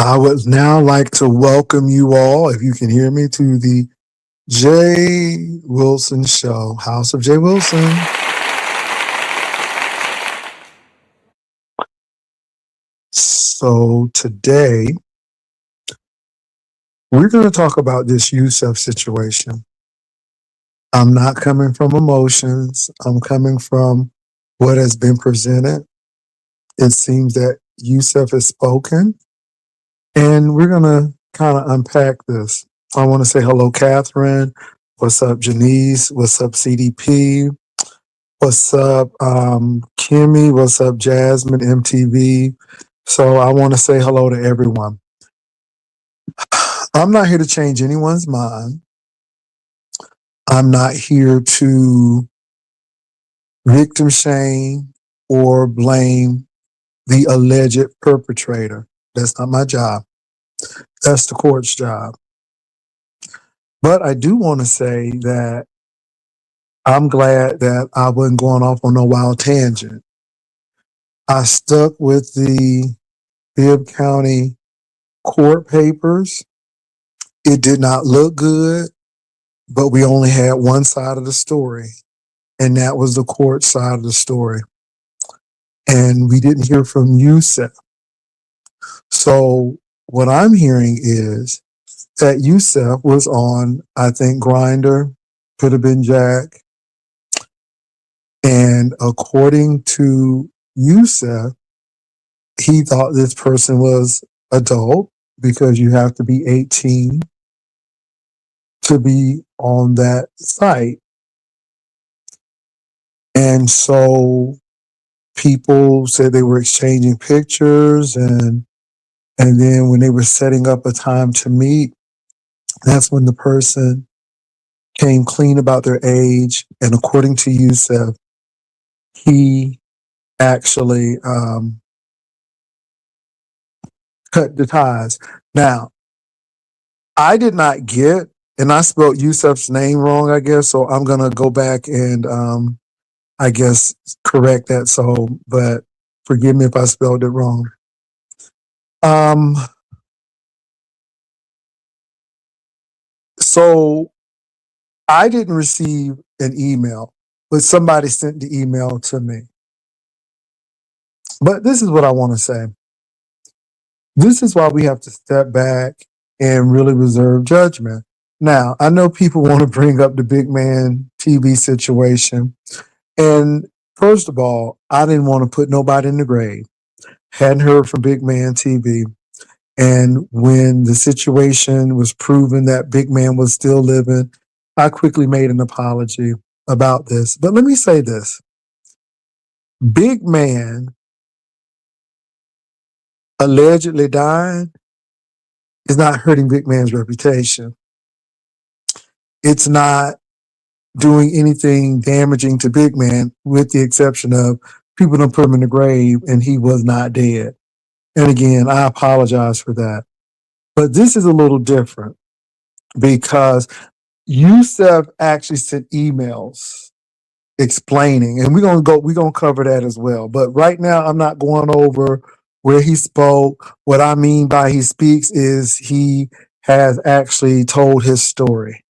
I would now like to welcome you all, if you can hear me, to the Jay Wilson Show, House of Jay Wilson. So today we're going to talk about this Yusef situation. I'm not coming from emotions. I'm coming from what has been presented. It seems that Yusef has spoken, and we're going to kind of unpack this. I want to say hello, Catherine. What's up, Janice? What's up, CDP? What's up, Kimmy? What's up, Jasmine, MTV? So I want to say hello to everyone. I'm not here to change anyone's mind. I'm not here to victim shame or blame the alleged perpetrator. That's not my job. That's the court's job. But I do want to say that I'm glad that I wasn't going off on no wild tangent. I stuck with the Bibb County court papers. It did not look good, but we only had one side of the story, and that was the court side of the story. And we didn't hear from Yusef. So what I'm hearing is that Yusef was on, I think, Grinder, could have been Jack. And according to Yusef, he thought this person was adult because you have to be 18 to be on that site. And so people said they were exchanging pictures, and then when they were setting up a time to meet, that's when the person came clean about their age. And according to Yusef, he actually cut the ties. Now, I did not get, and I spelled Yusef's name wrong, I guess, so I'm going to go back and I guess correct that. So, but forgive me if I spelled it wrong. So I didn't receive an email, but somebody sent the email to me. But this is what I want to say. This is why we have to step back and really reserve judgment. Now, I know people want to bring up the big man TV situation. And first of all, I didn't want to put nobody in the grave. Hadn't heard from Big Man TV. And when the situation was proven that Big Man was still living, I quickly made an apology about this. But let me say this. Big Man allegedly dying is not hurting Big Man's reputation. It's not doing anything damaging to Big Man, with the exception of people don't put him in the grave and he was not dead. And again, I apologize for that. But this is a little different because Yusef actually sent emails explaining, and we're gonna cover that as well. But right now, I'm not going over where he spoke. What I mean by he speaks is he has actually told his story.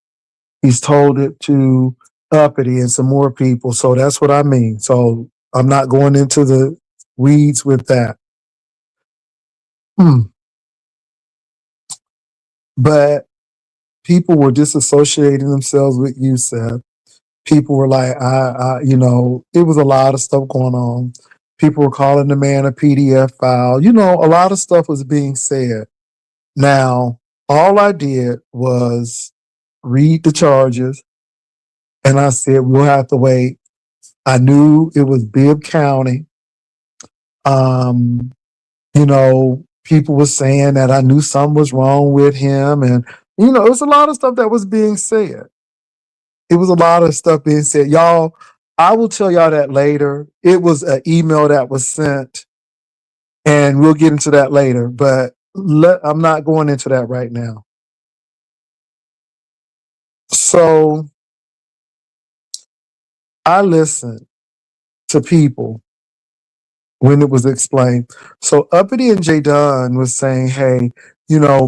He's told it to Uppity and some more people. So that's what I mean. So I'm not going into the weeds with that. But people were disassociating themselves with Yusef. People were like, it was a lot of stuff going on. People were calling the man a PDF file. A lot of stuff was being said. Now, all I did was read the charges, and I said, we'll have to wait. I knew it was Bibb County. People were saying that I knew something was wrong with him. And, it was a lot of stuff that was being said. It was a lot of stuff being said. Y'all, I will tell y'all that later. It was an email that was sent, and we'll get into that later. But I'm not going into that right now. So I listened to people when it was explained. So Uppity and Jay Dunn was saying, hey,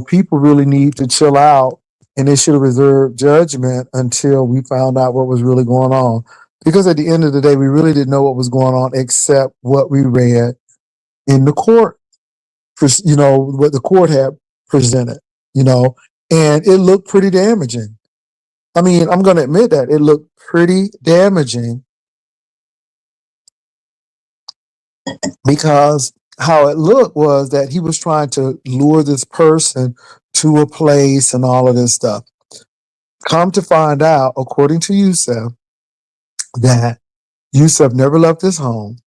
people really need to chill out and they should have reserved judgment until we found out what was really going on. Because at the end of the day, we really didn't know what was going on except what we read in the court, what the court had presented, and it looked pretty damaging. I mean, I'm going to admit that it looked pretty damaging because how it looked was that he was trying to lure this person to a place and all of this stuff. Come to find out, according to Yusef, that Yusef never left his home.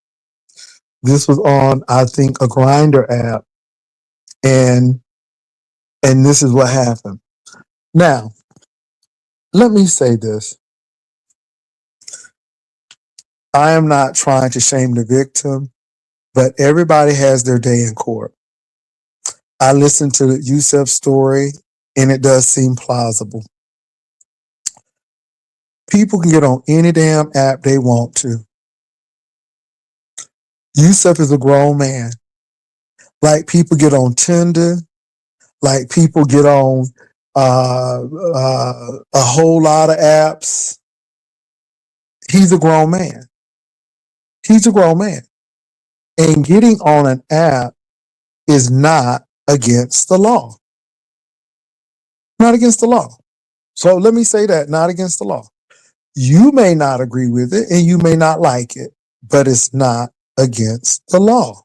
This was on, I think, a Grinder app, and this is what happened. Now, let me say this. I am not trying to shame the victim, but everybody has their day in court. I listened to Yusef's story, and it does seem plausible. People can get on any damn app they want to. Yusef is a grown man. Like people get on Tinder, like people get on a whole lot of apps. He's a grown man. He's a grown man. And getting on an app is not against the law. Not against the law. So let me say that, not against the law. You may not agree with it and you may not like it, but it's not against the law.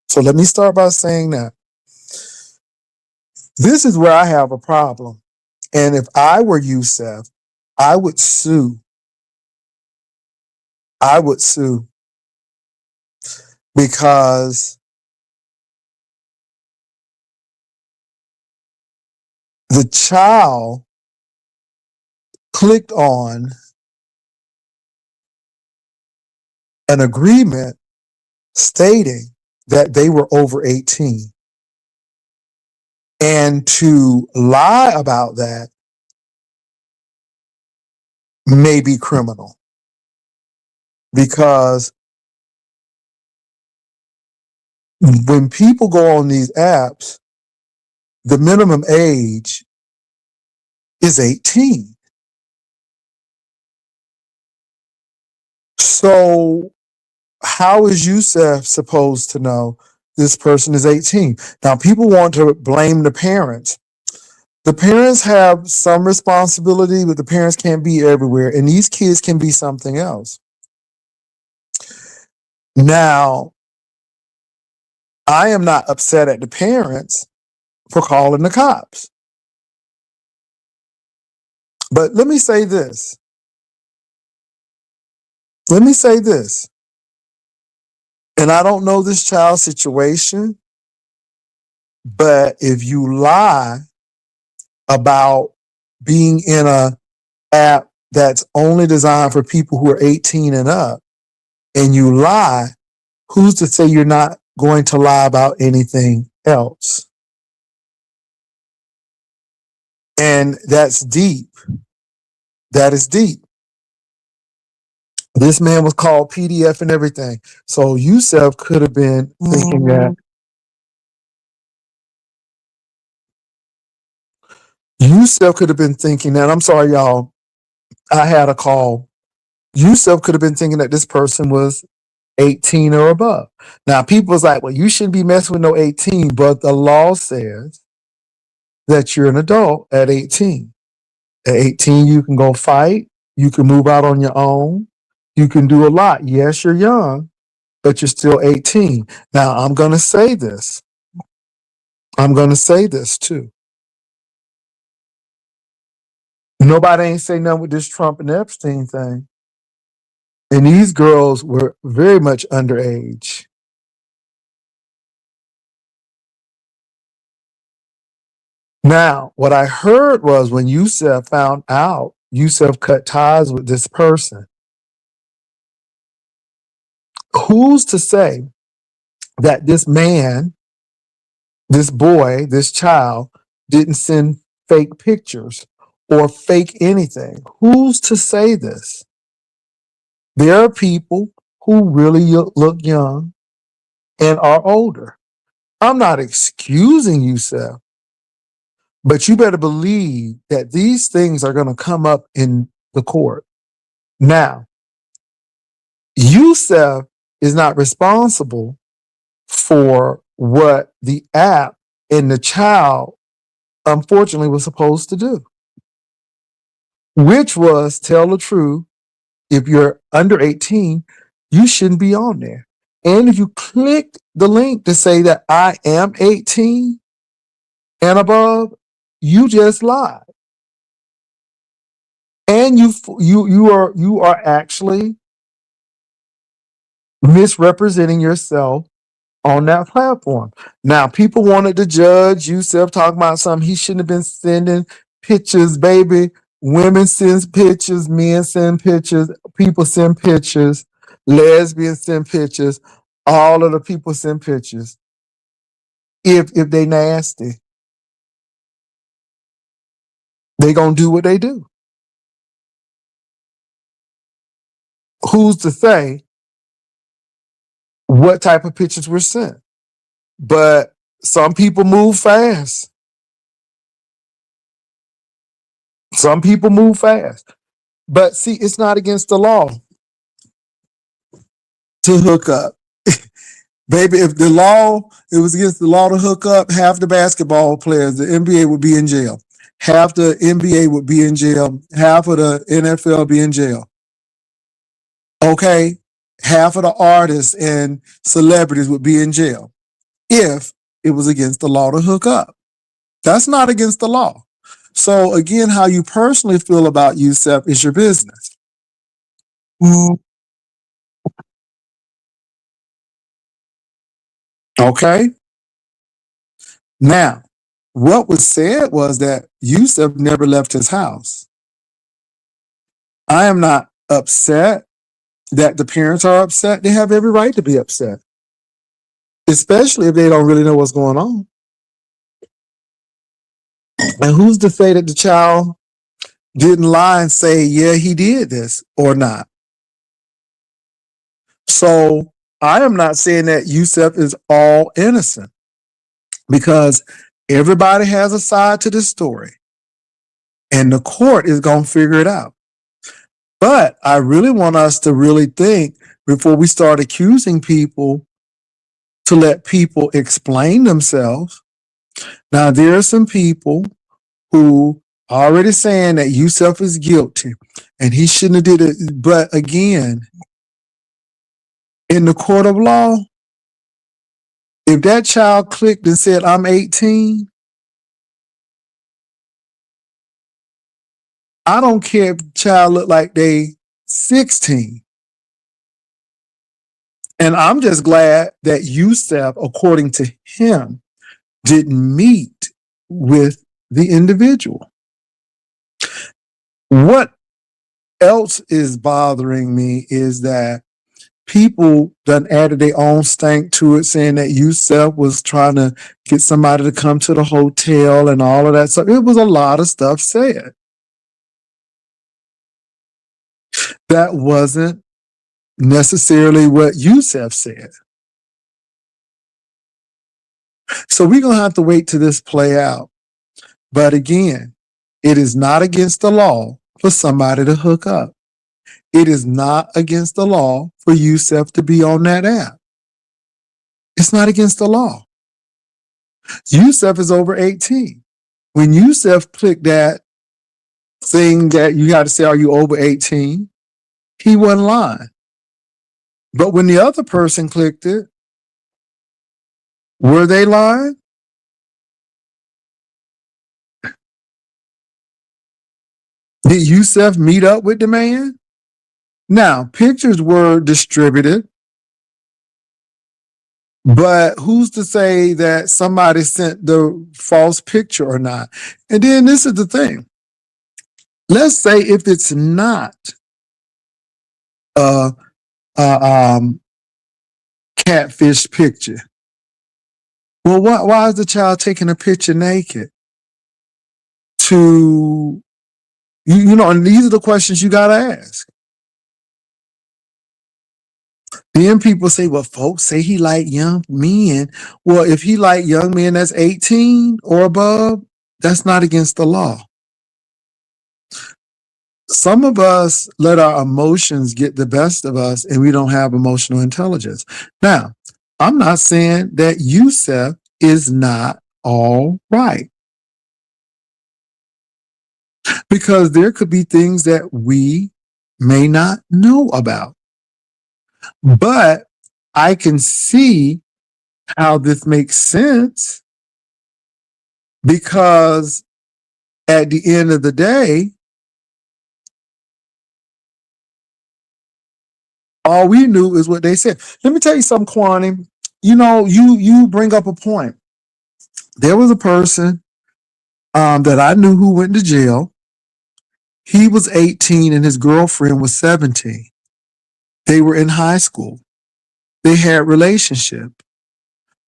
So let me start by saying that. This is where I have a problem. And if I were Yusef, I would sue. I would sue because the child clicked on an agreement stating that they were over 18. And to lie about that may be criminal because when people go on these apps, the minimum age is 18. So how is Yusef supposed to know this person is 18? Now, people want to blame the parents. The parents have some responsibility, but the parents can't be everywhere. And these kids can be something else. Now, I am not upset at the parents for calling the cops. But let me say this. Let me say this. And I don't know this child's situation, but if you lie about being in a app that's only designed for people who are 18 and up, and you lie, who's to say you're not going to lie about anything else? And that's deep. That is deep. This man was called PDF and everything. So Yusef could have been thinking that. Yusef could have been thinking that. I'm sorry, y'all. I had a call. Yusef could have been thinking that this person was 18 or above. Now, people was like, well, you shouldn't be messing with no 18, but the law says that you're an adult at 18. At 18, you can go fight. You can move out on your own. You can do a lot. Yes, you're young, but you're still 18. Now, I'm going to say this. I'm going to say this too. Nobody ain't say nothing with this Trump and Epstein thing. And these girls were very much underage. Now, what I heard was when Yusef found out, Yusef cut ties with this person. Who's to say that this man, this boy, this child didn't send fake pictures or fake anything? Who's to say this? There are people who really look young and are older. I'm not excusing you, Seth, but you better believe that these things are going to come up in the court. Now, Yusef is not responsible for what the app and the child unfortunately was supposed to do, which was tell the truth. If you're under 18, you shouldn't be on there. And if you click the link to say that I am 18 and above, you just lied. And you are actually misrepresenting yourself on that platform. Now, people wanted to judge Yusef talking about something he shouldn't have been sending pictures, baby. Women send pictures, men send pictures, people send pictures, lesbians send pictures, all of the people send pictures. If they nasty, they gonna do what they do. Who's to say what type of pictures were sent? But some people move fast. Some people move fast. But see, it's not against the law to hook up. Baby, if it was against the law to hook up, half the basketball players, the NBA would be in jail. Half the NBA would be in jail. Half of the NFL would be in jail. Okay? Half of the artists and celebrities would be in jail if it was against the law to hook up. That's not against the law. So again, how you personally feel about Yusef is your business. Okay? Now, what was said was that Yusef never left his house. I am not upset that the parents are upset. They have every right to be upset, especially if they don't really know what's going on. And who's to say that the child didn't lie and say, yeah, he did this or not? So I am not saying that Yusef is all innocent because everybody has a side to this story and the court is going to figure it out. But I really want us to really think before we start accusing people to let people explain themselves. Now, there are some people who are already saying that Yusef is guilty and he shouldn't have did it. But again, in the court of law, if that child clicked and said, I'm 18, I don't care if the child looked like they 16. And I'm just glad that Yusef, according to him, didn't meet with the individual. What else is bothering me is that people done added their own stank to it, saying that Yusef was trying to get somebody to come to the hotel and all of that stuff. It was a lot of stuff said. That wasn't necessarily what Yusef said. So we're going to have to wait till this play out. But again, it is not against the law for somebody to hook up. It is not against the law for Yusef to be on that app. It's not against the law. Yusef is over 18. When Yusef clicked that thing that you got to say, are you over 18? He wasn't lying. But when the other person clicked it, were they lying? Did Yusef meet up with the man? Now, pictures were distributed, but who's to say that somebody sent the false picture or not? And then this is the thing. Let's say if it's not a, catfish picture. Well, why is the child taking a picture naked? To, and these are the questions you got to ask. Then people say, well, folks say he like young men. Well, if he like young men that's 18 or above, that's not against the law. Some of us let our emotions get the best of us and we don't have emotional intelligence. Now, I'm not saying that Yusef is not all right, because there could be things that we may not know about. But I can see how this makes sense, because at the end of the day, all we knew is what they said. Let me tell you something, Kwani. You know, you bring up a point. There was a person that I knew who went to jail. He was 18 and his girlfriend was 17. They were in high school. They had relationship.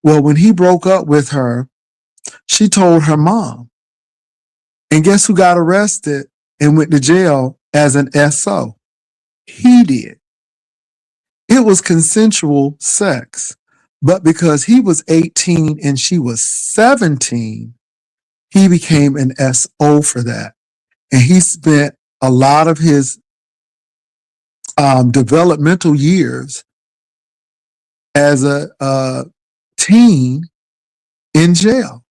Well, when he broke up with her, she told her mom. And guess who got arrested and went to jail as an SO? He did. It was consensual sex. But because he was 18 and she was 17, he became an SO for that. And he spent a lot of his developmental years as a teen in jail.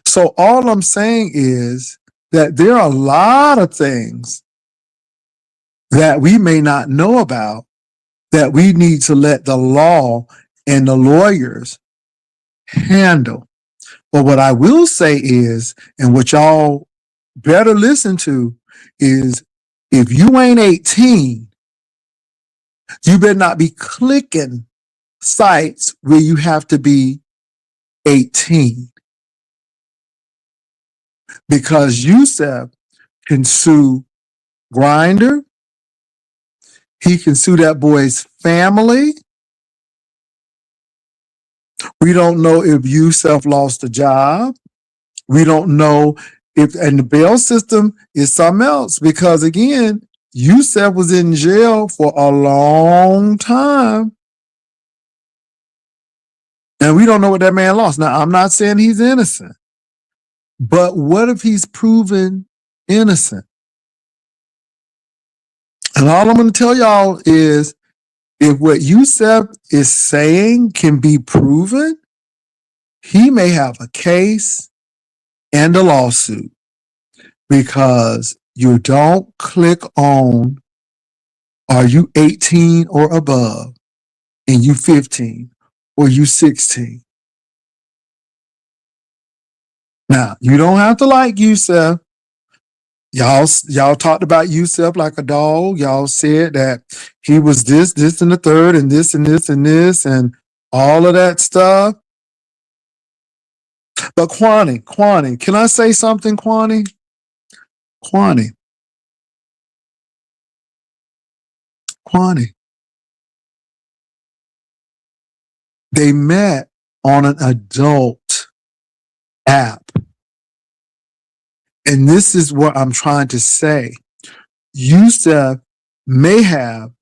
So all I'm saying is that there are a lot of things that we may not know about that we need to let the law and the lawyers handle. But what I will say is, and what y'all better listen to, is if you ain't 18, you better not be clicking sites where you have to be 18. Because Yusef can sue Grinder. He can sue that boy's family. We don't know if Yusef lost a job. We don't know if, and the bail system is something else, because again, Yusef was in jail for a long time. And we don't know what that man lost. Now, I'm not saying he's innocent, but what if he's proven innocent? And all I'm going to tell y'all is, if what Yusef is saying can be proven, he may have a case and a lawsuit, because you don't click on, are you 18 or above, and you 15 or you 16. Now, you don't have to like Yusef. Y'all talked about Yusef like a dog. Y'all said that he was this, and the third, and this, and this, and this, and all of that stuff. But Kwani, can I say something, Kwani? Kwani, Kwani. They met on an adult app. And this is what I'm trying to say. Yusef may have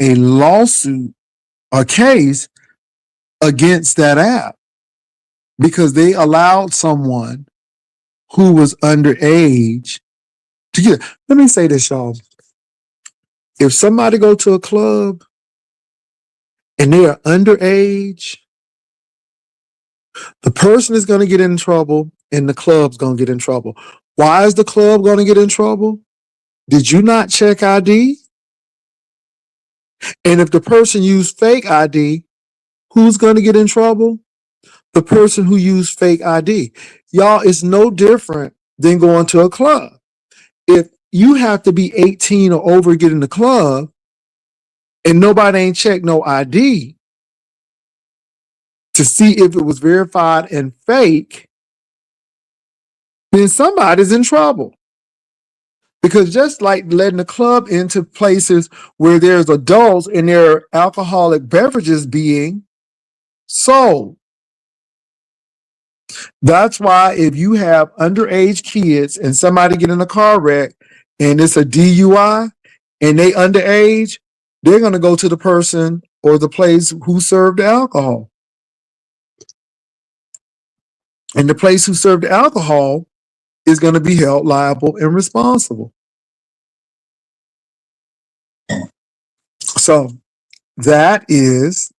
a lawsuit or case against that app, because they allowed someone who was underage to get. Let me say this, y'all. If somebody go to a club and they are underage, the person is going to get in trouble and the club's going to get in trouble. Why is the club going to get in trouble? Did you not check ID? And if the person used fake ID, who's going to get in trouble? The person who used fake ID. Y'all, it's no different than going to a club. If you have to be 18 or over to get in the club and nobody ain't checked no ID to see if it was verified and fake, then somebody's in trouble. Because just like letting the club into places where there's adults and there are alcoholic beverages being sold. That's why if you have underage kids and somebody get in a car wreck and it's a DUI, and they underage, they're going to go to the person or the place who served the alcohol. And the place who served the alcohol is going to be held liable and responsible. So that is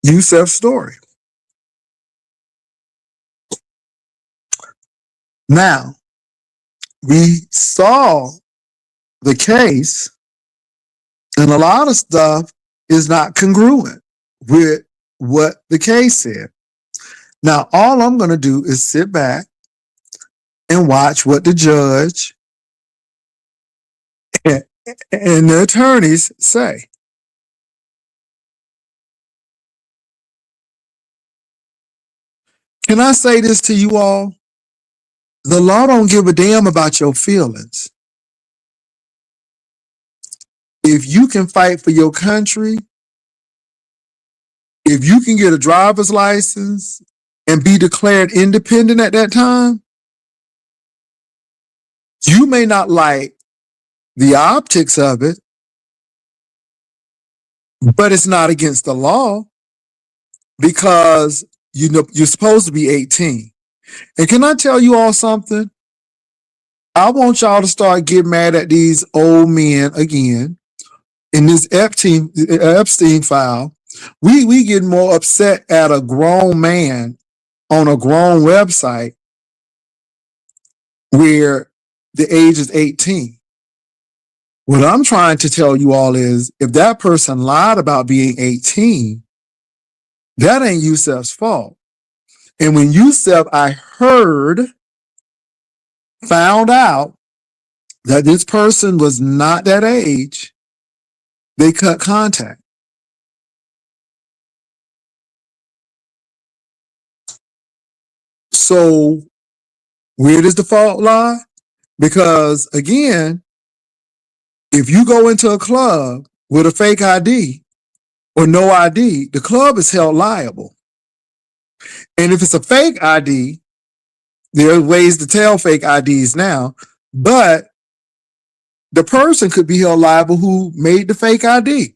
Yusef's story. Now, we saw the case, and a lot of stuff is not congruent with what the case said. Now, all I'm going to do is sit back and watch what the judge and the attorneys say. Can I say this to you all? The law don't give a damn about your feelings. If you can fight for your country, if you can get a driver's license and be declared independent at that time, you may not like the optics of it, but it's not against the law because you know you're supposed to be 18. And can I tell you all something? I want y'all to start getting mad at these old men again. In this Epstein file, we get more upset at a grown man on a grown website where the age is 18. What I'm trying to tell you all is if that person lied about being 18, that ain't Yusef's fault. And when Yusef, I heard, found out that this person was not that age, they cut contact. So where does the fault lie? Because again, if you go into a club with a fake ID or no ID, the club is held liable. And if it's a fake ID, there are ways to tell fake IDs now, but the person could be held liable who made the fake ID.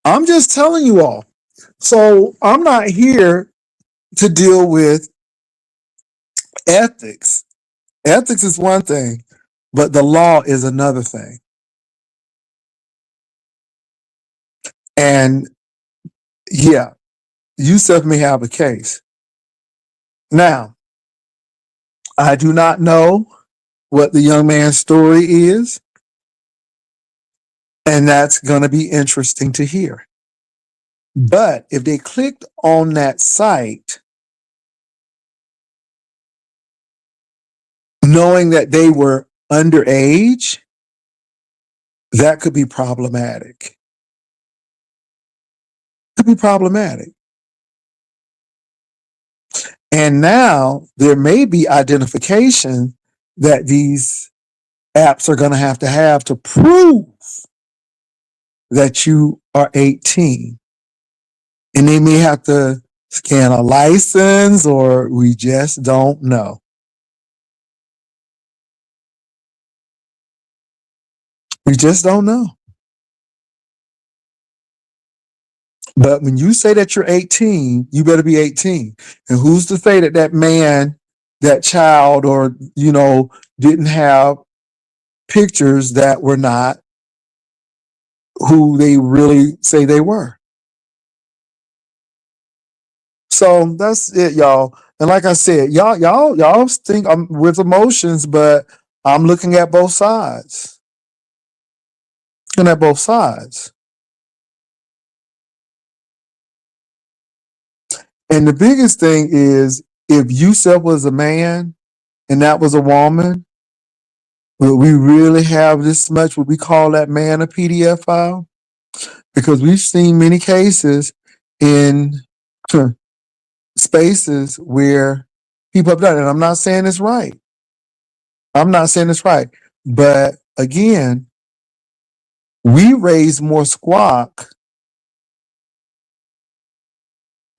I'm just telling you all. So I'm not here to deal with ethics. Ethics is one thing, but the law is another thing. And yeah, Yusef may have a case. Now, I do not know what the young man's story is, and that's going to be interesting to hear. But if they clicked on that site, knowing that they were underage, that could be problematic. Could be problematic. And now there may be identification that these apps are going to have to prove that you are 18. And they may have to scan a license, or we just don't know. We just don't know. But when you say that you're 18, you better be 18. And who's to say that that man, that child, or, you know, didn't have pictures that were not who they really say they were? So that's it, y'all. And like I said, y'all think I'm with emotions, but I'm looking at both sides. Looking at both sides. And the biggest thing is if Yusef was a man and that was a woman, will we really have this much? Would we call that man a PDF file? Because we've seen many cases in spaces where people have done it. And I'm not saying it's right. I'm not saying it's right. But again, we raise more squawk.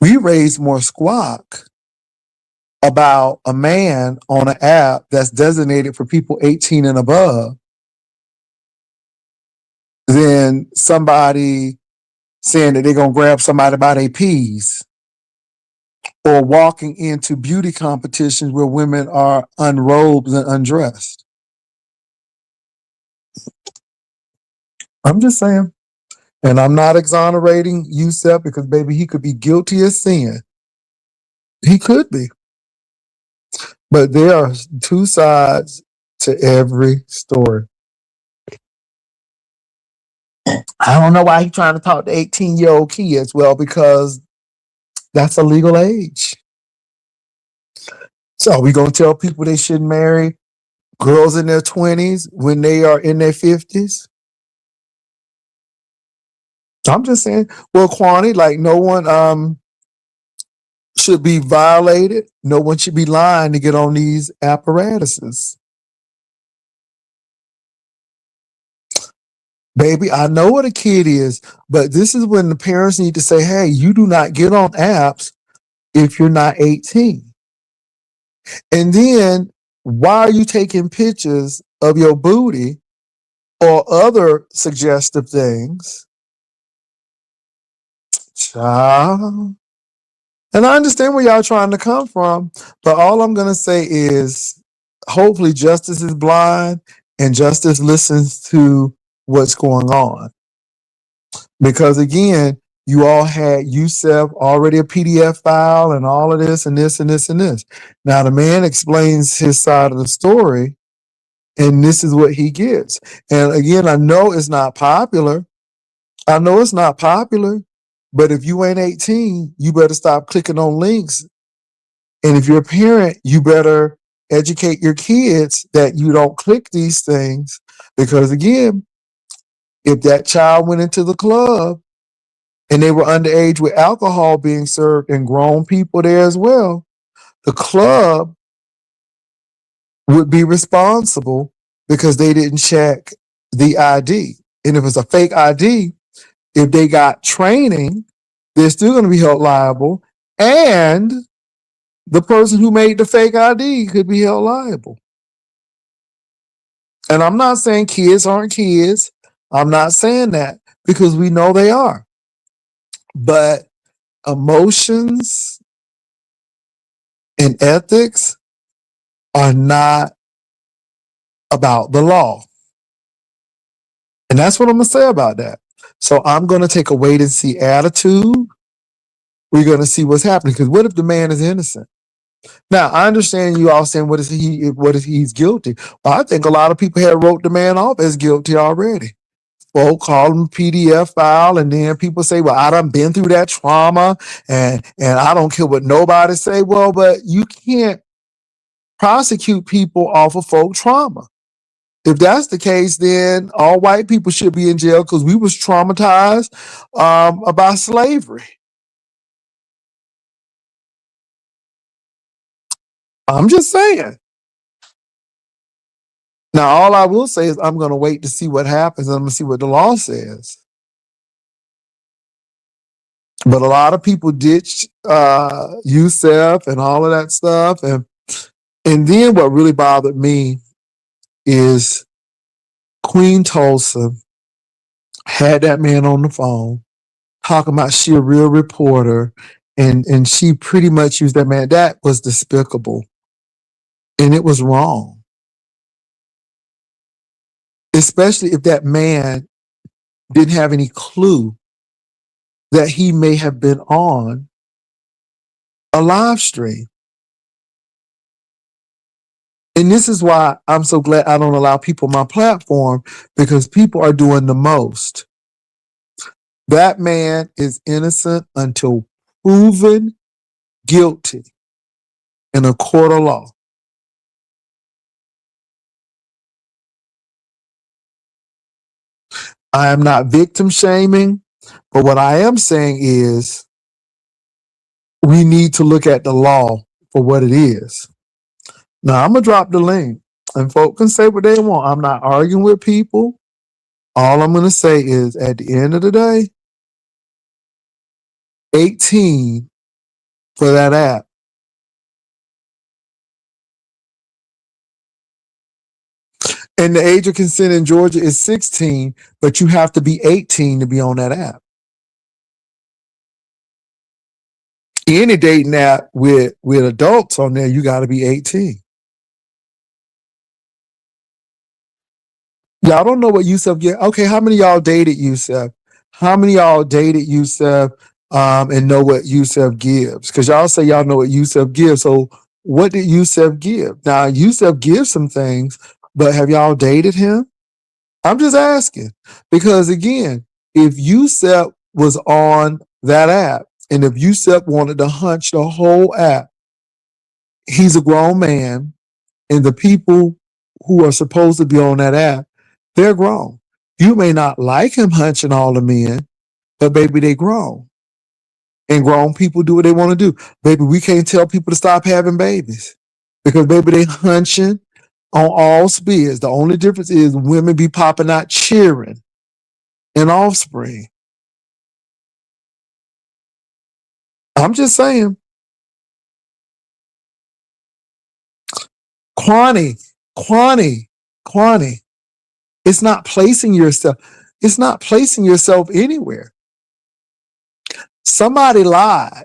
We raise more squawk about a man on an app that's designated for people 18 and above than somebody saying that they're going to grab somebody by their peas, or walking into beauty competitions where women are unrobed and undressed. I'm just saying. And I'm not exonerating Yusef because, baby, he could be guilty of sin. He could be. But there are two sides to every story. I don't know why he's trying to talk to 18-year-old kids. Well, because that's a legal age. So are we going to tell people they shouldn't marry girls in their 20s when they are in their 50s? I'm just saying. Well, Kwani, like, no one should be violated. No one should be lying to get on these apparatuses. Baby, I know what a kid is, but this is when the parents need to say, hey, you do not get on apps if you're not 18. And then why are you taking pictures of your booty or other suggestive things? Child. And I understand where y'all trying to come from, but all I'm going to say is hopefully justice is blind and justice listens to what's going on. Because again, you all had Yusef already a PDF file and all of this and this and this and this. Now the man explains his side of the story, and this is what he gets. And again, I know it's not popular. I know it's not popular, but if you ain't 18, you better stop clicking on links. And if you're a parent, you better educate your kids that you don't click these things. Because again, if that child went into the club and they were underage with alcohol being served and grown people there as well, the club would be responsible because they didn't check the ID. And if it's a fake ID, if they got training, they're still going to be held liable. And the person who made the fake ID could be held liable. And I'm not saying kids aren't kids. I'm not saying that because we know they are. But emotions and ethics are not about the law. And that's what I'm going to say about that. So I'm going to take a wait and see attitude. We're going to see what's happening. Because what if the man is innocent? Now, I understand you all saying, what if he's guilty? Well, I think a lot of people had wrote the man off as guilty already. Folk call him PDF file, and then people say, well, I done been through that trauma, and I don't care what nobody say. Well, but you can't prosecute people off of folk trauma. If that's the case, then all white people should be in jail because we was traumatized about slavery. I'm just saying. Now, all I will say is I'm going to wait to see what happens. And I'm going to see what the law says. But a lot of people ditched Yusef and all of that stuff. And then what really bothered me is Queen Tulsa had that man on the phone talking about she a real reporter. And she pretty much used that man. That was despicable. And it was wrong. Especially if that man didn't have any clue that he may have been on a live stream. And this is why I'm so glad I don't allow people on my platform, because people are doing the most. That man is innocent until proven guilty in a court of law. I am not victim shaming, but what I am saying is we need to look at the law for what it is. Now, I'm going to drop the link, and folk can say what they want. I'm not arguing with people. All I'm going to say is at the end of the day, 18 for that app And the age of consent in Georgia is 16, but you have to be 18 to be on that app. Any dating app with adults on there, you got to be 18. Y'all don't know what Yusef get. Okay, how many of y'all dated Yusef? How many of y'all dated Yusef and know what Yusef gives? Because y'all say y'all know what Yusef gives. So what did Yusef give? Now, Yusef gives some things, but have y'all dated him? I'm just asking. Because again, if Yusef was on that app and if Yusef wanted to hunch the whole app, he's a grown man and the people who are supposed to be on that app, they're grown. You may not like him hunching all the men, but baby, they grown. And grown people do what they want to do. Baby, we can't tell people to stop having babies because baby, they hunching on all spears. The only difference is women be popping out cheering and offspring. I'm just saying. Kwani. It's not placing yourself. It's not placing yourself anywhere. Somebody lied.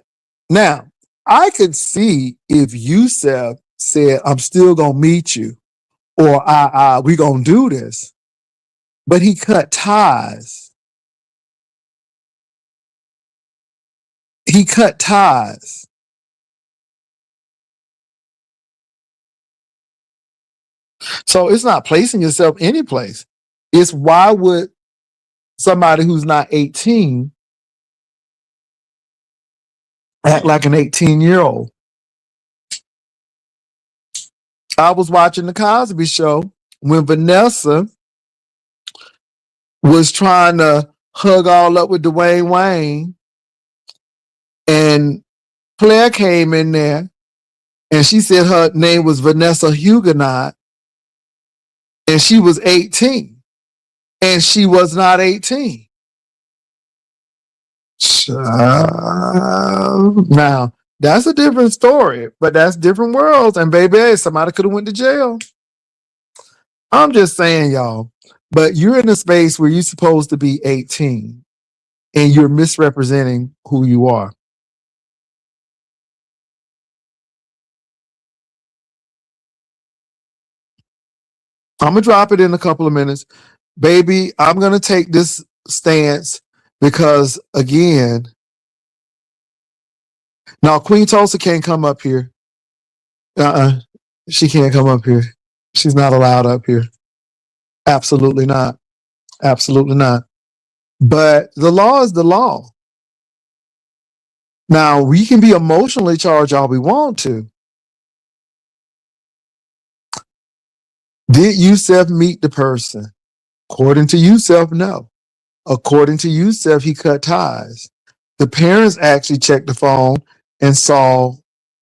Now, I could see if Yusef said, I'm still gonna meet you, or we gonna do this. But he cut ties. He cut ties. So it's not placing yourself any place. It's why would somebody who's not 18 act like an 18-year-old? I was watching the Cosby Show when Vanessa was trying to hug all up with Dwayne Wayne, and Claire came in there and she said her name was Vanessa Huguenot and she was 18 and she was not 18. Now, that's a different story, but that's different worlds. And baby, somebody could have went to jail. I'm just saying, y'all. But you're in a space where you're supposed to be 18 and you're misrepresenting who you are. I'm going to drop it in a couple of minutes. Baby, I'm going to take this stance because, again, now Queen Tulsa can't come up here. She can't come up here. She's not allowed up here. Absolutely not. Absolutely not. But the law is the law. Now, we can be emotionally charged all we want to. Did Yusef meet the person? According to Yusef, no. According to Yusef, he cut ties. The parents actually checked the phone and saw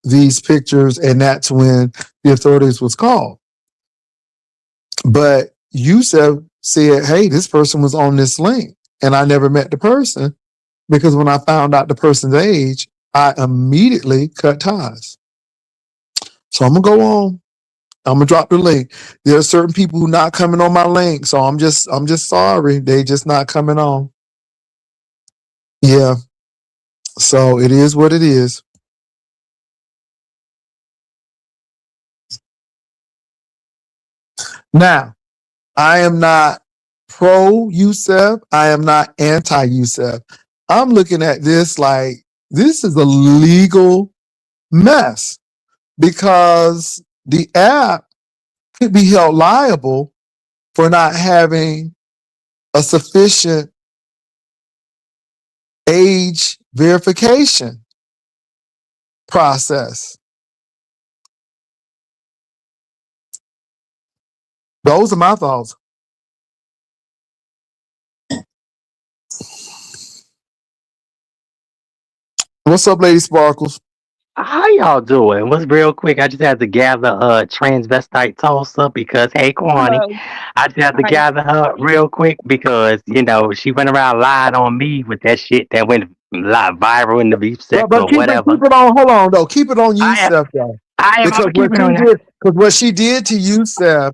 these pictures, and that's when the authorities was called. But Yusef said, hey, this person was on this link, and I never met the person because when I found out the person's age, I immediately cut ties. So I'm going to go on. I'm gonna drop the link. There are certain people who not coming on my link, so I'm just sorry. They just not coming on. Yeah. So it is what it is. Now, I am not pro Yusef. I am not anti Yusef. I'm looking at this like this is a legal mess because the app could be held liable for not having a sufficient age verification process. Those are my thoughts. What's up, Lady Sparkles? How y'all doing? What's real quick? I just had to gather transvestite Tulsa because hey Kwani. Hello. I just had to Hi. gather her real quick because she went around lying on me with that shit that went viral in the beef sector But or keep whatever. it on. Hold on, though. Keep it on I am Yusef, though, I am I'm because gonna keep it on that. what she did to Yusef,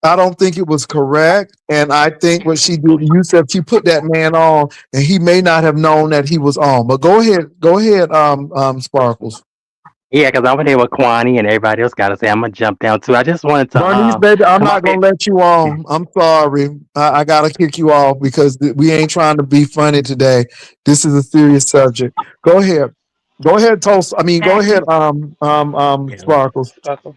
I don't think it was correct. And I think what she did, Yusef, she put that man on, and he may not have known that he was on. But go ahead, Sparkles. Yeah, because I'm here with Kwani and everybody else got to say I'm gonna jump down too. I just wanted to Bernice, baby, I'm come up not here. gonna let you on. I'm sorry. I gotta kick you off because we ain't trying to be funny today. This is a serious subject. Go ahead. Go ahead, Toast. I mean, go ahead, Sparkles. Sparkle.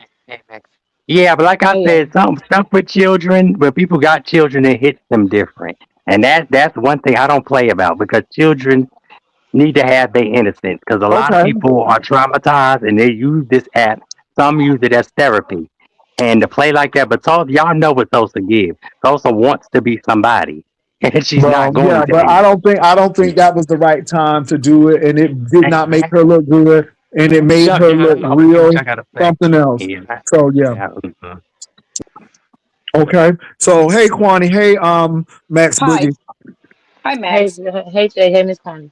Yeah, but like I Oh yeah. said, some stuff with children, when people got children, it hits them different, and that's one thing I don't play about because children need to have their innocence because a lot of Okay. people are traumatized and they use this app. Some use it as therapy, and to play like that. But Tulsa, y'all know what Tulsa give. Tulsa wants to be somebody, and she's Well, not yeah, going to but be. I don't think that was the right time to do it, and it did not make her Exactly. look good, and it made Shut her look down. I'm gonna do what real y'all gotta say. something else. Yeah. So yeah, Yeah. Mhm. okay. So hey, Kwani, hey, Max Hi. Boogie, Hi, Hey, Max. hey Jay, hey Miss Connie.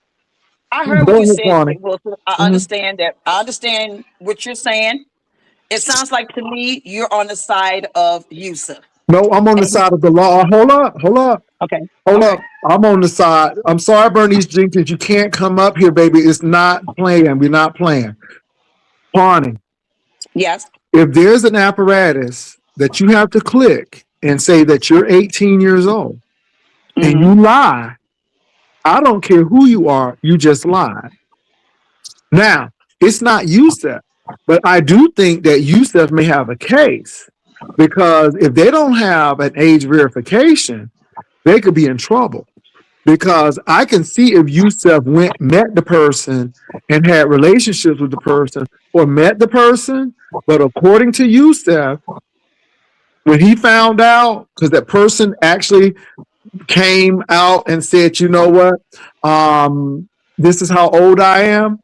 I heard what go you ahead, said, Kwani. Jay Wilson. I Hmm. understand that. I understand what you're saying. It sounds like to me you're on the side of Yusuf. No, I'm on the And he, side of the law. okay. Hold All up. right. I'm on the side. I'm sorry, Bernice Jenkins, you can't come up here, baby. It's not playing. We're not playing. Kwani, Yes. if there's an apparatus that you have to click and say that you're 18 years old and Mm-hmm. you lie, I don't care who you are, you just lied. Now, it's not Yusef, but I do think that Yusef may have a case because if they don't have an age verification, they could be in trouble. Because I can see if Yusef went met the person and had relationships with the person or met the person, but according to Yusef, when he found out, because that person actually came out and said, you know what, this is how old I am,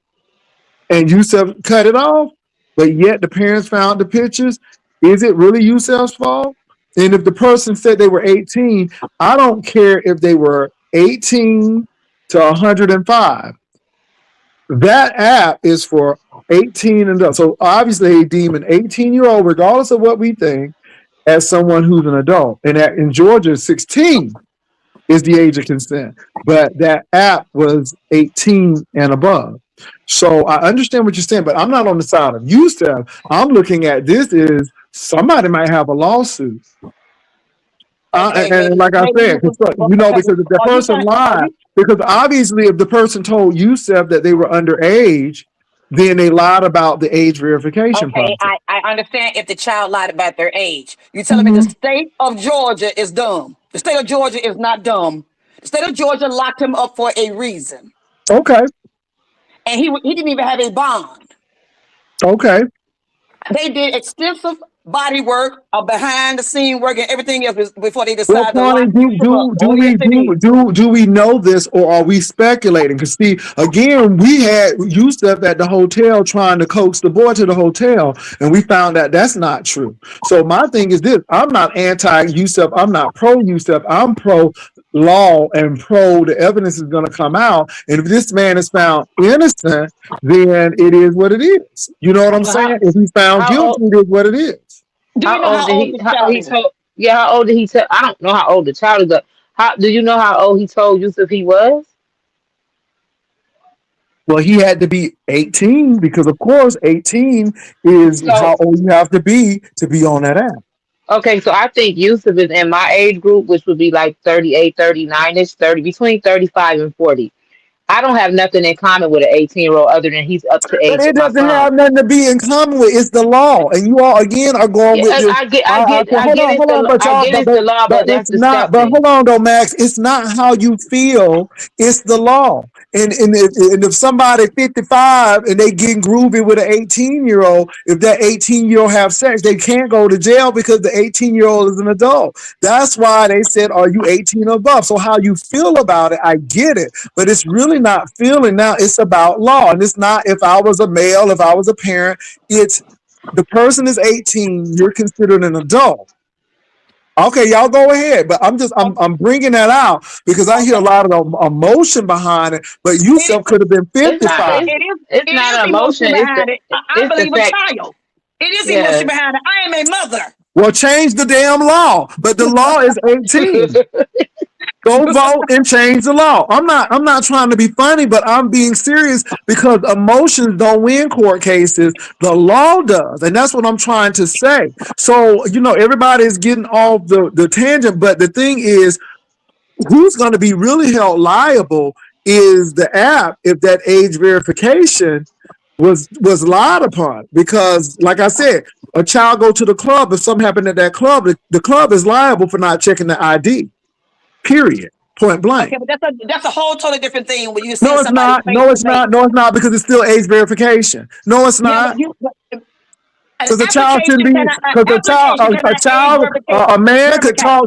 and Yusef cut it off, but yet the parents found the pictures. Is it really Yusef's fault? And if the person said they were 18, I don't care if they were 18 to 105. That app is for 18 and up. So obviously they deem an 18-year-old, regardless of what we think, as someone who's an adult. And in Georgia, 16 is the age of consent. But that app was 18 and above. So I understand what you're saying, but I'm not on the side of Yusef. I'm looking at this as somebody might have a lawsuit. Okay. And like I Maybe said, you can. because Okay. if the Are you person trying? Are lied, you? because obviously if the person told Yusef that they were underage, then they lied about the age verification Okay. process. I understand if the child lied about their age. You telling me the Mhm. state of Georgia is dumb? The state of Georgia is not dumb. The state of Georgia locked him up for a reason, Okay, and he didn't even have a bond. okay. They did extensive body work, behind the scene work, and everything else before they Well, decided to lock Kwani, Yusuf up. Oh, yes, they did. do we know this or are we speculating? Because see, again, we had Yusef at the hotel trying to coax the boy to the hotel, and we found that that's not true. So my thing is this: I'm not anti Yusef. I'm not pro Yusef. I'm pro law and pro the evidence is going to come out. And if this man is found innocent, then it is what it is. You know what I'm So saying? If he's found how guilty, old it is what it is. Do you how know old how did old he this how child he is? told yeah, how old did he tell I don't know how old the child is, but how do you know how old he told Yusuf he was? Well, he had to be 18 because, of course, 18 is So how old you have to be on that app. okay, so I think Yusuf is in my age group, which would be like 38, 39 ish, 30, between 35 and 40. I don't have nothing in common with an 18-year-old other than he's up to But age it with my doesn't have son. nothing to be in common with. It's the law, and you all again are going Yeah, with this. I Hold get on, it's but I y'all, get it's the law, but but that's it's not. But disgusting. hold on, though, Max. It's not how you feel. It's the law. And if somebody 55 and they getting groovy with an 18-year-old, if that 18-year-old have sex, they can't go to jail because the 18-year-old is an adult. That's why they said, "Are you 18 or above?" So how you feel about it, I get it, but it's really not feeling now. It's about law, and it's not if I was a male, if I was a parent. It's the person is 18. You're considered an adult. Okay, y'all go ahead, but I'm bringing that out because I hear a Okay. lot of emotion behind it. But It, Yusuf could have been It's not 55. it's it is it's it not is an emotion, emotion behind it. I it's the believe a fact. child. It is emotion Yeah. behind it. I am a mother. Well, change the damn law. But the law is 18. Go vote and change the law. I'm not trying to be funny, but I'm being serious because emotions don't win court cases. The law does. And that's what I'm trying to say. So, everybody is getting off the tangent, but the thing is, who's going to be really held liable is the app if that age verification was lied upon. Because, like I said, a child go to the club, if something happened at that club, the club is liable for not checking the ID. Period. Point Okay, blank. but that's a whole totally different thing when you see No, it's somebody not. face No, to it's face. not. No, it's not because it's still age verification. No, it's Yeah, but not. an Because a child shouldn't application be. cannot an Because application a cannot age child, verification a man could verify.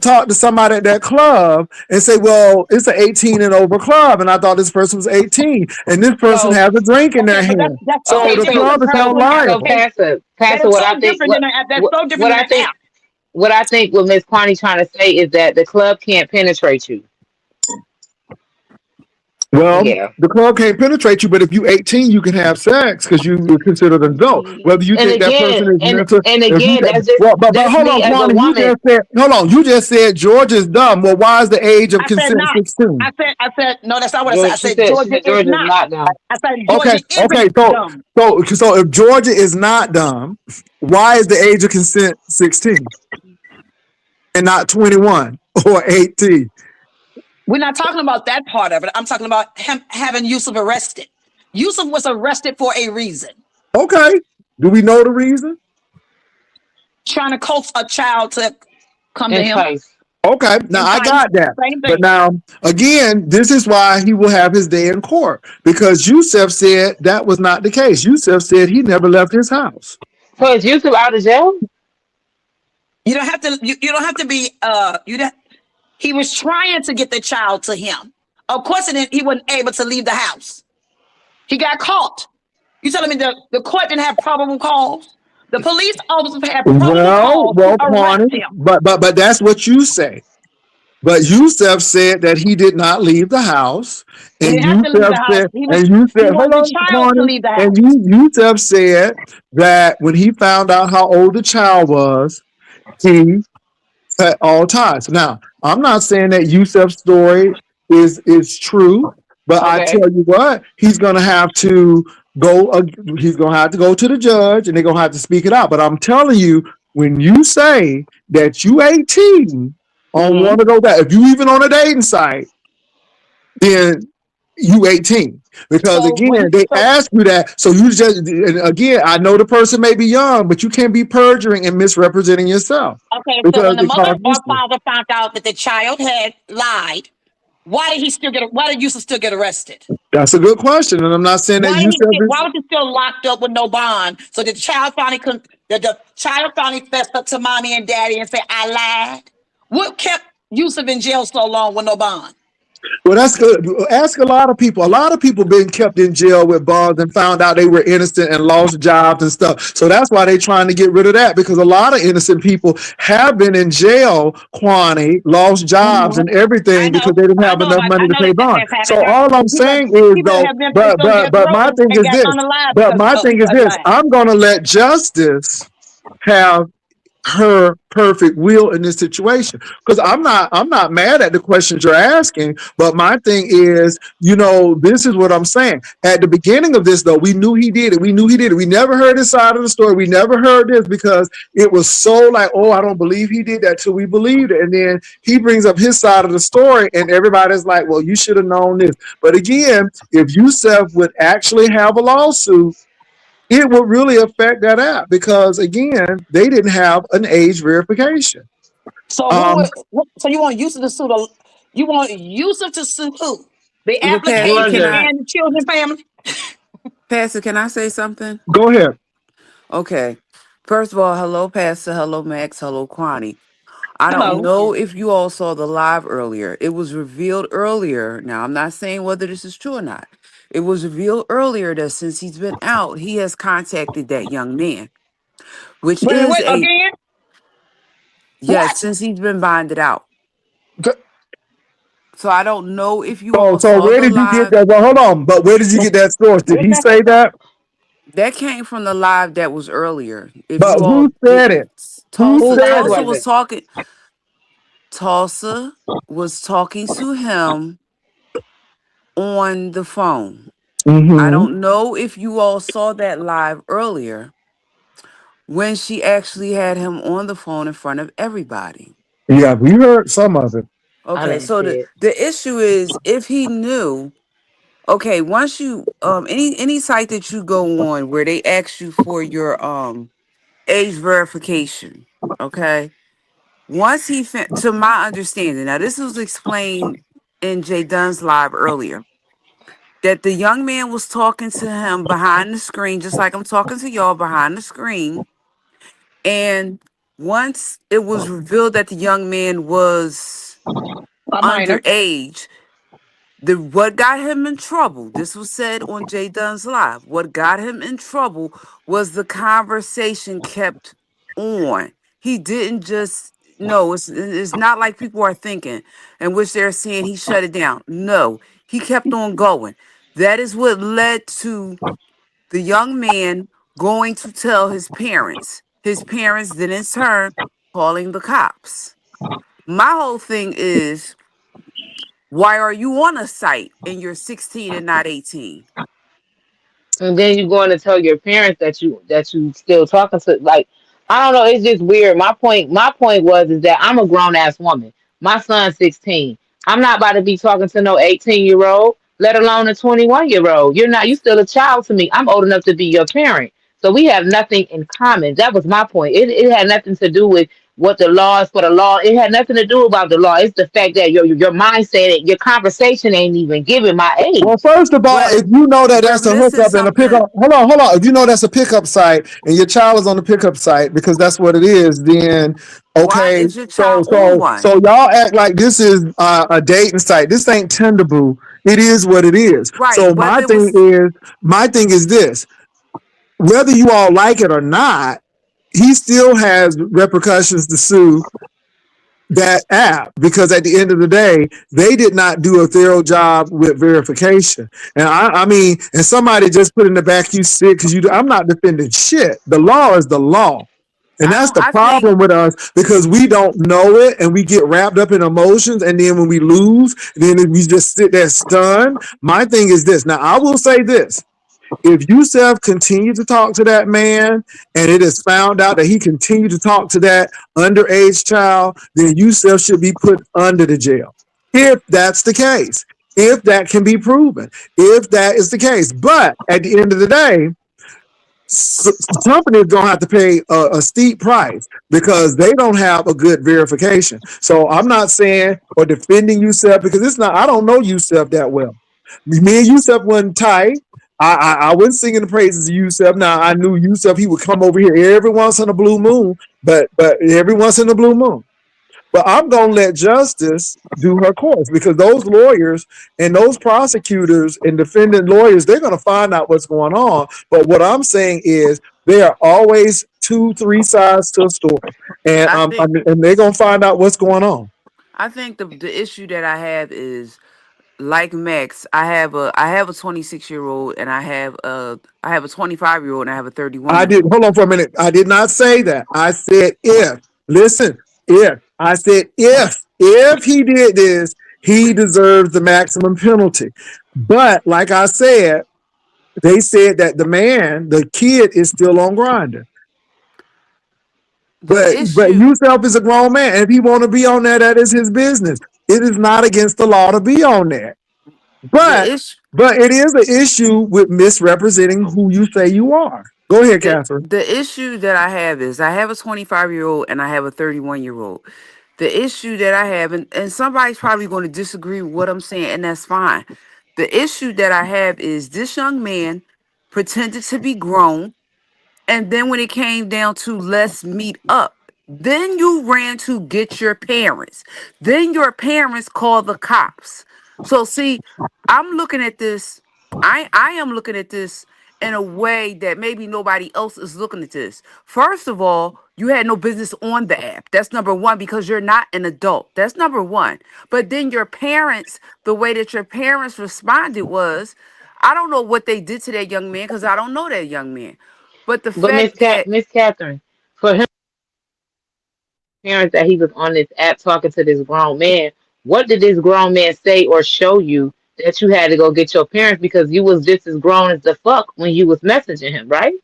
talk to somebody at that club and say, "Well, it's an 18 and over club, and I thought this person was 18, and this person So has a drink in their Okay, but hand." that's So okay, totally the different so club than is her so held putting an so liable. application. That Pastor, is what so I think different than that's so what different than I an think app. what I think what Miss Connie trying to say is that the club can't penetrate you. Well, Yeah. the club can't penetrate you, but if you 18, you can have sex because you're considered an adult. Whether you And think that again, person is mental, and if you again, well, but that's hold me on, as a Kwani, woman. hold on, you just said Georgia's dumb. Well, why is the age of I said consent not. 16? I said no. That's not what I said. George, I said she Georgia said is Georgia's not. not now. I said Okay, Georgia okay, isn't dumb. so if Georgia is not dumb, why is the age of consent 16 and not 21 or 18? We're not talking about that part of it. I'm talking about him having Yusuf arrested. Yusuf was arrested for a reason, Okay, do we know the reason? trying to coax a child to come to him. Entice. Okay, now I Entice, got that. same But thing. now, again, this is why he will have his day in court because Yusef said that was not the case. Yusef said he never left his house. So is Yusuf out of jail? You don't have to. You don't have to be. He was trying to get the child to him. Of course, he wasn't able to leave the house. He got caught. You telling me the court didn't have probable cause? The police officers had probable cause to arrest Kwani, him. but that's what you say. But Yusef said that he did not leave the house, He and didn't have to leave Yusef the house. said, and He Yusef, hold wanted the on, child to Kwani, leave the and house. Yusef said that when he found out how old the child was, he cut all ties. Now, I'm not saying that Yusef's story is true, but I Okay. tell you what, go. He's going to have to go to the judge, and they're going to have to speak it out. But I'm telling you, when you say that you 18 on Hmm. one of those, if you even on a dating site, then you 18 because So again when they so ask you that, so you just, and again, I know the person may be young, but you can't be perjuring and misrepresenting yourself okay, so because when the it mother causes or history. father found out that the child had lied, why did Yusuf still get arrested? That's a good question, and I'm not saying that you said Why this. was he still locked up with no bond? So the child finally the child finally fessed up to mommy and daddy and said, I lied. What kept Yusuf in jail so long with no bond? Well, that's good. Ask a lot of people. A lot of people been kept in jail with bonds and found out they were innocent and lost jobs and stuff. So that's why they're trying to get rid of that because a lot of innocent people have been in jail, Kwani, lost jobs Mhm. and everything because they didn't have enough money I to know pay that bond. has happened. So all I'm saying is People though, have been placed on death but my row thing and is got this. unalive But because my of thing is a this. lie. I'm gonna let justice have her perfect will in this situation because I'm not mad at the questions you're asking, but my thing is, this is what I'm saying. At the beginning of this though, we knew he did it. We never heard his side of the story. We never heard this because it was so like, oh, I don't believe he did that till we believed it. And then he brings up his side of the story and everybody's like, well, you should have known this. But again, if Yusef would actually have a lawsuit, it would really affect that app because again, they didn't have an age verification. So Um, so you want Yusuf to sue you want Yusuf to sue who? The Well, Pastor, application can Georgia. I, and the children family? Pastor, can I say something? Go ahead. Okay. First of all, hello, Pastor. Hello, Max. Hello, Kwani. I don't Hello. know if you all saw the live earlier. It was revealed earlier. Now, I'm not saying whether this is true or not. It was revealed earlier that since he's been out, he has contacted that young man, which is Wait, a, again? yes, What? since he's been bonded out. So I don't know if you So, all so saw where the did you get live. that? Well, hold on. But where did you get that source? Did he say that? That came from the live that was earlier. If But you all who said it? didn't, Who Whose said live it? Tulsa was was it? talking. Tulsa was talking to him on the phone. I Mm-hmm. don't know if you all saw that live earlier when she actually had him on the phone in front of everybody. Yeah, we heard some of it. I Okay, didn't so see the it. the issue is if he knew. Okay, once you any site that you go on where they ask you for your age verification, okay? Once to my understanding, now this was explained in Jay Dunn's live earlier, that the young man was talking to him behind the screen, just like I'm talking to y'all behind the screen. And once it was revealed that the young man was A minor. underage, the what got him in trouble, this was said on Jay Dunn's live. What got him in trouble was the conversation kept on. He didn't just no, it's not like people are thinking, in which they're saying he shut it down. No, he kept on going. That is what led to the young man going to tell his parents. His parents then in turn calling the cops. My whole thing is, why are you on a site and you're 16 and not 18? And then you going to tell your parents that you still talking to, like, I don't know, it's just weird. My point was is that I'm a grown ass woman. My son's 16. I'm not about to be talking to no 18-year-old, let alone a 21-year-old. You still a child to me. I'm old enough to be your parent. So we have nothing in common. That was my point. It had nothing to do with what the law is for the law. It had nothing to do about the law. It's the fact that your mindset, your conversation ain't even giving my Well, age. first of all, But if you know that we're that's a missing hookup and a something. pickup, hold on. If you know that's a pickup site and your child is on the pickup site because that's what it is, then Why okay. is your So child on so one? so y'all act like this is a dating site. This ain't Tinder boo. It is what it is. Right. So Whether it was my thing is this: whether you all like it or not, he still has repercussions to sue that app because at the end of the day, they did not do a thorough job with verification. And I mean, and somebody just put in the back, you sick because I'm not defending shit. The law is the law. And I that's don't the I think problem with us because we don't know it and we get wrapped up in emotions. And then when we lose, then we just sit there stunned. My thing is this. Now, I will say this. If Yusef continued to talk to that man and it is found out that he continued to talk to that underage child, then Yusef should be put under the jail. If that's the case, if that can be proven, if that is the case. But at the end of the day, the company is going to have to pay a steep price because they don't have a good verification. So I'm not saying or defending Yusef because it's not. I don't know Yusef that well. Me and Yusef wasn't tight. I wasn't singing the praises of Yusef. Now I knew Yusef. He would come over here every once in a blue moon, but every once in a blue moon. But I'm going to let justice do her course because those lawyers and those prosecutors and defendant lawyers, they're going to find out what's going on. But what I'm saying is there are always two, three sides to a story. And, I think and they're going to find out what's going on. the issue that I have is, like Max, I have a 26-year-old and I have a 25-year-old and I have a 31 I year did, old. hold on for a minute. I did not say that. I said if. Listen, if. I said if he did this, he deserves the maximum penalty. But like I said, they said that the kid is still on Grindr. The But issue Yusef is a grown man. And if he want to be on there, that is his business. It is not against the law to be on there. the But issue but it is an issue with misrepresenting who you say you are. Go ahead, Catherine. the issue that I have is I have a 25-year-old and I have a 31-year-old. The issue that I have, and somebody's probably going to disagree with what I'm saying, and that's fine. The issue that I have is this young man pretended to be grown. And then when it came down to let's meet up, then you ran to get your parents. Then your parents called the cops. So see, I'm looking at this. I am looking at this in a way that maybe nobody else is looking at this. First of all, you had no business on the app. That's number one because you're not an adult. That's number one. But then your parents, the way that your parents responded was, I don't know what they did to that young man because I don't know that young man. But the But fact that Miss Catherine, for him parents that he was on this app talking to this grown man, what did this grown man say or show you that you had to go get your parents because you was just as grown as the fuck when you was messaging him, right?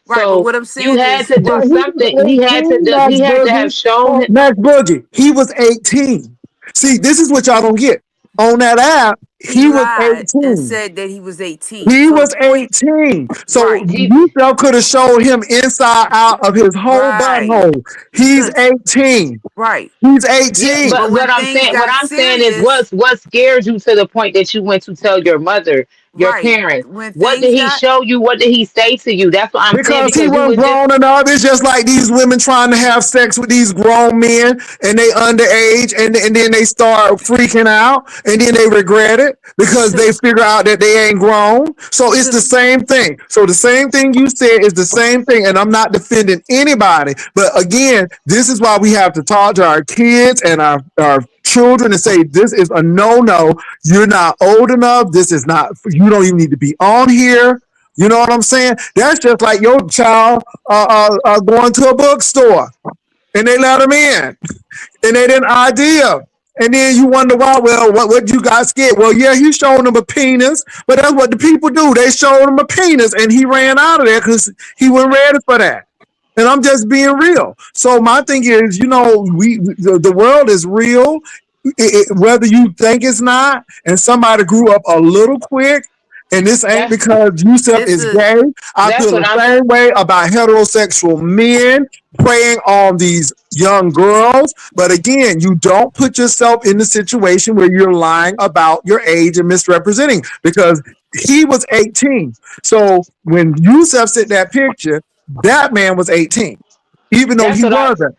right, but So what I'm you saying had is to But do he something. was 18, He Max had to have Boogie. shown him. Max Boogie, he was 18. See, this is what y'all don't get. On that app, he he was lied and 18. said that he was 18. He So the was point, 18. So right, He you could have showed him inside out of his whole right, butthole. He's because 18. right. He's Yeah, 18. But when but I'm things saying what got I'm saying is serious, what scared you to the point that you went to tell your mother, your right, parents. when What did things he got show you? What did he say to you? That's what I'm saying Because he because you wasn't was just grown enough. It's just like these women trying to have sex with these grown men and they underage and then they start freaking out and then they regret it because to they figure out that they ain't grown. So it's to the same thing. So the same thing you said is the same thing. And I'm not defending anybody. But again, this is why we have to talk to our kids and our children and say, this is a no-no. You're not old enough. This is not, you don't even need to be on here. You know what I'm saying? That's just like your child going to a bookstore and they let them in and they didn't ID him. And then you wonder why, well, what you got scared? Well, yeah, he showed him a penis, but that's what the people do. They showed him a penis and he ran out of there because he wasn't ready for that. And I'm just being real. So my thing is, the world is real, whether you think it's not. And somebody grew up a little quick. And this ain't that's because Yusef it's is a gay. I that's feel what the I'm same way about heterosexual men preying on these young girls. But again, you don't put yourself in the situation where you're lying about your age and misrepresenting because he was 18. So when Yusef sent that picture, that man was 18, even though that's he what I wasn't.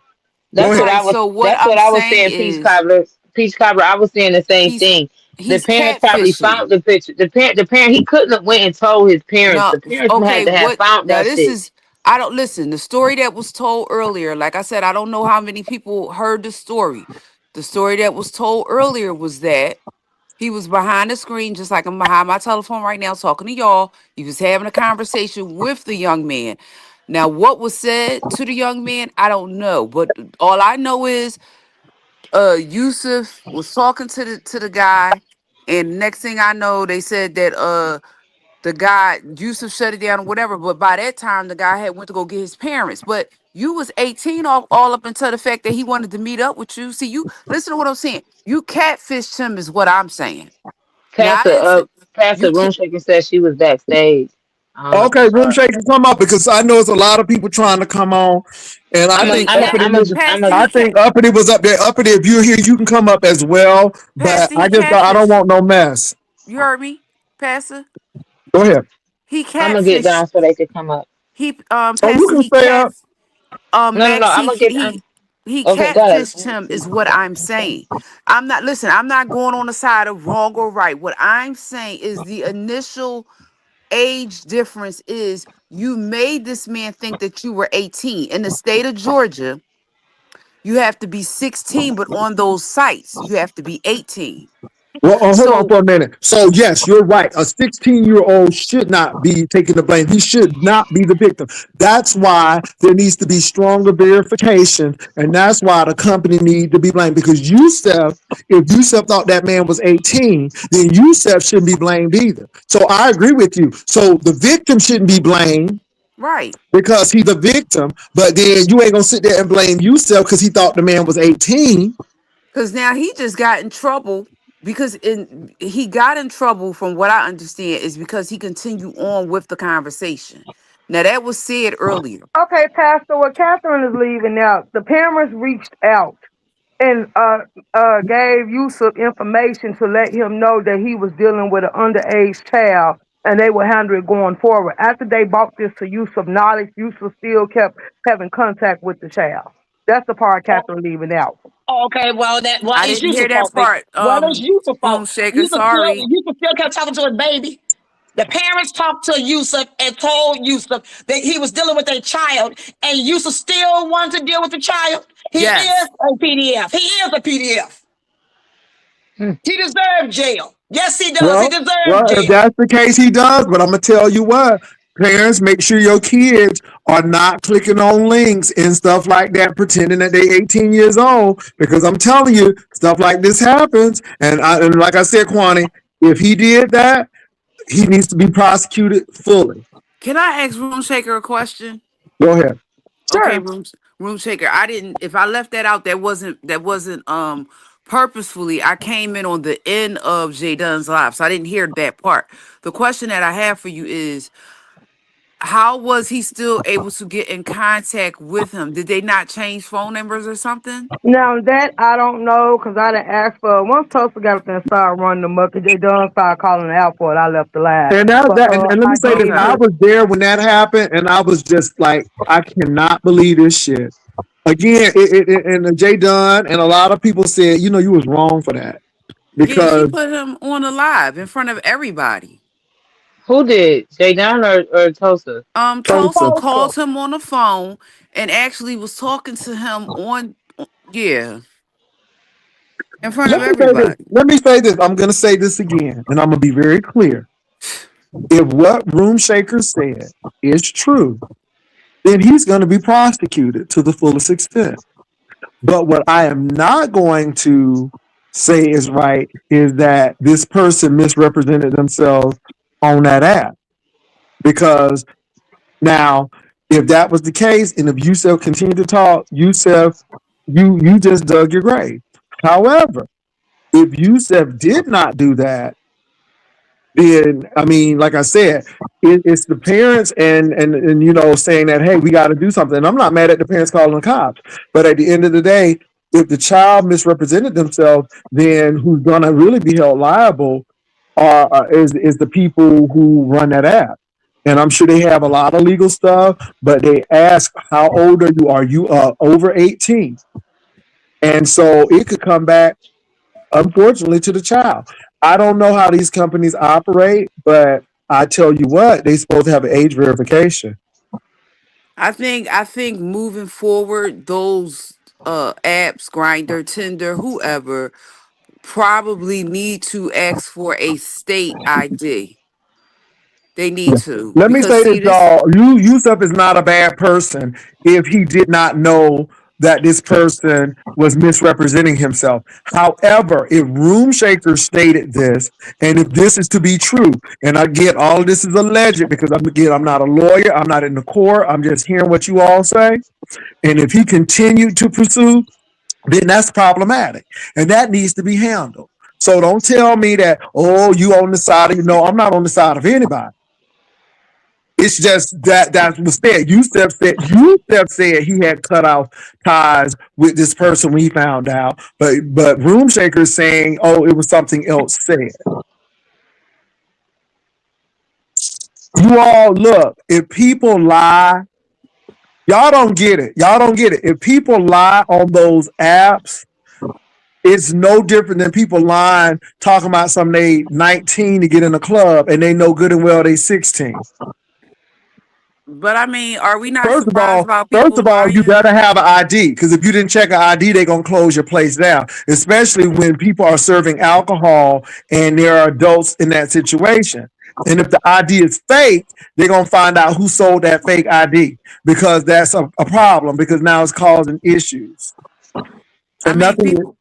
Go ahead. right. So what that's what I'm I was saying saying, is Peach Cobbler. I was saying the same he's thing. The he's parents probably catfishing. found the picture. The parent he couldn't have went and told his parents. No, The parents had okay, to have what found now that this shit. is I don't listen, the story that was told earlier, like I said, I don't know how many people heard the story. The story that was told earlier was that he was behind the screen, just like I'm behind my telephone right now talking to y'all. He was having a conversation with the young man. Now, what was said to the young man, I don't know. But all I know is Yusuf was talking to the guy, and next thing I know, they said that the guy Yusuf shut it down or whatever. But by that time, the guy had went to go get his parents. But you was 18 all up until the fact that he wanted to meet up with you. See, you listen to what I'm saying. You catfished him is what I'm saying. Now I Pastor didn't say you Pastor can Roomshaker said she was backstage. I don't know if you Okay, saw room her. shaker, come up because I know it's a lot of people trying to come on, and I think uppity was. I'm Pastor I he cat think uppity was up there. Uppity, if you're here, you can come up as well. But Pastor I he just I don't catfished. want no mess. You heard me, Pastor. Go ahead. He I'm gonna get catfished. down so they can come up. He Oh, you Pastor can he stay cat up. No. Max I'm gonna get. he Okay, go ahead. catfished him is what I'm saying. I'm not listen, I'm not going on the side of wrong or right. What I'm saying is the initial age difference is you made this man think that you were 18. In the state of Georgia, you have to be 16, but on those sites, you have to be 18. Well, hold on So for a minute. So, yes, you're right. A 16-year-old should not be taking the blame. He should not be the victim. That's why there needs to be stronger verification, and that's why the company need to be blamed. Because if Yusef thought that man was 18, then Yusef shouldn't be blamed either. So, I agree with you. So, the victim shouldn't be blamed right. because he's a victim, but then you ain't gonna sit there and blame Yusef because he thought the man was 18. Because now he just got in trouble because he got in trouble from what I understand is because he continued on with the conversation. Now that was said earlier. Okay, Pastor, what Catherine is leaving out, the parents reached out and gave Yusuf information to let him know that he was dealing with an underage child and they would handle it going forward. After they brought this to Yusuf knowledge, Yusuf still kept having contact with the child. That's the part Catherine leaving out. Okay, well, I it's didn't hear Yusuf's that fault. Then. part. Well, it's Yusuf's Room fault. shaker, sorry. Yusuf still kept talking to his baby. The parents talked to Yusuf and told Yusuf that he was dealing with a child, and Yusuf still wanted to deal with the child. He is Yes. a PDF. He is a PDF. Hmm. He deserved jail. Yes, he does. He Well, deserved well, if jail. that's the case, he does. But I'm gonna tell you what, parents, make sure your kids are not clicking on links and stuff like that, pretending that they 18 years old. Because I'm telling you, stuff like this happens. And like I said, Kwani, if he did that, he needs to be prosecuted fully. Can I ask Room Shaker a question? Go ahead. Okay, Sure. room shaker. I didn't. If I left that out, that wasn't purposefully. I came in on the end of Jay Dunn's live, so I didn't hear that part. The question that I have for you is, how was he still able to get in contact with him? Did they not change phone numbers or something? Now that I don't know, cause I didn't ask for. Once Tulsa got up there and started running them up, and they done started calling the airport, I left the line. And that, But that and let me I say this: did Okay. I hear. was there when that happened, and I was just like, I cannot believe this shit. Again, and Jay Dunn and a lot of people said, you was wrong for that Yeah, she because put him on a live in front of everybody. Who did? Jay Down or Tosa? Tulsa Tulsa. called Tulsa. him on the phone and actually was talking to him yeah, in front Let of me say this. everybody. Let me say this. I'm going to say this again, and I'm going to be very clear. If what Room Shaker said is true, then he's going to be prosecuted to the fullest extent. But what I am not going to say is right is that this person misrepresented themselves on that app. Because now, if that was the case, and if Yusef continued to talk, Yusef, you just dug your grave. However, if Yusef did not do that, then I mean, like I said, it's the parents and saying that, hey, we got to do something. And I'm not mad at the parents calling the cops, but at the end of the day, if the child misrepresented themselves, then who's gonna really be held liable is the people who run that app. And I'm sure they have a lot of legal stuff, but they ask, how old are you? Are you over 18? And so it could come back, unfortunately, to the child. I don't know how these companies operate, but I tell you what, they supposed to have an age verification. I think moving forward, those apps, Grinder, Tinder, whoever, probably need to ask for a state ID. They need Yeah. to Let me because say this, see this. y'all. Yusuf is not a bad person if he did not know that this person was misrepresenting himself. However, if Room Shaker stated this, and if this is to be true, and again, all of this is alleged because I'm not a lawyer, I'm not in the court, I'm just hearing what you all say. And if he continued to pursue, then that's problematic. And that needs to be handled. So don't tell me that, oh, you on the side of, no, I'm not on the side of anybody. It's just that was said. Yusef said he had cut off ties with this person when he found out. But Room Shaker is saying, oh, it was something else said. You all look, if people lie, y'all don't get it. Y'all don't get it. If people lie on those apps, it's no different than people lying, talking about something they 19 to get in a club and they know good and well they 16. But I mean, are we not First of surprised all, about first people of all, you lying? better have an ID because if you didn't check an ID, they're gonna close your place down. Especially when people are serving alcohol and there are adults in that situation. And if the ID is fake, they're gonna find out who sold that fake ID because that's a problem because now it's causing issues. I And mean, nothing. people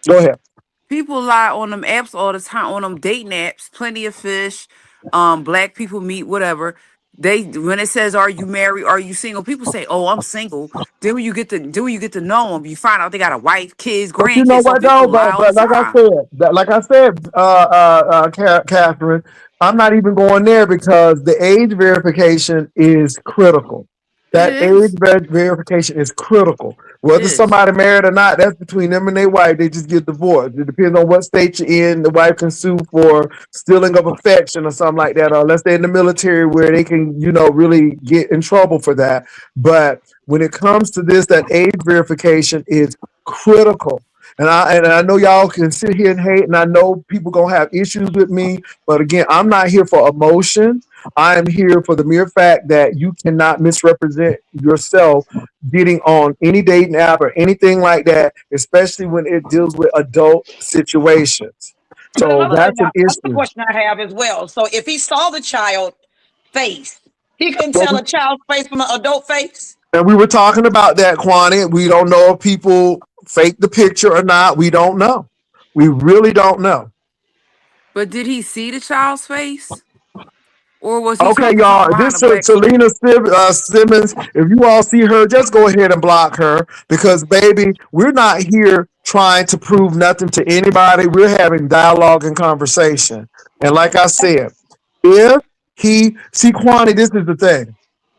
Go ahead. people lie on them apps all the time, on them dating apps. Plenty of fish, black people meet, whatever. They when it says, "Are you married? Are you single?" People say, "Oh, I'm single." Then when you get to know them, you find out they got a wife, kids, But you know grandkids. So what though? people lie all the But time. like I said, Catherine, I'm not even going there because the age verification is critical. It That age is. verification is critical. It Whether is. somebody married or not, that's between them and their wife. They just get divorced. It depends on what state you're in. The wife can sue for stealing of affection or something like that, or unless they're in the military where they can, really get in trouble for that. But when it comes to this, that age verification is critical. And I know y'all can sit here and hate, and I know people gonna have issues with me. But again, I'm not here for emotion. I am here for the mere fact that you cannot misrepresent yourself getting on any dating app or anything like that, especially when it deals with adult situations. But So that's an another issue. question I have as well. So if he saw the child face, he couldn't Well, tell a child's face from an adult face. and we were talking about that, Kwani. We don't know if people fake the picture or not. We don't know. We really don't know. But did he see the child's face? Or was he Okay, talking y'all. behind This a black screen? Selena Simmons. If you all see her, just go ahead and block her because, baby, we're not here trying to prove nothing to anybody. We're having dialogue and conversation. And like I said, if he see Kwani, this is the thing.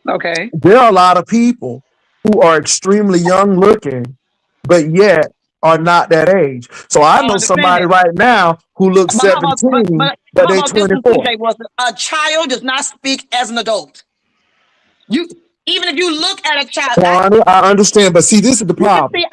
Okay. There are a lot of people who are extremely young looking, but yet are not that age. So I I know understand somebody that. right now who looks But how about 17, but how they about this one, 24. CJ? Was a child does not speak as an adult. You even if you look at a child, Kwani, I understand, but see, this is the you can problem. see.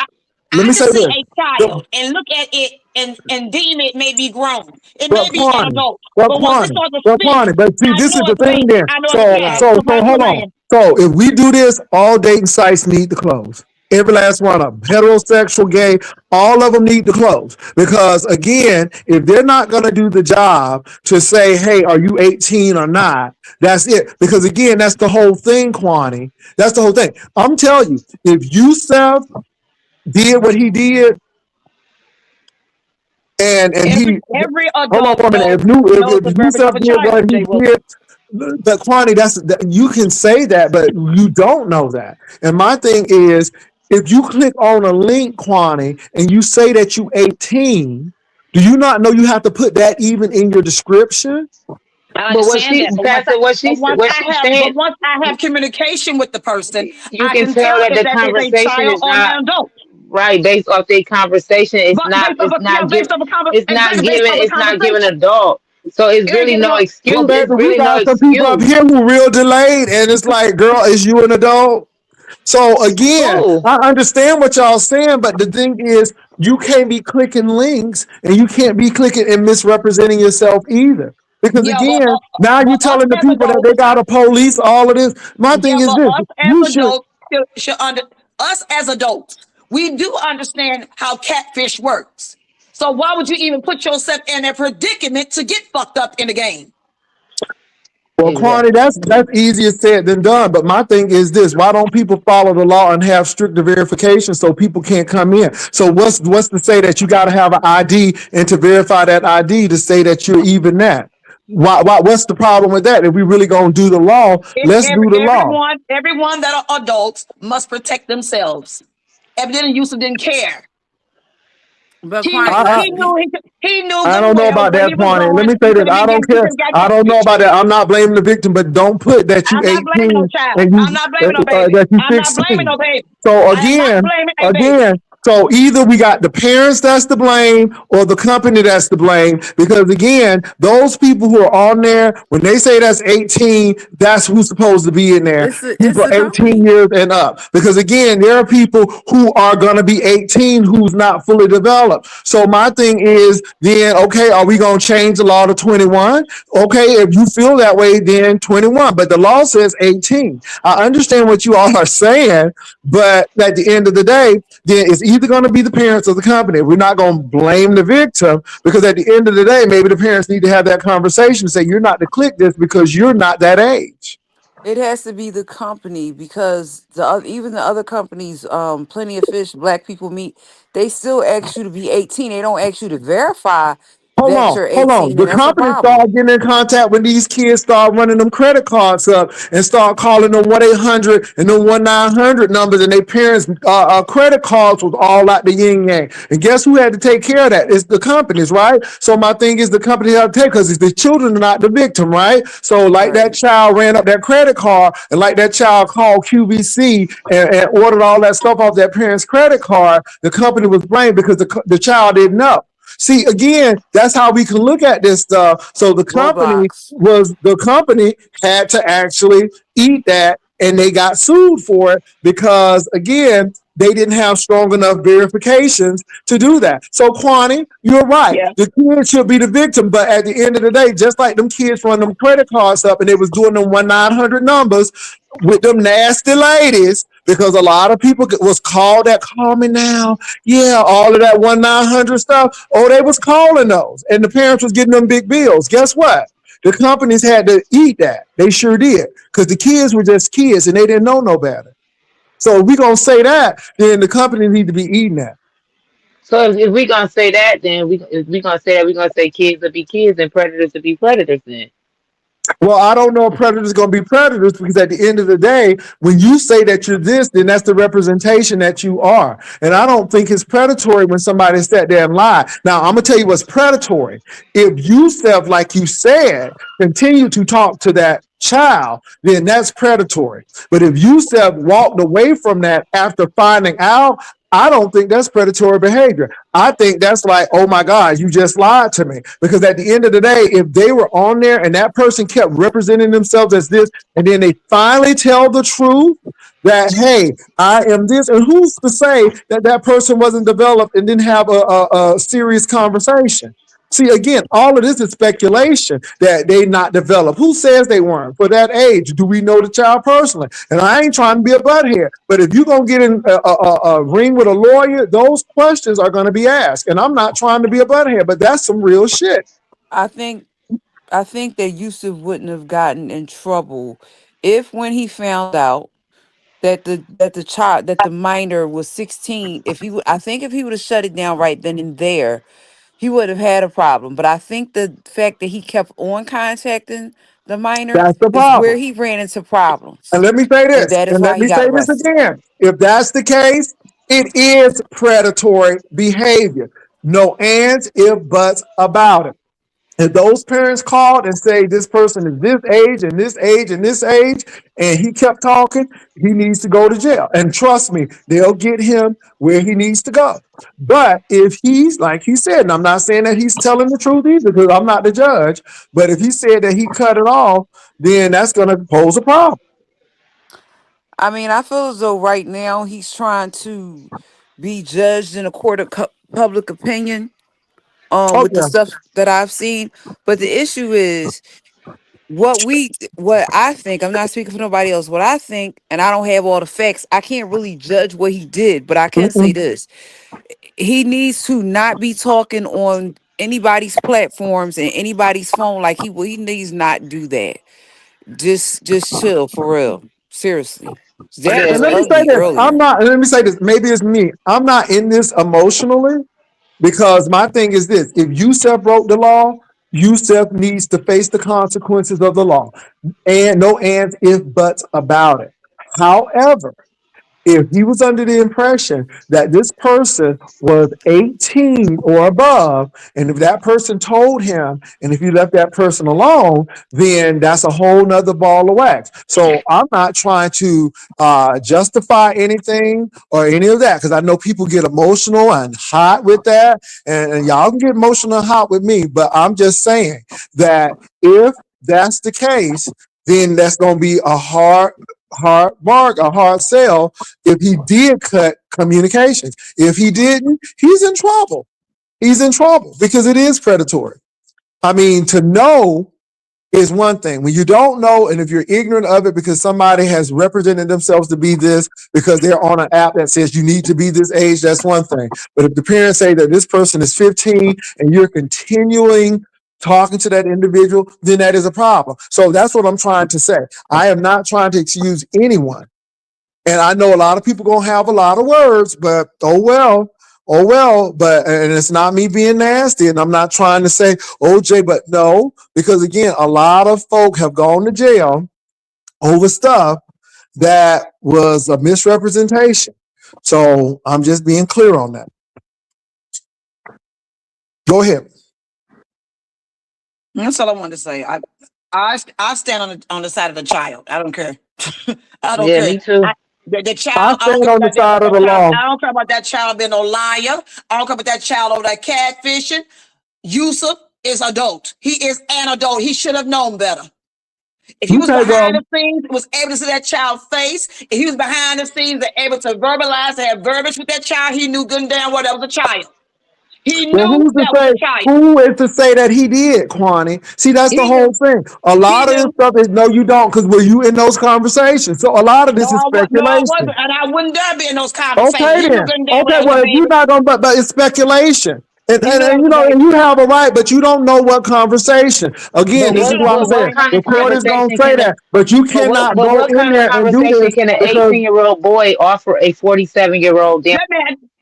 Let I me can say see this. a The- child and look at it and deem it may be grown. It But may be an Kwani, adult. but But once it Kwani, starts to but speak, Kwani, but see, I this is know the it's thing fake. then. I know it's So, yeah. so, So so, hold on. playing. So, if we do this, all dating sites need to close. Every last one of them, heterosexual, gay, all of them need to close because again, if they're not going to do the job to say, "Hey, are you 18 or not?" That's it. Because again, that's the whole thing, Kwani. That's the whole thing. I'm telling you, if Yusef did what he did, and he Every hold on adult for a minute. knows the If verbiage of Yusef a did what child, he Jay Wilson. did, but Kwani, you can say that, but you don't know that. And my thing is, if you click on a link, Kwani, and you say that you 18, do you not know you have to put that even in your description? I But what understand she, that, Pastor, what she's saying, but once I have communication with the person, you I can can tell tell that if the that is a conversation child is or not an adult. right based off their conversation. But based off a exactly based off a It's not giving conversation. adult. So it's It ain't really giving no up. Well, excuse. It's baby, we really no got some people up excuse. here who real delayed, and it's like, girl, is you an adult? So again, Who? I understand what y'all saying, but the thing is, you can't be clicking links and you can't be clicking and misrepresenting yourself either. Because Yeah, again, now but you're us telling the as people that they adults, got to police all of this. My thing yeah, is but this: us as you should. adults should under us as adults, we do understand how catfish works. So why would you even put yourself in a predicament to get fucked up in the game? Well, Kwani, Exactly. that's easier said than done. But my thing is this: why don't people follow the law and have stricter verification so people can't come in? So what's to say that you got to have an ID and to verify that ID to say that you're even that? Why? What's the problem with that? If we really gonna do the law, let's do the law. Everyone that are adults must protect themselves. Evidently, Yusuf didn't care. But He knew Kwani, I, let's he knew he knew I good and don't know well about where that, he was Kwani. Let going. me He say this. could have been I getting don't he care. could have got I don't know catfish. about that. I'm not blaming the victim, but don't put that you I'm not blaming no 18 child. and I'm not blaming no baby. that you I'm not blaming 16. no baby. So I am not blaming a baby. so either we got the parents that's to blame or the company that's to blame. Because again, those people who are on there, when they say that's 18, that's who's supposed to be in there. it's People the 18 company. years and up. Because again, there are people who are going to be 18 who's not fully developed. So my thing is then, okay, are we going to change the law to 21? Okay, if you feel that way, then 21. But the law says 18. I understand what you all are saying, but at the end of the day, then it's either going to be the parents or the company. We're not going to blame the victim because at the end of the day, maybe the parents need to have that conversation and say, you're not to click this because you're not that age. It has to be the company because even the other companies, Plenty of Fish, Black People Meet, they still ask you to be 18. They don't ask you to verify that you're Hold on. 18, The and that's a company problem. start getting in contact when these kids start running them credit cards up and start calling them 1-800 and them 1-900 numbers, and their parents' credit cards was all out the yin yang. And guess who had to take care of that? It's the companies, right? So my thing is the company had to take because the children are not the victim, right? So like that Right. child ran up that credit card and like that child called QVC and ordered all that stuff off that parent's credit card, the company was blamed because the child didn't know. See, again, that's how we can look at this stuff. So Roblox. the company had to actually eat that and they got sued for it because again, they didn't have strong enough verifications to do that. So Kwani, you're right. Yeah. The kid should be the victim, but at the end of the day, just like them kids run them credit cards up and they was doing them 1-900 numbers with them nasty ladies because a lot of people was called that call me now. Yeah, all of that 1-900 stuff. Oh, they was calling those, and the parents was getting them big bills. Guess what? The companies had to eat that. They sure did, because the kids were just kids and they didn't know no better. So if we gonna say that, then the company need to be eating that. So if we gonna say that, then if we gonna say that, we gonna say kids will be kids and predators will be predators. Then Well, I don't know if predators going to be predators, because at the end of the day, when you say that you're this, then that's the representation that you are. And I don't think it's predatory when somebody sat there and lied. Now, I'm going to tell you what's predatory. If you self, like you said, continue to talk to that child, then that's predatory. But if you self walked away from that after finding out, I don't think that's predatory behavior. I think that's like, oh my God, you just lied to me. Because at the end of the day, if they were on there and that person kept representing themselves as this, and then they finally tell the truth that, hey, I am this, and who's to say that that person wasn't developed and didn't have a serious conversation? See, again, all of this is speculation that they not developed. Who says they weren't for that age? Do we know the child personally? And I ain't trying to be a butthead, but if you're going to get in a ring with a lawyer, those questions are going to be asked. And I'm not trying to be a butthead, but that's some real shit. I think I think that Yusuf wouldn't have gotten in trouble if, when he found out that the minor was 16, if he would, I think if he would have shut it down right then and there, he would have had a problem. But I think the fact that he kept on contacting the minor That's the is where problem. he ran into problems. And let me say And this, that is and why let he me got say this arrested. again. If that's the case, it is predatory behavior. No ands, if, buts about it. If those parents called and say this person is this age and this age and this age, and he kept talking, he needs to go to jail. And trust me, they'll get him where he needs to go. But if he's, like he said, and I'm not saying that he's telling the truth either, because I'm not the judge, but if he said that he cut it off, then that's going to pose a problem. I mean, I feel as though right now he's trying to be judged in a court of public opinion with the Okay. stuff that I've seen. But the issue is what I think, I'm not speaking for nobody else, what I think, and I don't have all the facts, I can't really judge what he did, but I can say Mm-mm. this. He needs to not be talking on anybody's platforms and anybody's phone like he needs not do that. Just chill for real. Seriously. That yeah, was And let me say ugly this. I'm earlier. not, let me say this. Maybe it's me. I'm not in this emotionally, because my thing is this. If Yusef broke the law, Yusef needs to face the consequences of the law. And no ands, if, buts about it. However, if he was under the impression that this person was 18 or above, and if that person told him, and if he left that person alone, then that's a whole nother ball of wax. So I'm not trying to justify anything or any of that, because I know people get emotional and hot with that, and y'all can get emotional and hot with me, but I'm just saying that if that's the case, then that's going to be a a hard sell if he did cut communications. If he didn't, he's in trouble. He's in trouble because it is predatory. I mean, to know is one thing. When you don't know, and if you're ignorant of it because somebody has represented themselves to be this because they're on an app that says you need to be this age, that's one thing. But if the parents say that this person is 15 and you're continuing talking to that individual, then that is a problem. So that's what I'm trying to say. I am not trying to excuse anyone, and I know a lot of people gonna have a lot of words, but oh well. But and it's not me being nasty, and I'm not trying to say OJ, but no, because again, a lot of folk have gone to jail over stuff that was a misrepresentation. So I'm just being clear on that. Go ahead. That's all I wanted to say. I stand on the side of the child. I don't care. I don't yeah, care. me too. The I child, I don't stand care on the about side of that the child. law. I don't care about that child being no liar. I don't care about that child over that catfishing. Yusuf is adult. He is an adult. He should have known better. If he was Okay, behind well, the scenes, was able to see that child's face, if he was behind the scenes and able to verbalize, to have verbiage with that child, he knew good and damn well that was a child. He Well, knew who's to that was say? a child. Who is to say that he did, Kwani? See, that's the He whole knew. thing. A He lot of this knew. stuff is no, you don't, because were you in those conversations? So a lot of No, this is no, I speculation. wasn't, and I wouldn't dare be in those conversations. Okay, He knew then. good and damn well Okay, I well, wasn't if you're baby. not gonna, but it's speculation. And, He and, knew I and was you a know, and baby. you have a right, but you don't know what conversation. Again, But He this is knew what I what I'm but wasn't what saying. baby. kind The of court is gonna conversation say can a that, but you cannot but go what in kind of there and do conversation this can an because 18-year-old boy offer a 47-year-old damn?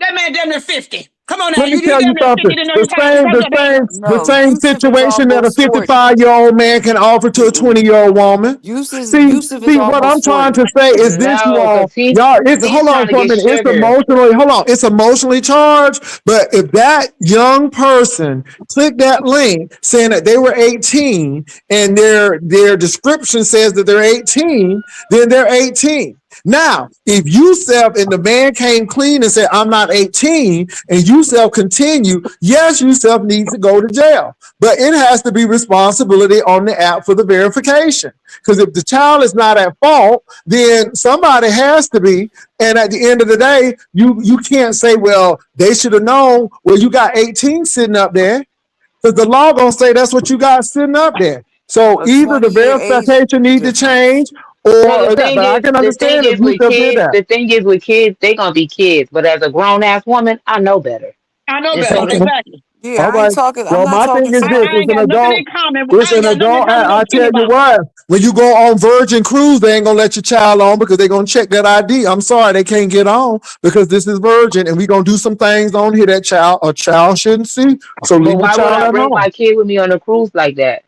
That man damn near 50. Come on now, let me you tell you damn near 50 something. to know your child. That's a baby. The No, same Yusuf is situation that a almost 40. 55-year-old man can offer to a Mm-mm. 20-year-old woman. See, Yusuf is see, what I'm almost trying 40. to say is this, you No, all, because he's y'all, it's, he's hold on trying to for a get minute. It's sugar. emotionally, hold on. It's emotionally charged. But if that young person clicked that link saying that they were 18 and their description says that they're 18, then they're 18. Now, if Yusef and the man came clean and said, I'm not 18, and Yusef continue, yes, Yusef needs to go to jail. But it has to be responsibility on the app for the verification. Because if the child is not at fault, then somebody has to be. And at the end of the day, you can't say, well, they should have known. Well, you got 18 sitting up there. Because the law gonna say that's what you got sitting up there. So A either the 20-year age verification need to change difference. So or that. But I can the thing understand if is you with still did kids, that. the thing is with kids, they gonna be kids. But as a grown ass woman, I know better. I know And better. so Okay. Exactly. Yeah, All I ain't right. talking. I'm Well, not my thing talking is this: smack. I it's ain't an got nothing adult. in common. It's I ain't an got nothing in adult. common with I no tell you anybody. what: when you go on Virgin Cruise, they ain't gonna let your child on because they're gonna check that ID. I'm sorry, they can't get on because this is Virgin, and we gonna do some things on here that a child shouldn't see. So but leave your why would child I at bring home. my kid with me on a cruise like that?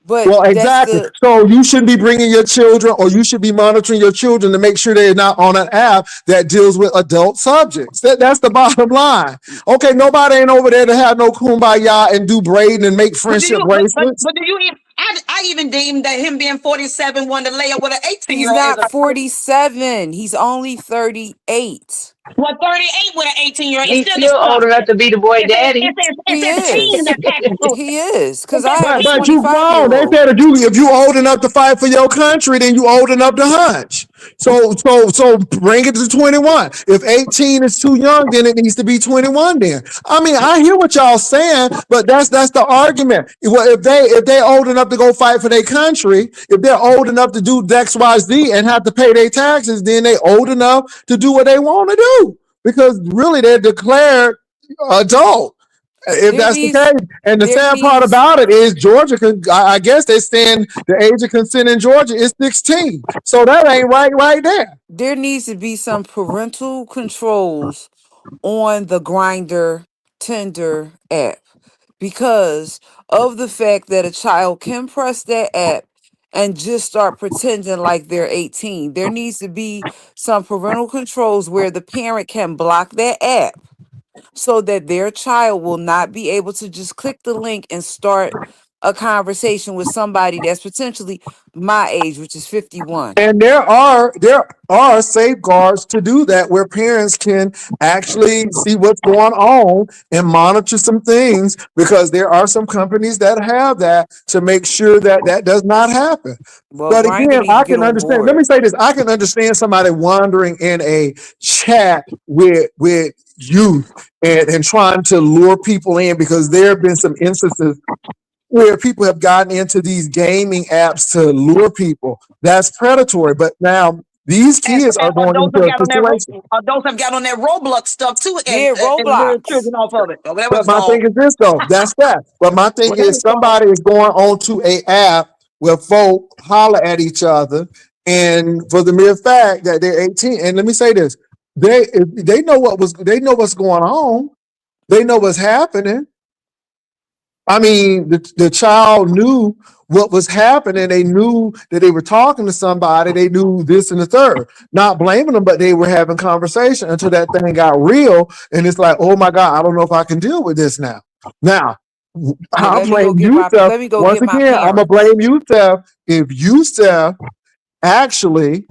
But Well, that's exactly. the So you shouldn't be bringing your children, or you should be monitoring your children to make sure they're not on an app that deals with adult subjects. That's the bottom line. Okay, nobody ain't over there to have no kumbaya and do braiding and make But do friendship you? bracelets. But do you even? I even deemed that him being 47 wanted to lay up with an 18 he's year old is not a 47. He's only 38. well 38 with an 18-year-old. It's He's still still old enough disgusting. to be the boy daddy. He It's a teen is. that's acting He foolish. is. Because It's I a have a But teen. you 25 grown. year They old. said if you old enough to fight for your country, then you old enough to hunch. So bring it to 21. If 18 is too young, then it needs to be 21 then. I mean, I hear what y'all saying, but that's the argument. Well, if they old enough to go fight for their country, if they're old enough to do XYZ and have to pay their taxes, then they old enough to do what they want to do. Because really they're declared adult. If There that's the needs, case, and the there sad part needs, about it is Georgia can, I guess they stand the age of consent in Georgia is 16. So that ain't right there. there needs to be some parental controls on the Grinder Tinder app because of the fact that a child can press that app and just start pretending like they're 18. There needs to be some parental controls where the parent can block that app so that their child will not be able to just click the link and start a conversation with somebody that's potentially my age, which is 51. And there are safeguards to do that where parents can actually see what's going on and monitor some things because there are some companies that have that to make sure that that does not happen. Well, But Grinder again, need to I get can on understand. Let board. me say this: I can understand somebody wandering in a chat with youth and trying to lure people in because there have been some instances where people have gotten into these gaming apps to lure people. That's predatory. But now these kids are And going into a situation. adults have got on that Roblox stuff too Yeah, and lured Roblox. children off of it or whatever But it's my called. thing is this though, that's that. But my thing Whatever is it's called. somebody is going onto a app where folk holler at each other and for the mere fact that they're 18. And let me say this, they know they know what's going on. They know what's happening. I mean, the child knew what was happening. They knew that they were talking to somebody. They knew this and the third. Not blaming them, but they were having conversation until that thing got real. And it's like, oh my God, I don't know if I can deal with this now. Now, Well, I blame Yusef. let me go Once get my again, I'm gonna parents. blame Yusef if Yusef actually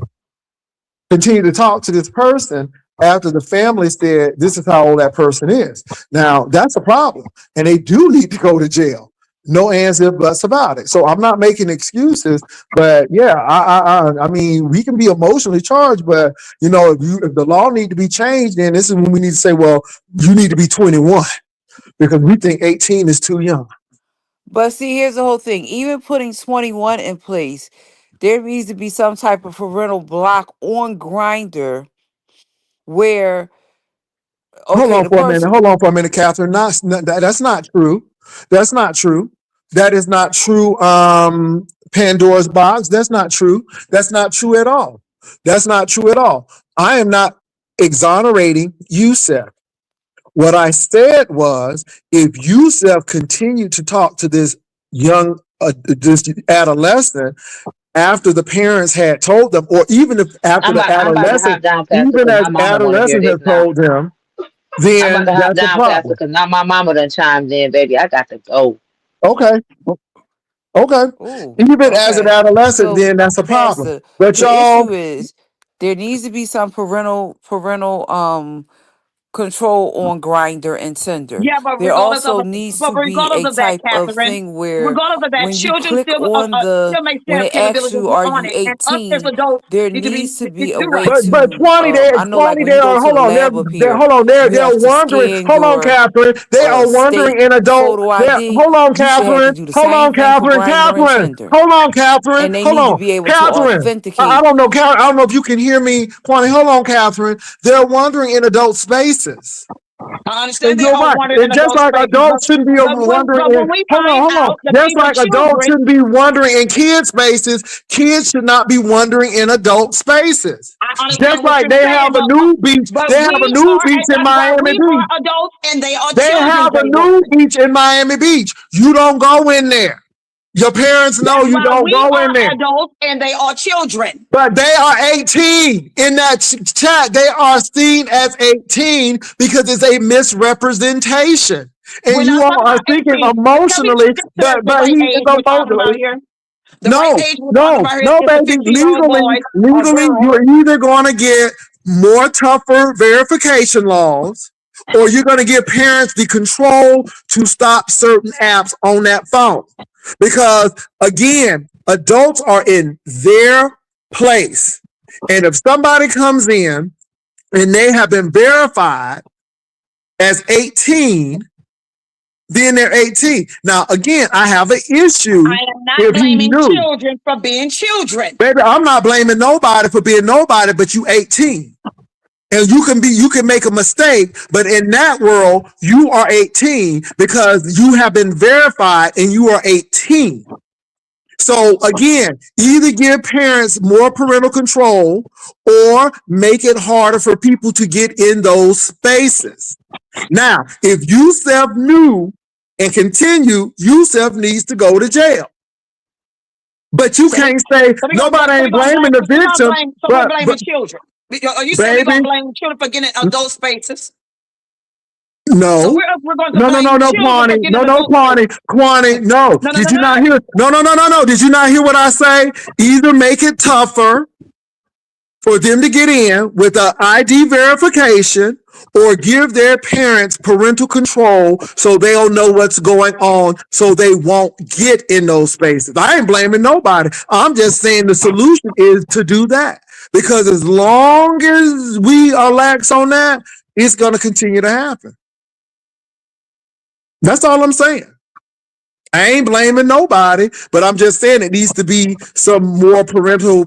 continue to talk to this person after the family said this is how old that person is. Now that's a problem, and they do need to go to jail. No ands if buts about it. So I'm not making excuses, but yeah, I mean we can be emotionally charged, but if the law need to be changed, then this is when we need to say, well, you need to be 21. because we think 18 is too young. But see, here's the whole thing. Even putting 21 in place, there needs to be some type of parental block on Grinder where, Hold okay, on the for a minute. person, Hold on for a minute, Catherine. That's not true. That's not true. That is not true. Pandora's box. That's not true. That's not true at all. That's not true at all. I am not exonerating Yusef. What I said was, if Yusef continued to talk to this adolescent after the parents had told them, or even if after the I'm about to hop adolescent, down, Pastor, even because as my mama want to hear adolescent this has now. told them, I'm about then to hop that's a down, Pastor, problem. because now my mama done chimed in, baby. I got to go. Okay, okay. ooh, Even as an okay. adolescent, So, then that's a problem. Pastor, But the issue y'all, is there needs to be some parental control on Grinder and Tinder. Yeah, There also needs to be a regardless of that, type of Catherine, thing where regardless of that, when you children click still on still may still when have it asks capability you, are on you it, and us as 18? adults There need to be needs to need be to a do way right. but to, 20 there, I know like 20 when you there go are, to hold the on, lab up here, hold on, you they're have to wondering, scan hold on, your Catherine, they are state wondering in adult, photo they're, ID. hold on, You should have to Catherine, do the hold same on, thing for Catherine, Grinder and Catherine, Tinder. hold on, Catherine, And they hold need to on, be able to Catherine. I authenticate. don't know, I don't know if you can hear me, Kwani. Hold on, Catherine. They're wondering in adult spaces. I And understand they you're are right. wondering in And just adult like spaces, adults shouldn't be wondering but in, when we hold on, find hold on. out that Just these are like adults children, shouldn't be wondering in kids' spaces, kids should not be wondering in adult spaces. I Just understand what like you're they saying, have a new beach, but they have a new beach in but Miami we Beach. are adults and they are They children, have a baby. new beach in Miami Beach. You don't go in there. Your parents know That's you why don't we go in are there. adults and they are children. But they are 18 in that chat. They are seen as 18 because it's a misrepresentation. And We're you not all talking are about thinking 18. Can we emotionally, stick to the but right he is age we're talking about emotionally. here? The right No, age we're talking no, about here no, is the baby. 15-year-old boy or Legally, girl. you're either going to get more tougher verification laws or you're going to give parents the control to stop certain apps on that phone. Because again, adults are in their place. And if somebody comes in and they have been verified as 18, then they're 18. Now, again, I have an issue I am not if he blaming knew. children for being children. Baby, I'm not blaming nobody for being nobody, but you 18. And you can make a mistake, but in that world, you are 18 because you have been verified and you are 18. So again, either give parents more parental control or make it harder for people to get in those spaces. Now, if Yusef knew and continue, Yusef needs to go to jail. But you So we can't say so we gonna nobody so ain't we gonna blaming blame the victim, so we're but blaming children. Are you saying we're baby, gonna blame children for getting adult spaces? So no. we're going to No, no, no, blame no, children for Kwani. getting No, no, adult spaces. Kwani. No. No, no, Did no, you no. not hear? No, no, no, no, no. Did you not hear what I say? Either make it tougher for them to get in with an ID verification or give their parents parental control so they'll know what's going on so they won't get in those spaces. I ain't blaming nobody. I'm just saying the solution is to do that. Because as long as we are lax on that, it's going to continue to happen. That's all I'm saying. I ain't blaming nobody, but I'm just saying it needs to be some more parental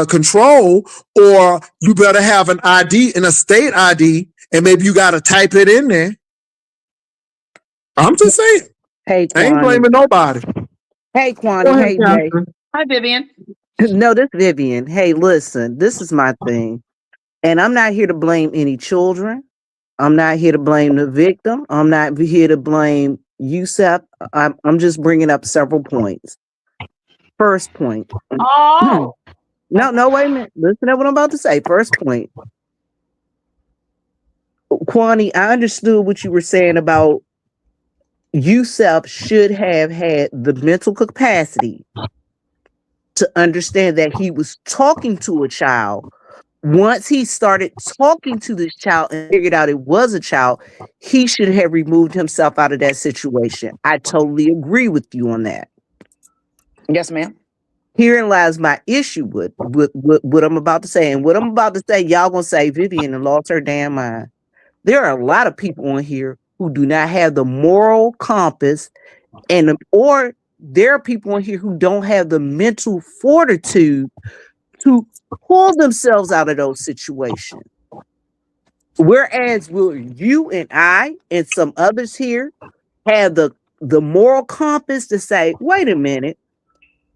control, or you better have an ID and a state ID, and maybe you got to type it in there. I'm just saying. Hey, I ain't Kwani. blaming nobody. Hey, Go Kwani. ahead, Hey, Jay. Catherine. Hi, Vivian. No, this Vivian. Hey, listen, this is my thing. And I'm not here to blame any children. I'm not here to blame the victim. I'm not here to blame Yusef. I'm just bringing up several points. First point. Oh, No, no, wait a minute. Listen to what I'm about to say. First point. Kwani, I understood what you were saying about Yusef should have had the mental capacity to understand that he was talking to a child. Once he started talking to this child and figured out it was a child, he should have removed himself out of that situation. I totally agree with you on that. yes, ma'am. Herein lies my issue with what I'm about to say. And what I'm about to say, y'all gonna say Vivian and lost her damn mind. There are a lot of people on here who do not have the moral compass, and or there are people in here who don't have the mental fortitude to pull themselves out of those situations. Whereas will you and I and some others here have the moral compass to say, wait a minute.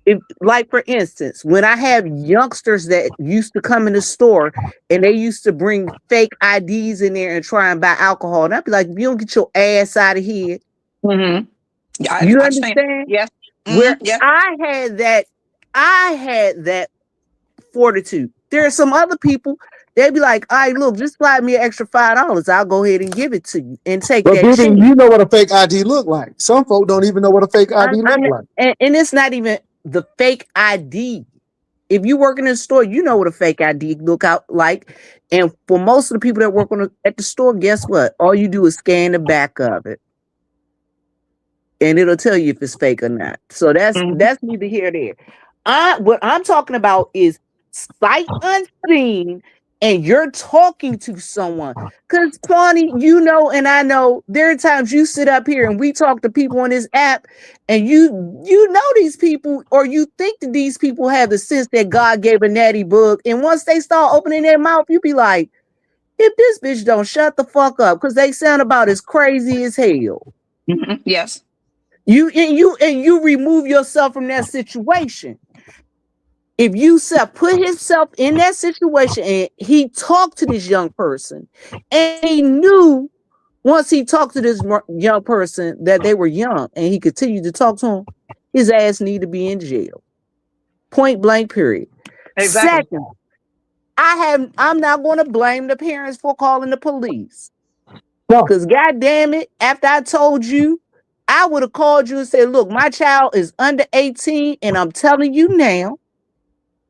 If, like for instance, when I have youngsters that used to come in the store and they used to bring fake IDs in there and try and buy alcohol, and I'd be like, if you don't get your ass out of here, Mm-hmm. Yeah, I you understand. understand? Yes. Where Mm-hmm. Yeah. I had that fortitude. There are some other people, they'd be like, all right, look, just slide me an extra $5. I'll go ahead and give it to you and take But that Vivian, chance. you know what a fake ID look like. Some folk don't even know what a fake ID look like. And it's not even the fake ID. If you work in a store, you know what a fake ID look out like. And for most of the people that work at the store, guess what? All you do is scan the back of it, and it'll tell you if it's fake or not. So Mm-hmm. that's neither here nor there. What I'm talking about is sight unseen, and you're talking to someone. Because Kwani, you know, and I know there are times you sit up here and we talk to people on this app, and you know these people, or you think that these people have the sense that God gave a natty book, and once they start opening their mouth, you be like, if this bitch don't shut the fuck up, because they sound about as crazy as hell. Mm-hmm. Yes. You remove yourself from that situation. If Yusef put himself in that situation and he talked to this young person, and he knew once he talked to this young person that they were young, and he continued to talk to him, his ass need to be in jail. Point blank, period. Exactly. Second, I'm not going to blame the parents for calling the police. No. Because God damn it, after I told you, I would have called you and said, look, my child is under 18, and I'm telling you now,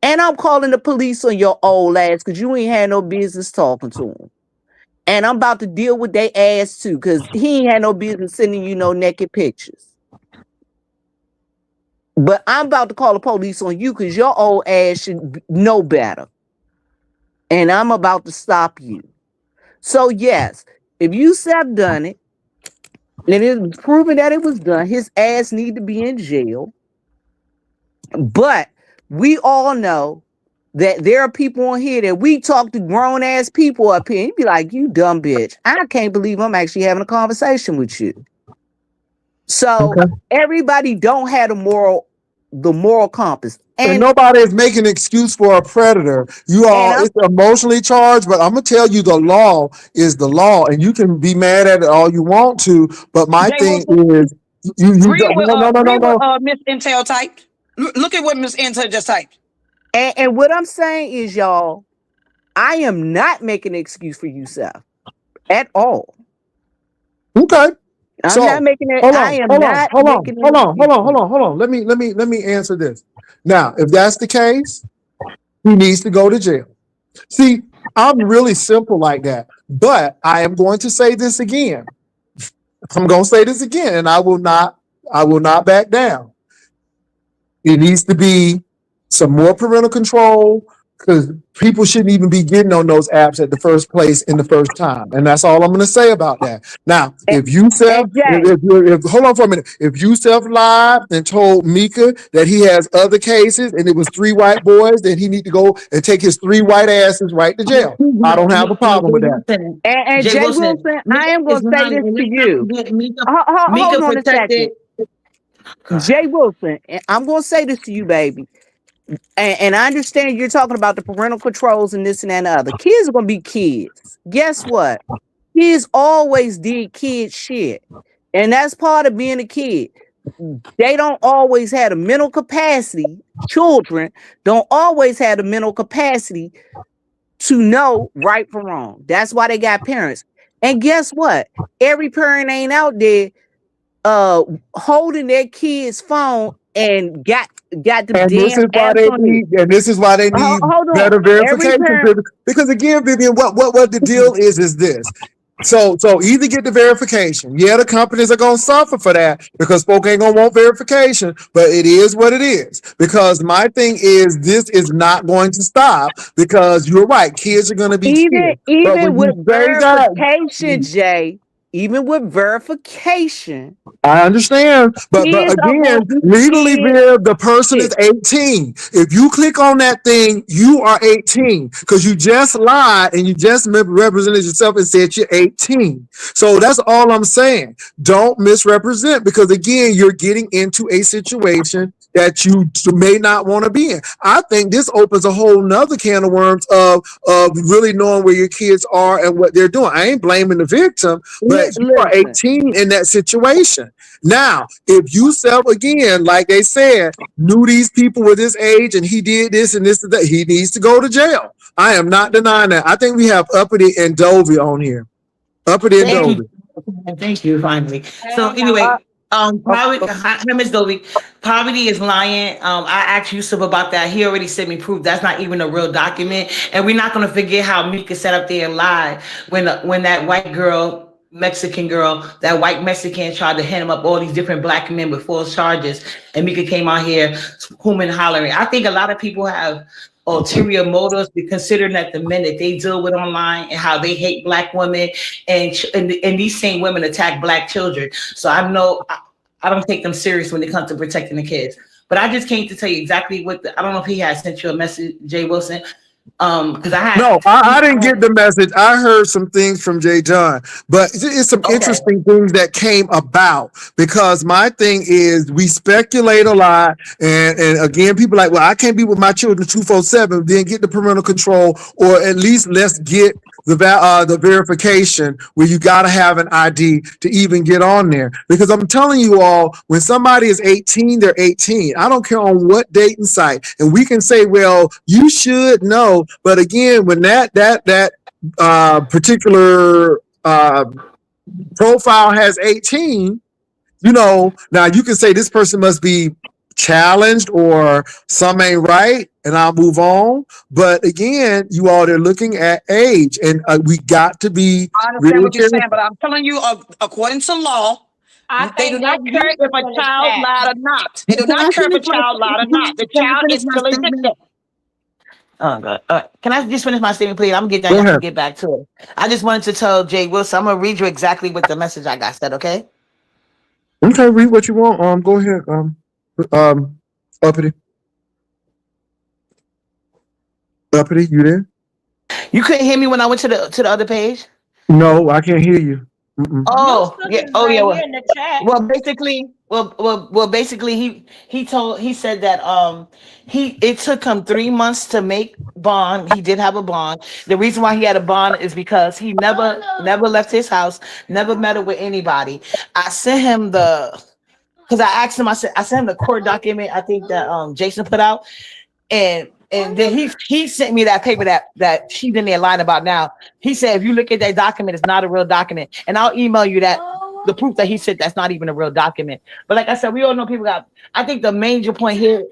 and I'm calling the police on your old ass because you ain't had no business talking to him. And I'm about to deal with their ass too, because he ain't had no business sending you no naked pictures. But I'm about to call the police on you because your old ass should know better. And I'm about to stop you. So yes, if Yusef done it, and it was proven that it was done, his ass need to be in jail. But we all know that there are people on here that we talk to grown ass people up here. And you be like, you dumb bitch. I can't believe I'm actually having a conversation with you. So Okay. everybody don't have the moral compass. And And nobody is making an excuse for a predator. It's emotionally charged, but I'm gonna tell you the law is the law, and you can be mad at it all you want to. But my Jay thing Wilson, is, read what no, no. Miss Intel typed. Look at what Miss Intel just typed. and what I'm saying is, y'all, I am not making an excuse for Yusef at all. Okay. I'm not So making it. hold I on, am hold on, not hold on, making hold an on, hold excuse. on, hold on, hold on. Let me answer this. Now, if that's the case, he needs to go to jail. See, I'm really simple like that. But I am going to say this again. I'm going to say this again, and I will not back down. It needs to be some more parental control, because people shouldn't even be getting on those apps at the first place in the first time. And that's all I'm going to say about that. Now, And, if you and Jay, hold on for a minute. If you lied and told Mika that he has other cases and it was 3 white boys, then he need to go and take his 3 white asses right to jail. I don't have a problem with that. and Jay Jay Wilson, Wilson, I Mika am is going to say lying, this and to let's not you. forget Mika. Hold Mika on a protected. second. God. Jay Wilson, I'm going to say this to you, baby. And I understand you're talking about the parental controls and this and that and the other. Kids are going to be kids. Guess what? Kids always did kid shit. And that's part of being a kid. They don't always have the mental capacity. Children don't always have the mental capacity to know right from wrong. That's why they got parents. And guess what? Every parent ain't out there holding their kid's phone and got them And this damn is why apps they on it. need, and this is why they need Hold on. better Every verification. parent, Because again, Vivian, what the deal is this. So either get the verification. Yeah, the companies are gonna suffer for that because folk ain't gonna want verification, but it is what it is. Because my thing is, this is not going to stop, because you're right, kids are gonna be kids. But even when with you say that, verification, Jay. even with verification, I understand, but kids are again, going to be legally, kids. Viv, the person is Kids. 18. If you click on that thing, you are 18 because you just lied and you just represented yourself and said you're 18. So that's all I'm saying. Don't misrepresent because again, you're getting into a situation that you may not want to be in. I think this opens a whole nother can of worms of really knowing where your kids are and what they're doing. I ain't blaming the victim, but you are Listen, 18 in that situation. Now, if you self again, like they said, knew these people were this age and he did this and this and that, he needs to go to jail. I am not denying that. I think we have Uppity and Dovey on here. Uppity and Thank you. Dovey. Thank you, finally. So Hey, I, anyway, poverty, oh, hi, Miss Dolby, poverty is lying. I asked Yusuf about that. He already sent me proof. That's not even a real document. And we're not gonna forget how Mika sat up there and lied when that white girl, Mexican girl, that white Mexican tried to hand him up all these different black men with false charges, and Mika came out here whom and hollering. I think a lot of people have ulterior motives, considering that the men that they deal with online and how they hate black women, and these same women attack black children. So I don't take them serious when it comes to protecting the kids. But I just came to tell you exactly I don't know if he had sent you a message, Jay Wilson, because No, I didn't get the message. I heard some things from Jay John, but it's some okay. interesting things that came about because my thing is we speculate a lot. And again, people are like, well, I can't be with my children 247, then get the parental control, or at least let's get the verification where you got to have an ID to even get on there. Because I'm telling you all, when somebody is 18, they're 18. I don't care on what date and site. And we can say, well, you should know. But again, when that particular profile has 18, now you can say this person must be challenged or some ain't right, and I'll move on. But again, you all they're looking at age, and we got to be I understand really what you're saying, careful. but I'm telling you, according to law, I they do think not that's care if a beautiful in the child chat. lied or not. They do Can not I care if finish a my child lied or not. The Can I child finish is my still a statement? victim. Oh God. Can I just finish my statement, please? I'm gonna get down. Go Y'all can ahead. get back to it. I just wanted to tell Jay Wilson. I'm gonna read you exactly what the message I got said. Okay. Okay, read what you want. Go ahead. Uppity, uppity, you there? You couldn't hear me when I went to the other page. No, I can't hear you. Mm-mm. Oh Yusuf yeah. is Oh right yeah. here in the chat. Basically, he said that it took him 3 months to make bond. He did have a bond. The reason why he had a bond is because he never left his house, never met up with anybody. I sent him because I sent him the court document. I think that Jason put out, and then he sent me that paper that she's in there lying about now. He said if you look at that document, it's not a real document, and I'll email you that the proof that he said that's not even a real document. But like I said, we all know people got. I think the major point here,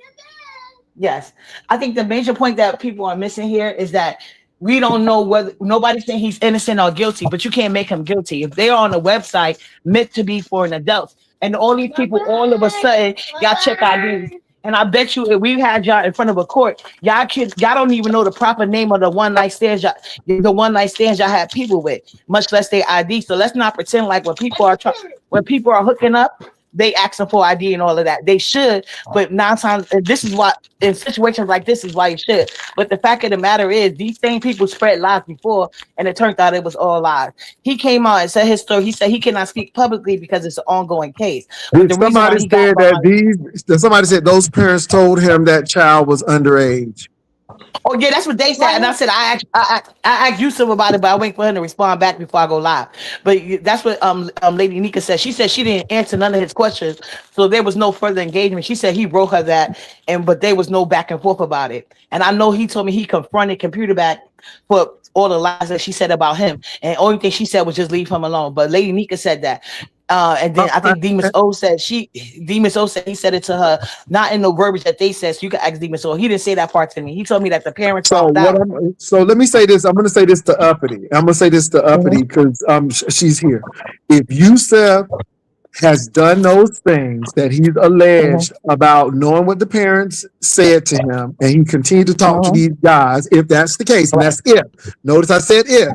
yes, I think the major point that people are missing here is that we don't know whether nobody's saying he's innocent or guilty, but you can't make him guilty if they are on a website meant to be for an adult. And all these people, all of a sudden, y'all check IDs. And I bet you, if we had y'all in front of a court, y'all don't even know the proper name of the one night stands y'all had people with, much less their ID. So let's not pretend like when people are hooking up, they asking for ID and all of that. They should, but 9 times, and this is why in situations like this is why you should. But the fact of the matter is, these same people spread lies before, and it turned out it was all lies. He came out and said his story. He said he cannot speak publicly because it's an ongoing case. But the reason why Somebody he got said bond, somebody said those parents told him that child was underage. oh yeah, that's what they said. And I said I asked Yusuf about it, but I wait for him to respond back before I go live. But that's what Lady Nika said. She said she didn't answer none of his questions, so there was no further engagement. She said he wrote her that, but there was no back and forth about it. And I know he told me he confronted Computer back for all the lies that she said about him, and the only thing she said was just leave him alone. But Lady Nika said that. And then I think Demas O said he said it to her, not in the verbiage that they said. So you can ask Demas O. He didn't say that part to me. He told me that the parents So found out. so let me say this. I'm going to say this to Uppity. I'm going to say this to Uppity because she's here. If Yusef has done those things that he's alleged about knowing what the parents said to him, and he continued to talk to these guys, if that's the case, and Right. that's if. Notice I said if,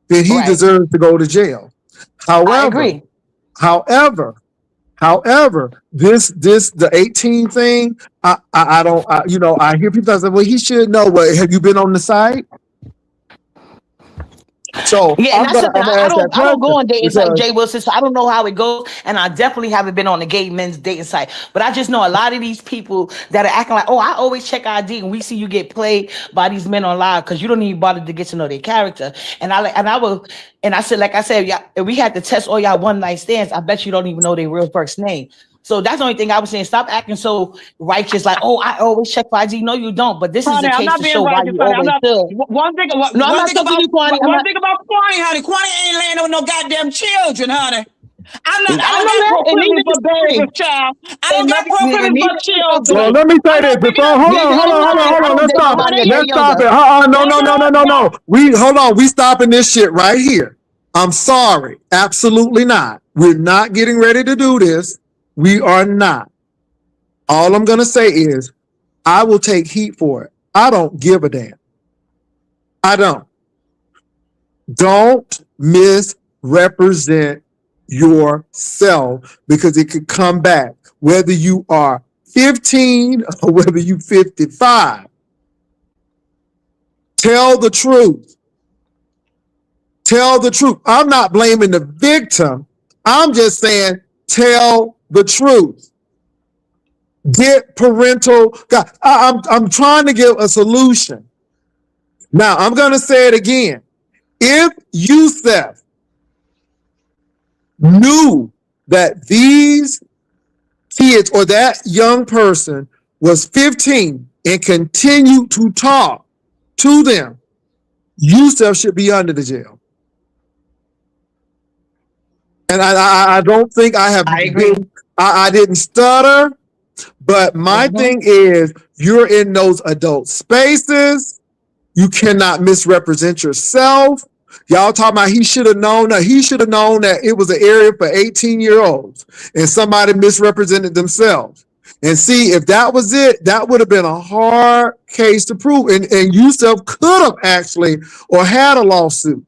then he Right. deserves to go to jail. I However, agree. however, however, the 18 thing, I don't, I hear people say, well, he should know. What have you been on the site? So Yeah, and I'm that's gonna the thing. I'm gonna ask that I don't go question on dating site because Jay Wilson, so I don't know how it goes. And I definitely haven't been on the gay men's dating site. But I just know a lot of these people that are acting like, oh, I always check ID, and we see you get played by these men on live because you don't even bother to get to know their character. And I said, like I said, yeah, if we had to test all y'all one night stands, I bet you don't even know their real first name. So that's the only thing I was saying. Stop acting so righteous, like, oh, I always check for ID. No, you don't. But this is Honey, the I'm case not to being show why righteous, you honey. I'm always not. should. No, I'm One not thing talking to about you, Kwani. I'm one not. thing about Kwani, honey. Kwani ain't laying with no goddamn children, honey. I I don't know got that, and proclivity neither for does Barry. babies, child. I don't And, got and proclivity for neither does well, children. let me say I'm this not picking before. up Hold neither on, hold do on, hold on, I. hold I on. don't Let's date stop it. nobody a honey. year Let's stop younger. it. No, Let no, me no, no, ask no, no. y'all. We hold on. We stopping this shit right here. I'm sorry. Absolutely not. We're not getting ready to do this. We are not. All I'm gonna say is I will take heat for it. I don't give a damn. I don't. Don't misrepresent yourself because it could come back. Whether you are 15 or whether you 55, tell the truth. Tell the truth. I'm not blaming the victim. I'm just saying, tell the truth. Get parental. God, I'm trying to give a solution. Now, I'm going to say it again. If Yusef knew that these kids or that young person was 15 and continued to talk to them, Yusef should be under the jail. And I don't think I have I agree. been, I didn't stutter, but my Mhm. thing is you're in those adult spaces. You cannot misrepresent yourself. Y'all talking about he should have known that it was an area for 18-year-olds and somebody misrepresented themselves. And see, if that was it, that would have been a hard case to prove. And Yusef could have actually or had a lawsuit.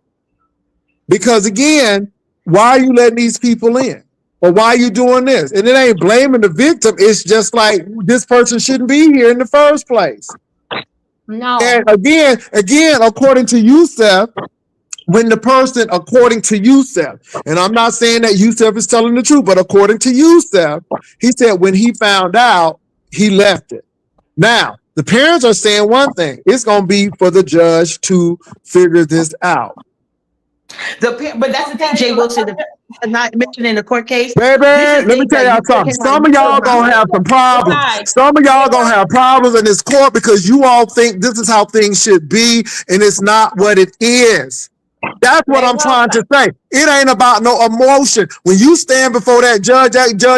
Because again, why are you letting these people in? Or why are you doing this? And it ain't blaming the victim. It's just like this person shouldn't be here in the first place. And No. again, according to Yusef, when the person, according to Yusef, and I'm not saying that Yusef is telling the truth, but according to Yusef, he said when he found out, he left it. Now, the parents are saying one thing. It's going to be for the judge to figure this out. But that's the thing, Okay, Jay so Wilson. The not mentioned in the court case. Baby, This is let me things tell that y'all you something. came like Some you of told y'all my gonna have some problems. right. Some of y'all gonna have problems in this court because you all think this is how things should be, and it's not what it is. That's what Jay I'm trying to Wilson. say. It ain't about no emotion. When you stand before that judge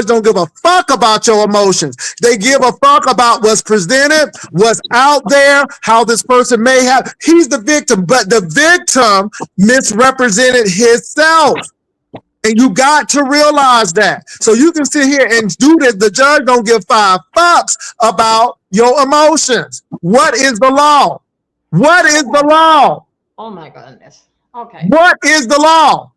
don't give a fuck about your emotions. They give a fuck about what's presented, what's out there, how this person may have. He's the victim, but the victim misrepresented himself. And you got to realize that. So you can sit here and do this. The judge don't give 5 fucks about your emotions. What is the law? What is the law? Oh my goodness. Okay. What is the law?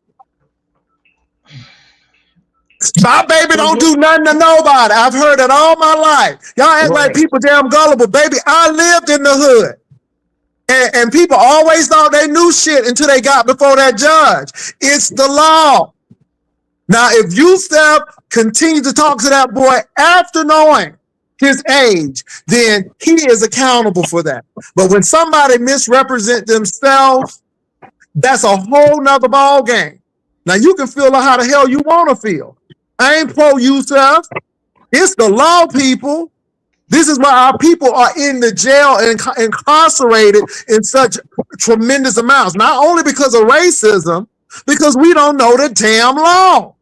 My baby Well, don't do nothing to nobody. I've heard it all my life. Y'all act like right. people damn gullible. Baby, I lived in the hood. And people always thought they knew shit until they got before that judge. It's the law. Now, if Yusef continues to talk to that boy after knowing his age, then he is accountable for that. But when somebody misrepresent themselves, that's a whole nother ball game. Now, you can feel how the hell you want to feel. I ain't pro Yusef. It's the law, people. This is why our people are in the jail and incarcerated in such tremendous amounts. Not only because of racism, because we don't know the damn law.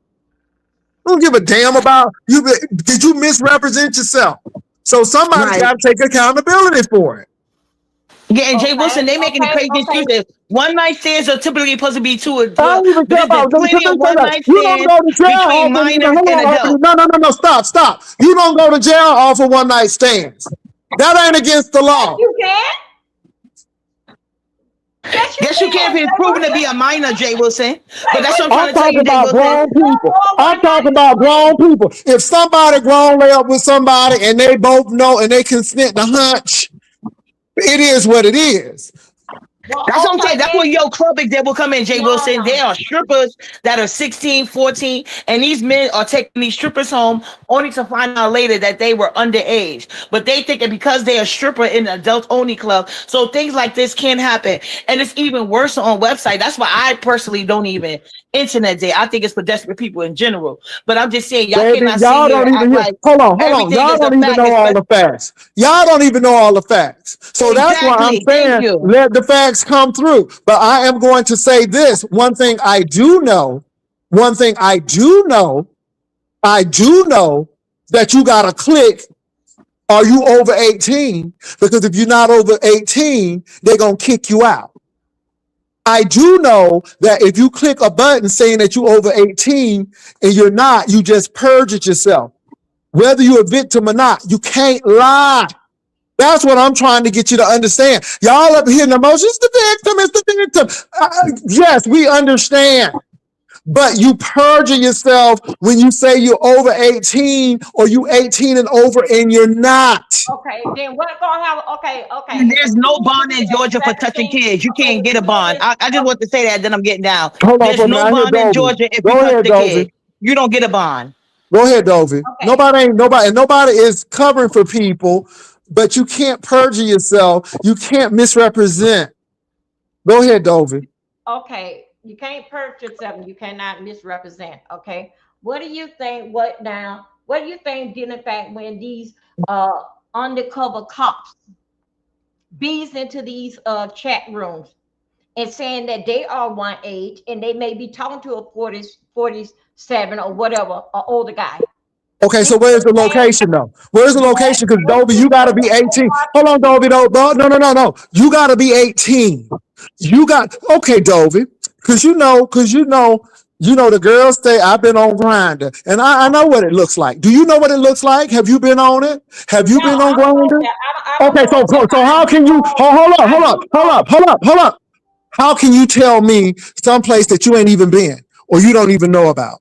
I don't give a damn about you. Did you misrepresent yourself? So somebody's Right. got to take accountability for it. Yeah, and Jay Okay. Wilson, they making the Okay. crazy Okay. excuses. One night stands are typically supposed to be two or I well, don't even but care there's been about them. plenty of one night You don't stands go to jail between off of, minors hold and on, Anthony. adults. No, stop. You don't go to jail off of one night stands. That ain't against the Yes, law. you can. Yes, Yes, you Yes, you can can, if it's Jay proven to be a Wilson. minor, Jay Wilson. But Jay that's what I'm I'm trying to Wilson. tell talking you, Jay about Wilson. grown One people. more, I'm one not talking the about grown same. people. If somebody grown lay up with somebody and they both know and they consent to hunch, it is what it is. That's Well, what I'm saying. okay That's where then. your club example come in, Jay Wilson. No. There are strippers that are 16, 14, and these men are taking these strippers home only to find out later that they were underage. But they thinking because they're a stripper in an adult only club, so things like this can't happen. And it's even worse on website. That's why I personally don't even internet day. I think it's for desperate people in general. But I'm just saying y'all Baby, cannot sit y'all here don't and even act hear. like Hold on. everything Y'all is a don't even fact, know all especially the facts. Y'all don't even know all the facts. So that's why I'm exactly. Thank saying you. let the facts come through. But I am going to say this. One thing I do know that you got to click, are you over 18? Because if you're not over 18, they're going to kick you out. I do know that if you click a button saying that you over 18 and you're not, you just perjured yourself. Whether you're a victim or not, you can't lie. That's what I'm trying to get you to understand. Y'all up here in the emotions, it's the victim. Yes, we understand. But you perjure yourself when you say you're over 18 or you 18 and over and you're not. Okay, then what gonna happen? Okay. If a There's no teenager bond in that's Georgia for touching 17, kids. You okay, can't the get a bond. children, I just want to say that, then I'm getting down. Hold on There's for a minute. no I hear bond in Dovey. Georgia if you Go touch ahead, the Dovey. kid. You don't get a bond. Go ahead, Dovey. okay, Nobody is covering for people, but you can't perjure yourself. You can't misrepresent. Go ahead, Dovey. okay, you can't purchase something, you cannot misrepresent. Okay, what do you think? What now? What do you think? Did in fact when these uh undercover cops bees into these chat rooms and saying that they are one age and they may be talking to a 47 or whatever, or older guy. Okay, Then so where's you're the saying location though? Where's the that location? Because what Dovey, you you gotta think be that 18. Hold on, Dovey, no. You gotta be 18. You got okay, Dovey. Cause you know the girls say I've been on Grinder, and I know what it looks like. Do you know what it looks like? Have you been on it? Have you no, been on I don't know Grinder? that. I don't Okay, know that, but so I how do can you know. I do know. hold up? How can you tell me someplace that you ain't even been or you don't even know about?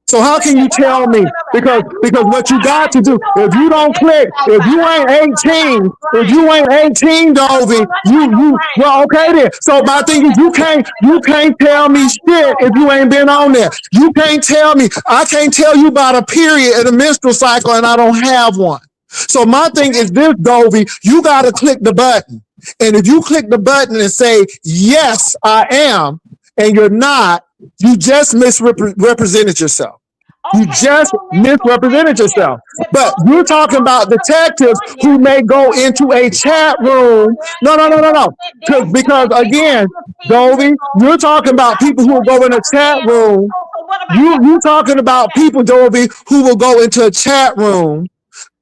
So how Wait a can you minute. tell me? I Because do because know what you about. got I to do do, know if about you the don't dating click, site, if but you I ain't don't know nothing about 18, if you Grindr. ain't Okay, 18, I don't know Dovey, nothing about no Grindr. well, okay Okay, then. So no, my thing is okay, wait a minute. you So this can't is what tell me I do shit know if about you ain't been on there. Grindr. You can't tell me. I can't tell you about a period and a menstrual cycle and I don't have one. So my thing is this, Dovey, you gotta click the button. And if you click the button and say, yes, I am, and you're not, you just misrepresented yourself. You Okay, just so let's go right misrepresented here. yourself. Let's go But you're here. talking about detectives who may go into a Let's go chat here. Go room. there No, no, and no, no, know no. that they're Because saying they are again, 15 years Dovey, old. you're talking You about got a people who will police go in a officer chat saying, room. so what about that? You What do you talking think about about that? people, Dovey, who will go into a chat room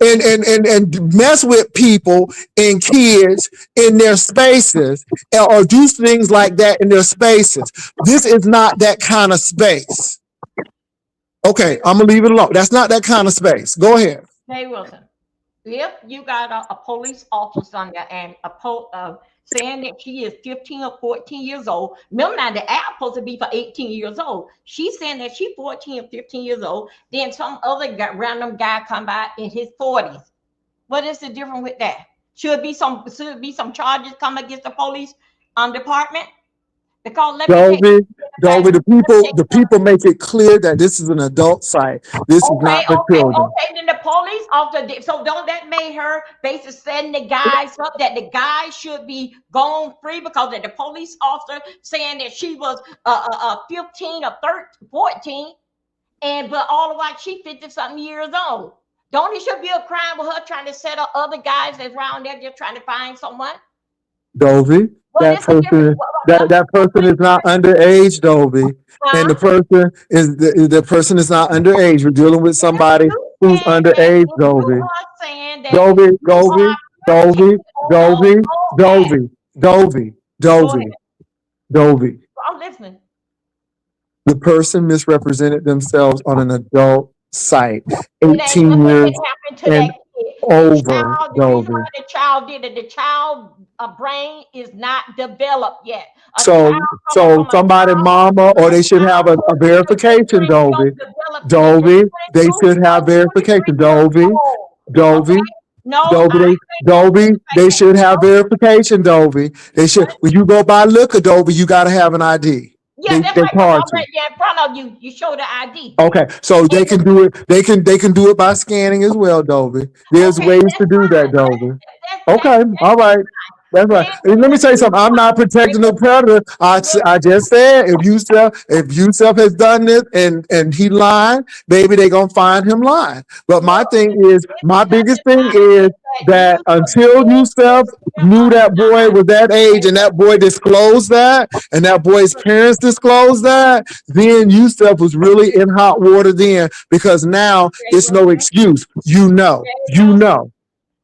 and mess with people and kids in their spaces or do things like that in their spaces. This is not that kind of space. Okay, I'm gonna leave it alone. That's not that kind of space. Go ahead. Hey, Wilson, if you got a police officer on there and saying that she is 15 or 14 years old, remember now the app supposed to be for 18 years old. She's saying that she's 14 or 15 years old. Then some other guy, random guy come by in his 40s. What is the difference with that? Should be some charges come against the police department? Because let me tell Dolby, you, Dolby, the people make it clear that this is an adult site. This is okay, not for okay, children. okay. Then the police officer. So don't that make her basically setting the guys up that the guy should be gone free because of the police officer saying that she was 15 or 13, 14, and but all the while she 50 something years old. Don't it should be a crime with her trying to set up other guys that's around there just trying to find someone? Dolby, What that is the difference? person, that person is not underage, Dolby, and Huh? the person is not underage. We're dealing with If somebody you who's saying that, underage, if you Dolby. are saying that Dolby, you Dolby, are 15 Dolby, on the Dolby, adult act, Dolby, Dolby, go ahead. Dolby, Dolby. I'm listening. The person misrepresented themselves on an adult site, It ain't 18 nothing years that happened to and that kid. The over, child, the reason why Dolby. the child did it, the child a brain is not developed yet. A So, child coming so from a somebody, mama, or they should have a their verification, brain don't Dovey. develop yet. They're Dovey, they 22 should or have 23 verification. years Dovey, old. Dovey, Okay? No, Dovey, I they, ain't saying no Dovey, they verification. should have No, verification, Dovey. They should, what? when you go buy liquor, Dovey, you got to have an ID. Yeah, that's They right. Because charge I'm you. right there in front of you. You show the ID. Okay, so they And can do it. They can do it by scanning as well, Dovey. There's okay, ways to that's do that, fine. Dovey. That's Okay, all right. That's right. then And let me when say you something. I'm not they protecting the will predator. look, I just said if Yusef has done this and he lied, baby, they gonna find him lying. But my look, thing is, it's my biggest nothing thing like is it that that you until did Yusef them knew or that boy not. was that age and that boy disclosed that and that boy's parents disclosed that, then Yusef was really in hot water then because now Jay it's no Wilson, excuse. Jay You Wilson, know.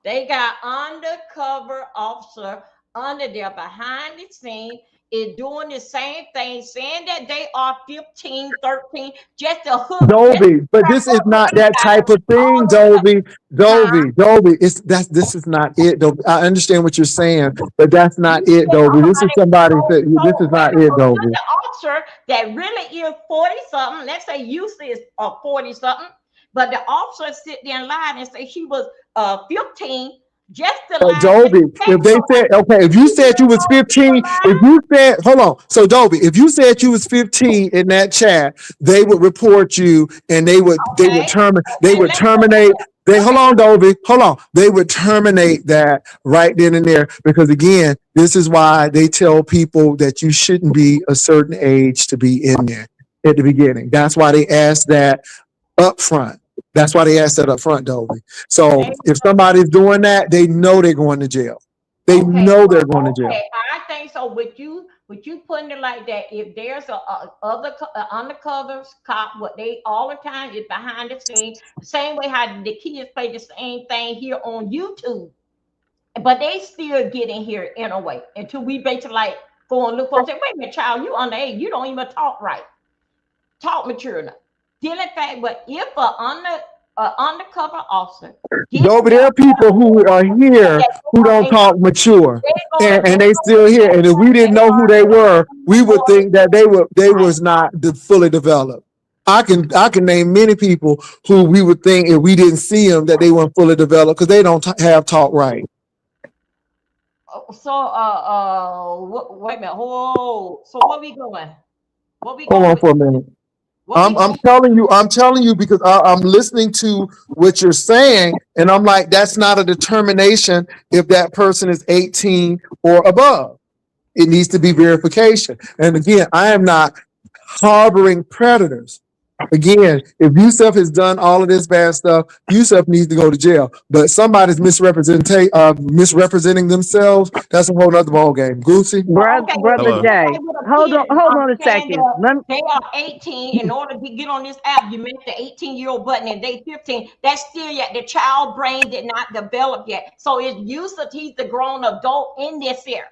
they got undercover officer under there behind the scene is doing the same thing, saying that they are 15, 13, just to hook, just Dolby, to but trap this is up with not you that guys. type of All thing, of them, Dolby. huh? Dolby. It's that's this is not it, Dolby. I understand what you're saying, but that's You not it, said Dolby. This is somebody somebody so said this so is wait a not minute, it, so you're Dolby. the officer that really is 40 something. Let's say you is 40 something, but the officer sit there and lied and say she was 15 just to lie to Dolby, protect if they said, somebody. okay, if And you you said really you was gonna still 15, if lie? you said, hold on. So Dolby, if you said you was 15 in that chat, they would report you and Okay, they okay, would let's go terminate. there. They hold Okay, on, Dolby, hold on. They would terminate that right then and there because again, this is why they tell people that you shouldn't be a certain age to be in there at the beginning. That's why they ask that up front. That's why they asked that up front, Dolby. So they if somebody's doing that, they know they're going to jail. They okay, know they're going to well, jail. okay. I think so. With you putting it like that, if there's a other undercover cop, what they all the time is behind the scene, the same way how the kids play the same thing here on YouTube, but they still get in here in a way until we basically like go and look for them. Say, wait a minute, child, you underage, you don't even talk right, talk mature enough. Dealing fact, but if a undercover officer gets Dolby, there them are people who are here that who don't talk mature and they still here. And if we didn't know who they were, we would think that they right. was not fully developed. I can name many people who we would think if we didn't see them that they weren't fully developed because they don't have talk right. So wait a minute. Whoa. So what we going? What we Hold going on with? for a minute. What we going? I'm telling you because I'm listening to what you're saying, and I'm like, that's not a determination if that person is 18 or above. It needs to be verification. And again, I am not harboring predators. Again, if Yusef has done all of this bad stuff, Yusef needs to go to jail. But somebody's misrepresenting themselves. That's a whole other ball game. Goosey. Well, okay, well, Brother it's Hello. just Jay, like with a hold on, kid hold on a understand second. that Let me, they are 18. In order to get on this app, you make the 18-year-old button and they 15. That's still yet the child brain did not develop yet. So it's used that he's the grown adult in this here.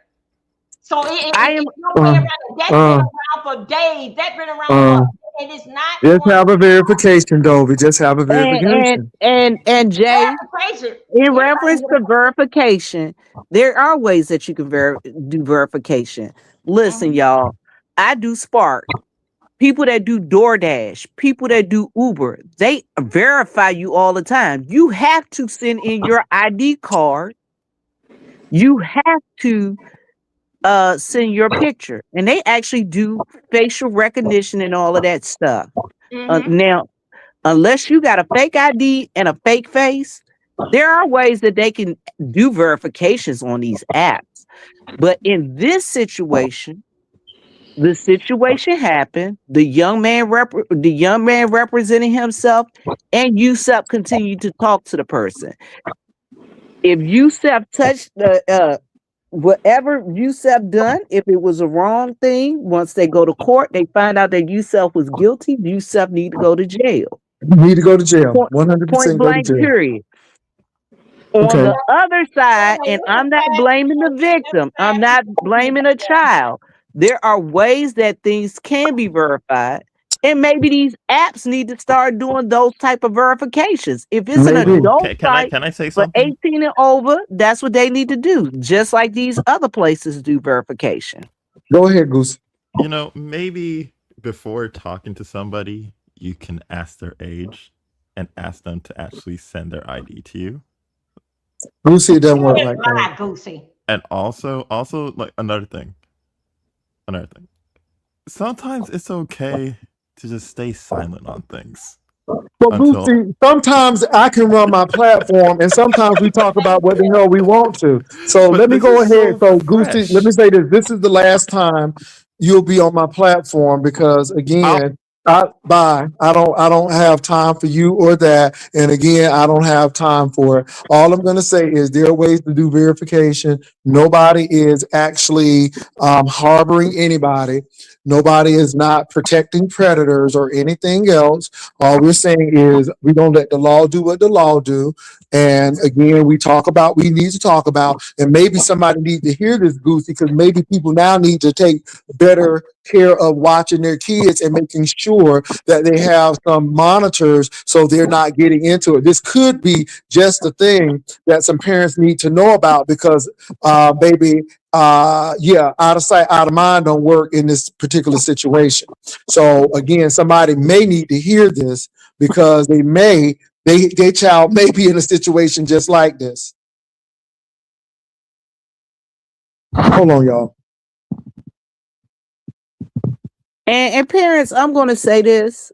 So I am, it's no way Uh, around it. That's been uh, around for days. That's been around for, uh, and it's not just going have a verification, Dovey. Just have a and verification. and Jay, crazy. in Anybody reference can to verification, there are ways that you can do verification. Listen, Mhm. y'all, I do Spark. People that do DoorDash, people that do Uber, they verify you all the time. You have to send in your ID card. You have to send your picture, and they actually do facial recognition and all of that stuff. Mhm. Now, unless you got a fake ID and a fake face, there are ways that they can do verifications on these apps. But in this situation, the situation happened. The young man representing himself, and Yusuf continued to talk to the person. If Yusuf touched the whatever Yusuf done, if it was a wrong thing, once they go to court, they find out that Yusuf was guilty. Yusuf need to go to jail. You need to go to jail. Point, point 100% go to blank. jail. Period. On Okay. the other side, Anyway, and let me I'm not pass blaming the let me victim. I'm pass this not over to you, blaming a child. There are ways that things can be verified. And maybe these apps need to start doing those type of verifications. If it's an Maybe. adult Can I site can I say for something? 18 and over, that's what they need to do, just like these other places do verification. Go ahead, Goose. Maybe before talking to somebody, you can ask their age and ask them to actually send their ID to you. Goosey, it doesn't That work is like that. lie, Goosey. And also like another thing. Sometimes it's okay to just stay silent on things But until Bootsy, sometimes I can run my platform, and sometimes we talk about what the hell we want to. So but let me this go is ahead. so So Goosey, let me fresh. say this: this is the last time you'll be on my platform because, I'll again, I don't have time for you or that, and again, I don't have time for it. All I'm going to say is there are ways to do verification. Nobody is actually harboring anybody. Nobody is not protecting predators or anything else. All we're saying is we don't let the law do what the law do. And again, we need to talk about, and maybe somebody needs to hear this, Goosey, because maybe people now need to take better care of watching their kids and making sure that they have some monitors so they're not getting into it. This could be just a thing that some parents need to know about because, baby, yeah, out of sight, out of mind don't work in this particular situation. So again, somebody may need to hear this because their child may be in a situation just like this. Hold on, y'all. And parents, I'm going to say this.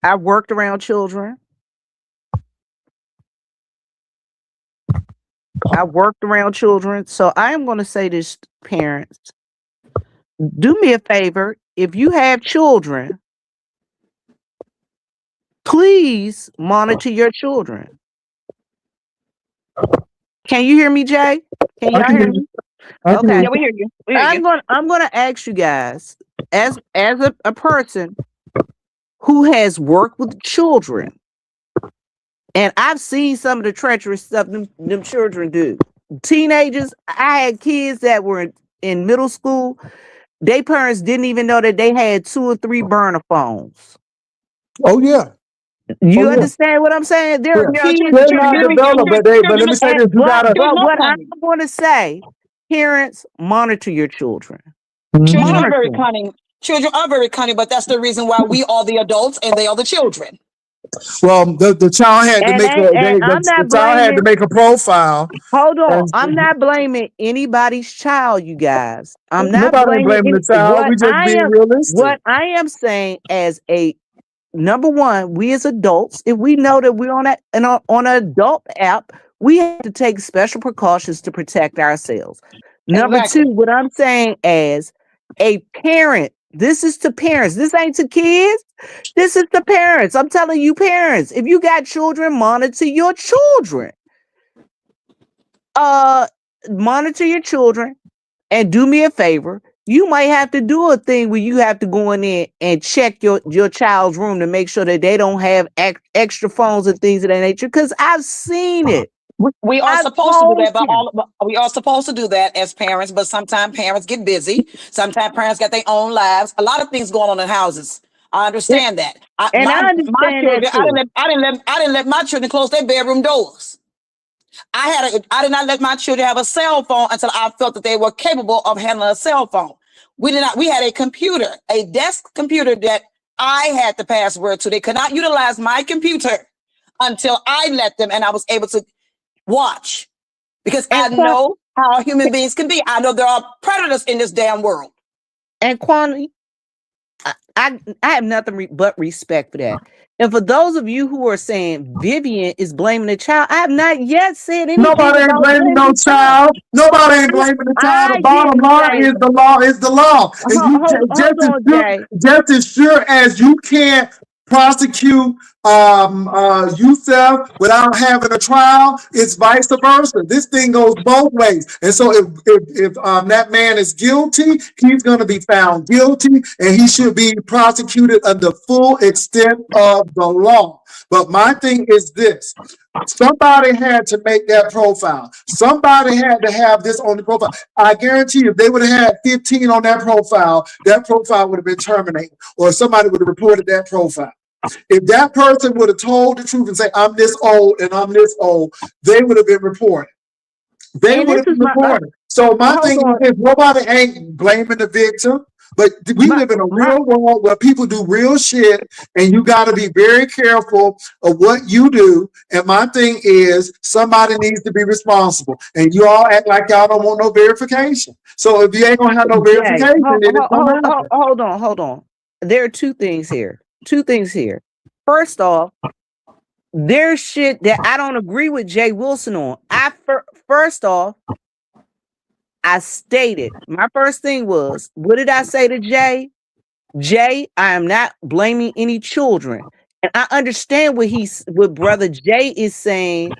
I've worked around children. I've worked around children. So I am going to say this, parents. Do me a favor. If you have children, please monitor your children. Can you hear me, Jay? Can I y'all can hear hear you. me? I can hear Okay. Yeah, you. we hear you. We hear you. I'm gonna ask you guys, as a person who has worked with children, and I've seen some of the treacherous stuff them children do. Teenagers, I had kids that were in middle school. Their parents didn't even know that they had 2 or 3 burner phones. Oh yeah. Oh You yeah. understand what I'm saying? There are Yeah. Yeah, kids. They're children not do be developed, but let children me look say this: you gotta. children look What I'm cunning. going to say, parents, monitor your children. Mhm. Children are Monitor very them. cunning. Children are very cunning, but that's the reason why we are the adults and they are the children. Well, the child had to make And I'm the not child had blaming. to make a profile, Hold on. and I'm not blaming anybody's child, you guys. I'm not nobody ain't blaming blaming any, the child. We just being realistic. what I am saying as a number one, we as adults, if we know that we're on an adult app, we have to take special precautions to protect ourselves. Number two, Exactly. what I'm saying as a parent, this is to parents. This ain't to kids. This is to parents. I'm telling you, parents, if you got children, monitor your children. Uh, Monitor your children and do me a favor. You might have to do a thing where you have to go in there and check your child's room to make sure that they don't have extra phones and things of that nature. Because I've seen it. We are I've supposed to do told that, but you. we are supposed to do that as parents. But sometimes parents get busy. Sometimes parents got their own lives. A lot of things going on in houses. I And understand that. and I My understand that children, too. I didn't let my children close their bedroom doors. I did not let my children have a cell phone until I felt that they were capable of handling a cell phone. We did not. We had a computer, a desk computer that I had the password to. They could not utilize my computer until I let them, and I was able to watch because And I know how human beings can be. I know there are predators in this damn world. Quantity, I have nothing but respect for that. And for those of you who are saying Vivian is blaming the child, I have not yet said anything Nobody ain't about blaming blaming no the child. child. Nobody ain't blaming the child. The I bottom didn't line say. is the law is the law. And you Hold on, Jay. just as sure as you can't prosecute Yusef without having a trial, it's vice versa. This thing goes both ways. And so if that man is guilty, he's going to be found guilty and he should be prosecuted under full extent of the law. But my thing is this. Somebody had to make that profile. Somebody had to have this on the profile. I guarantee you, if they would have had 15 on that profile would have been terminated, or somebody would have reported that profile. If that person would have told the truth and say, I'm this old and I'm this old, they would have been reported. They And would this have is been my reported. So my hold thing is on. this, nobody ain't blaming the victim, but we My live in a my real world where people do real shit, and you got to be very careful of what you do. And my thing is somebody needs to be responsible. And you all act like y'all don't want no verification. So if you ain't gonna have no Jay, verification, then it's gonna happen. hold on. There are two things here. Two things here. First off, there's shit that I don't agree with Jay Wilson on. First off, I stated my first thing was, what did I say to Jay? Jay, I am not blaming any children. And I understand what brother Jay is saying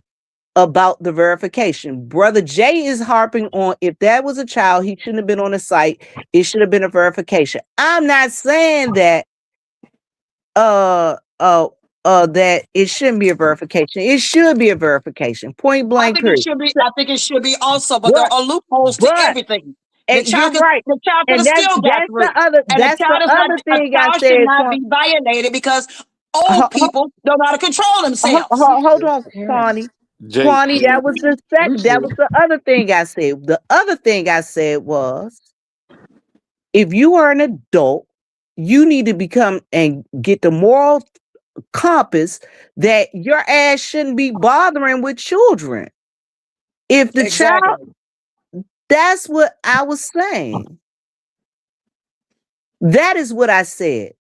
about the verification. Brother Jay is harping on, if that was a child, he shouldn't have been on the site. It should have been a verification. I'm not saying that uh uh that it shouldn't be a verification. It should be a verification. Point I blank think it period. should be. I think it should be also, but there But are loopholes to but everything. and you're right. The child could And have still got through, and that's the other a thing I child should said. not be violated because old Ho- people don't know how to control themselves. Hold on, Kwani. Jay, Kwani, that was the other thing I said. The other thing I said was, if you are an adult, you need to become and get the moral compass that your ass shouldn't be bothering with children. If the child, Exactly. that's what I was saying. That is what I said.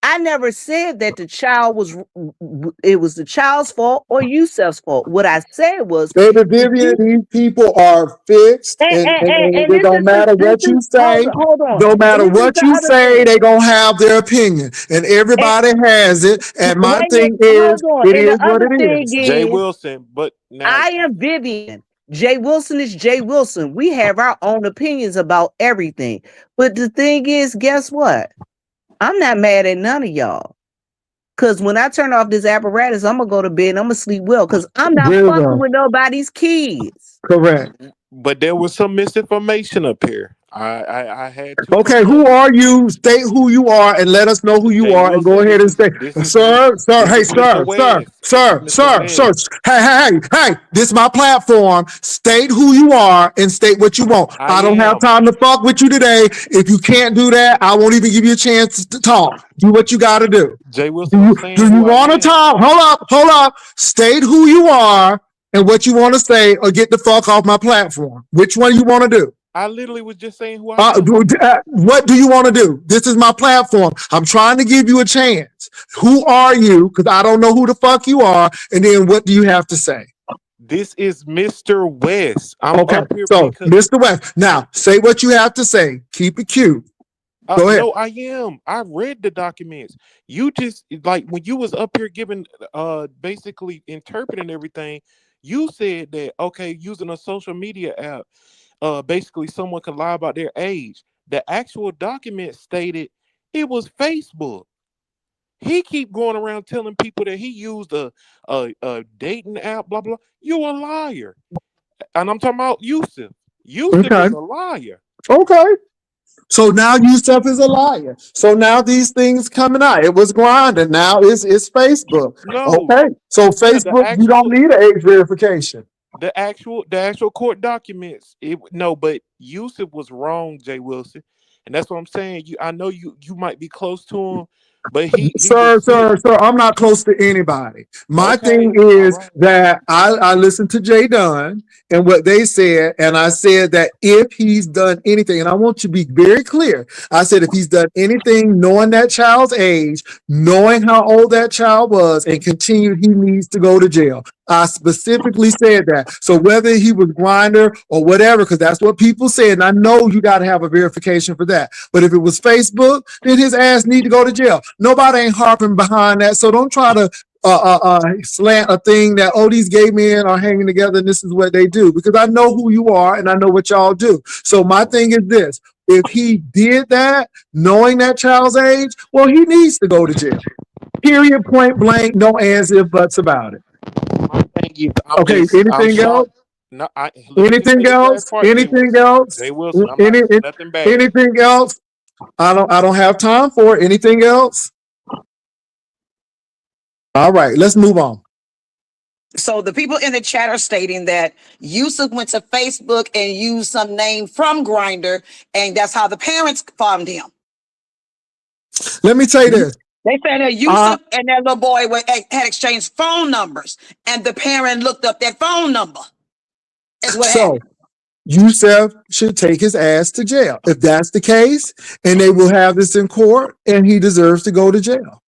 I never said that it was the child's fault or Yusef's fault. What I said was, Baby if Vivian, you these people are fixed, and and it don't matter what you say. hold on. No And matter this is what the you other say, thing. they gonna have their opinion, and And everybody has it. And my wait, thing hold is, on. it And the is what other it thing is. Jay is, Wilson, but now I am Vivian. Jay Wilson is Jay Wilson. We have our own opinions about everything. But the thing is, guess what? I'm not mad at none of y'all. Cause when I turn off this apparatus, I'm gonna go to bed and I'm gonna sleep well. Cause I'm not There you fucking go. with nobody's kids. Correct. but there was some misinformation up here. I had two Okay, people. who are you? State who you are and let us know who you Jay are, and go Wilson, ahead and say, sir, this hey, is Mr. sir, sir, West. This is sir, Mr. sir, sir, West. hey, this is my platform. State who you are and state what you want. I I don't have am. time to fuck with you today. If you can't do that, I won't even give you a chance to talk. Do what you got to do. Jay Do Wilson, I'm you, saying do you who I want to am. talk? Hold up. State who you are and what you want to say, or get the fuck off my platform. Which one you want to do? I literally was just saying who I am. What do you want to do? This is my platform. I'm trying to give you a chance. Who are you? Because I don't know who the fuck you are. And then what do you have to say? This is Mr. West. I'm Okay. up here So, because Mr. West, now say what you have to say. Keep it cute. Go ahead. no, I am. I read the documents. You just like when you was up here giving basically interpreting everything, you said that okay, using a social media app, basically someone could lie about their age. The actual document stated it was Facebook. He keep going around telling people that he used a dating app, blah blah. You a liar. And I'm talking about Yusuf. Yusuf Okay. is a liar. Okay. So now Yusef is a liar. So now these things coming out. It was grinding. Now it's Facebook. No, Okay. So yeah, the Facebook, you don't actual need an age verification. the actual court documents. No, but Yusuf was wrong, Jay Wilson, and that's what I'm saying. I know you might be close to him, but he was sick. Sir, I'm not close to anybody. My thing Okay, all is right. that I listened to Jay Dunn and what they said, and I said that if he's done anything, and I want to be very clear, I said if he's done anything knowing that child's age, knowing how old that child was, and continued, he needs to go to jail. I specifically said that. So whether he was grinder or whatever, because that's what people said, and I know you got to have a verification for that. But if it was Facebook, then his ass need to go to jail. Nobody ain't harping behind that. So don't try to slant a thing that, oh, these gay men are hanging together and this is what they do. Because I know who you are and I know what y'all do. So my thing is this. If he did that, knowing that child's age, well, he needs to go to jail. Period, point blank, no ands, if, buts about it. My thing Okay, I'm anything else? shocked. No, let me just say Anything this last else? part, Jay Anything Wilson. else? Jay Wilson, I'm not Any, saying nothing bad. anything else? I don't have time for it. Anything else? All right, let's move on. So the people in the chat are stating that Yusuf went to Facebook and used some name from Grinder, and that's how the parents found him. Let me tell you this. They said that Yusuf and that little boy had exchanged phone numbers, and the parent looked up that phone number. That's what So happened. Yusef should take his ass to jail. If that's the case, and they will have this in court, and he deserves to go to jail.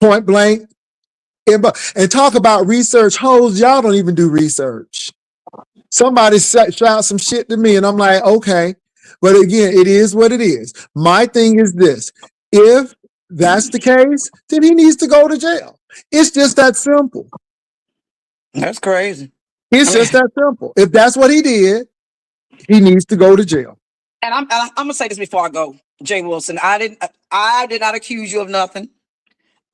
Point blank. And talk about research hoes, y'all don't even do research. Somebody shout some shit to me, and I'm like, okay. But again, it is what it is. My thing is this. If that's the case, then he needs to go to jail. It's just that simple. That's crazy. It's just that simple. If that's what he did, he needs to go to jail. And I'm gonna say this before I go, Jay Wilson. I did not accuse you of nothing.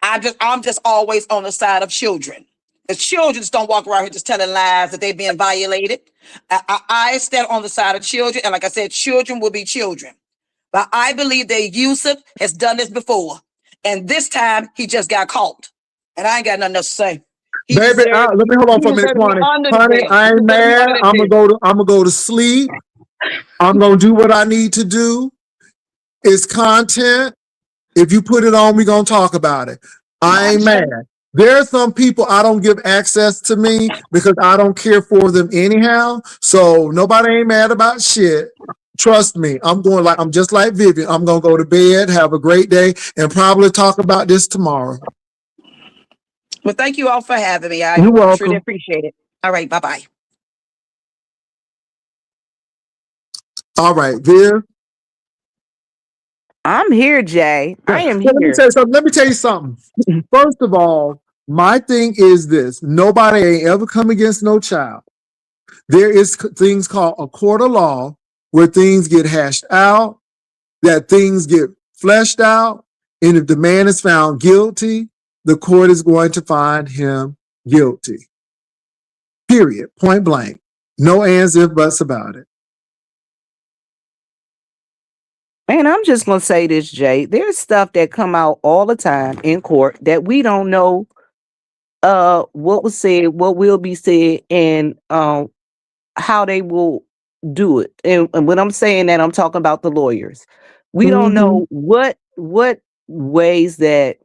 I'm just always on the side of children. The children just don't walk around here just telling lies that they're being violated. I stand on the side of children, and like I said, children will be children. But I believe that Yusuf has done this before, and this time he just got caught. And I ain't got nothing else to say. Baby, let me hold on He for a minute, deserves to be Kwani. under the Honey, jail. I He ain't deserves to be mad. under the I'm jail. gonna go to sleep. I'm gonna do what I need to do. It's content. If you put it on, we're gonna talk about it. I ain't mad. There are some people I don't give access to me because I don't care for them anyhow. So nobody ain't mad about shit. Trust me, I'm just like Vivian. I'm gonna go to bed, have a great day, and probably talk about this tomorrow. Well, thank you all for having me. I You're truly welcome. appreciate it. All right, bye-bye. All right, Viv. I'm here, Jay. I am Well, let me here. tell you something. Let me tell you something. First of all, my thing is this: nobody ain't ever come against no child. There is things called a court of law where things get hashed out, that things get fleshed out, and if the man is found guilty, the court is going to find him guilty. Period. Point blank. No ands, if, buts about it. Man, I'm just gonna say this, Jay. There's stuff that come out all the time in court that we don't know what was said, what will be said, and how they will do it. And when I'm saying that, I'm talking about the lawyers. We don't Mm-hmm. know what ways that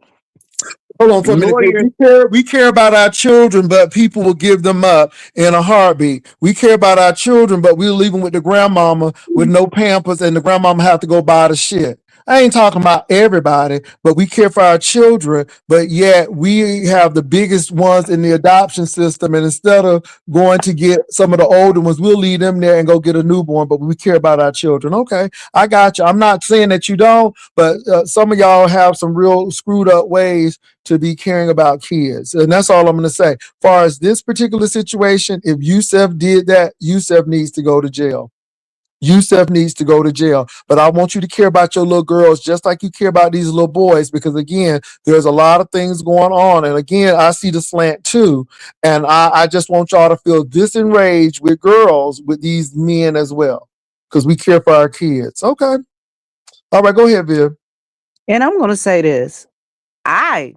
Hold on for a minute. lawyers. We care about our children, but people will give them up in a heartbeat. We care about our children, but we'll leave them with the grandmama with no pampers, and the grandmama have to go buy the shit. I ain't talking about everybody, but we care for our children, but yet we have the biggest ones in the adoption system. And instead of going to get some of the older ones, we'll leave them there and go get a newborn, but we care about our children. Okay, I got you. I'm not saying that you don't, but some of y'all have some real screwed up ways to be caring about kids. And that's all I'm going to say. As far as this particular situation, if Yusef did that, Yusef needs to go to jail. Yusef needs to go to jail. But I want you to care about your little girls just like you care about these little boys, because again, there's a lot of things going on. And again, I see the slant too. And I just want y'all to feel disenraged with girls, with these men as well, because we care for our kids. Okay. All right, go ahead, Viv. And I'm gonna say this. I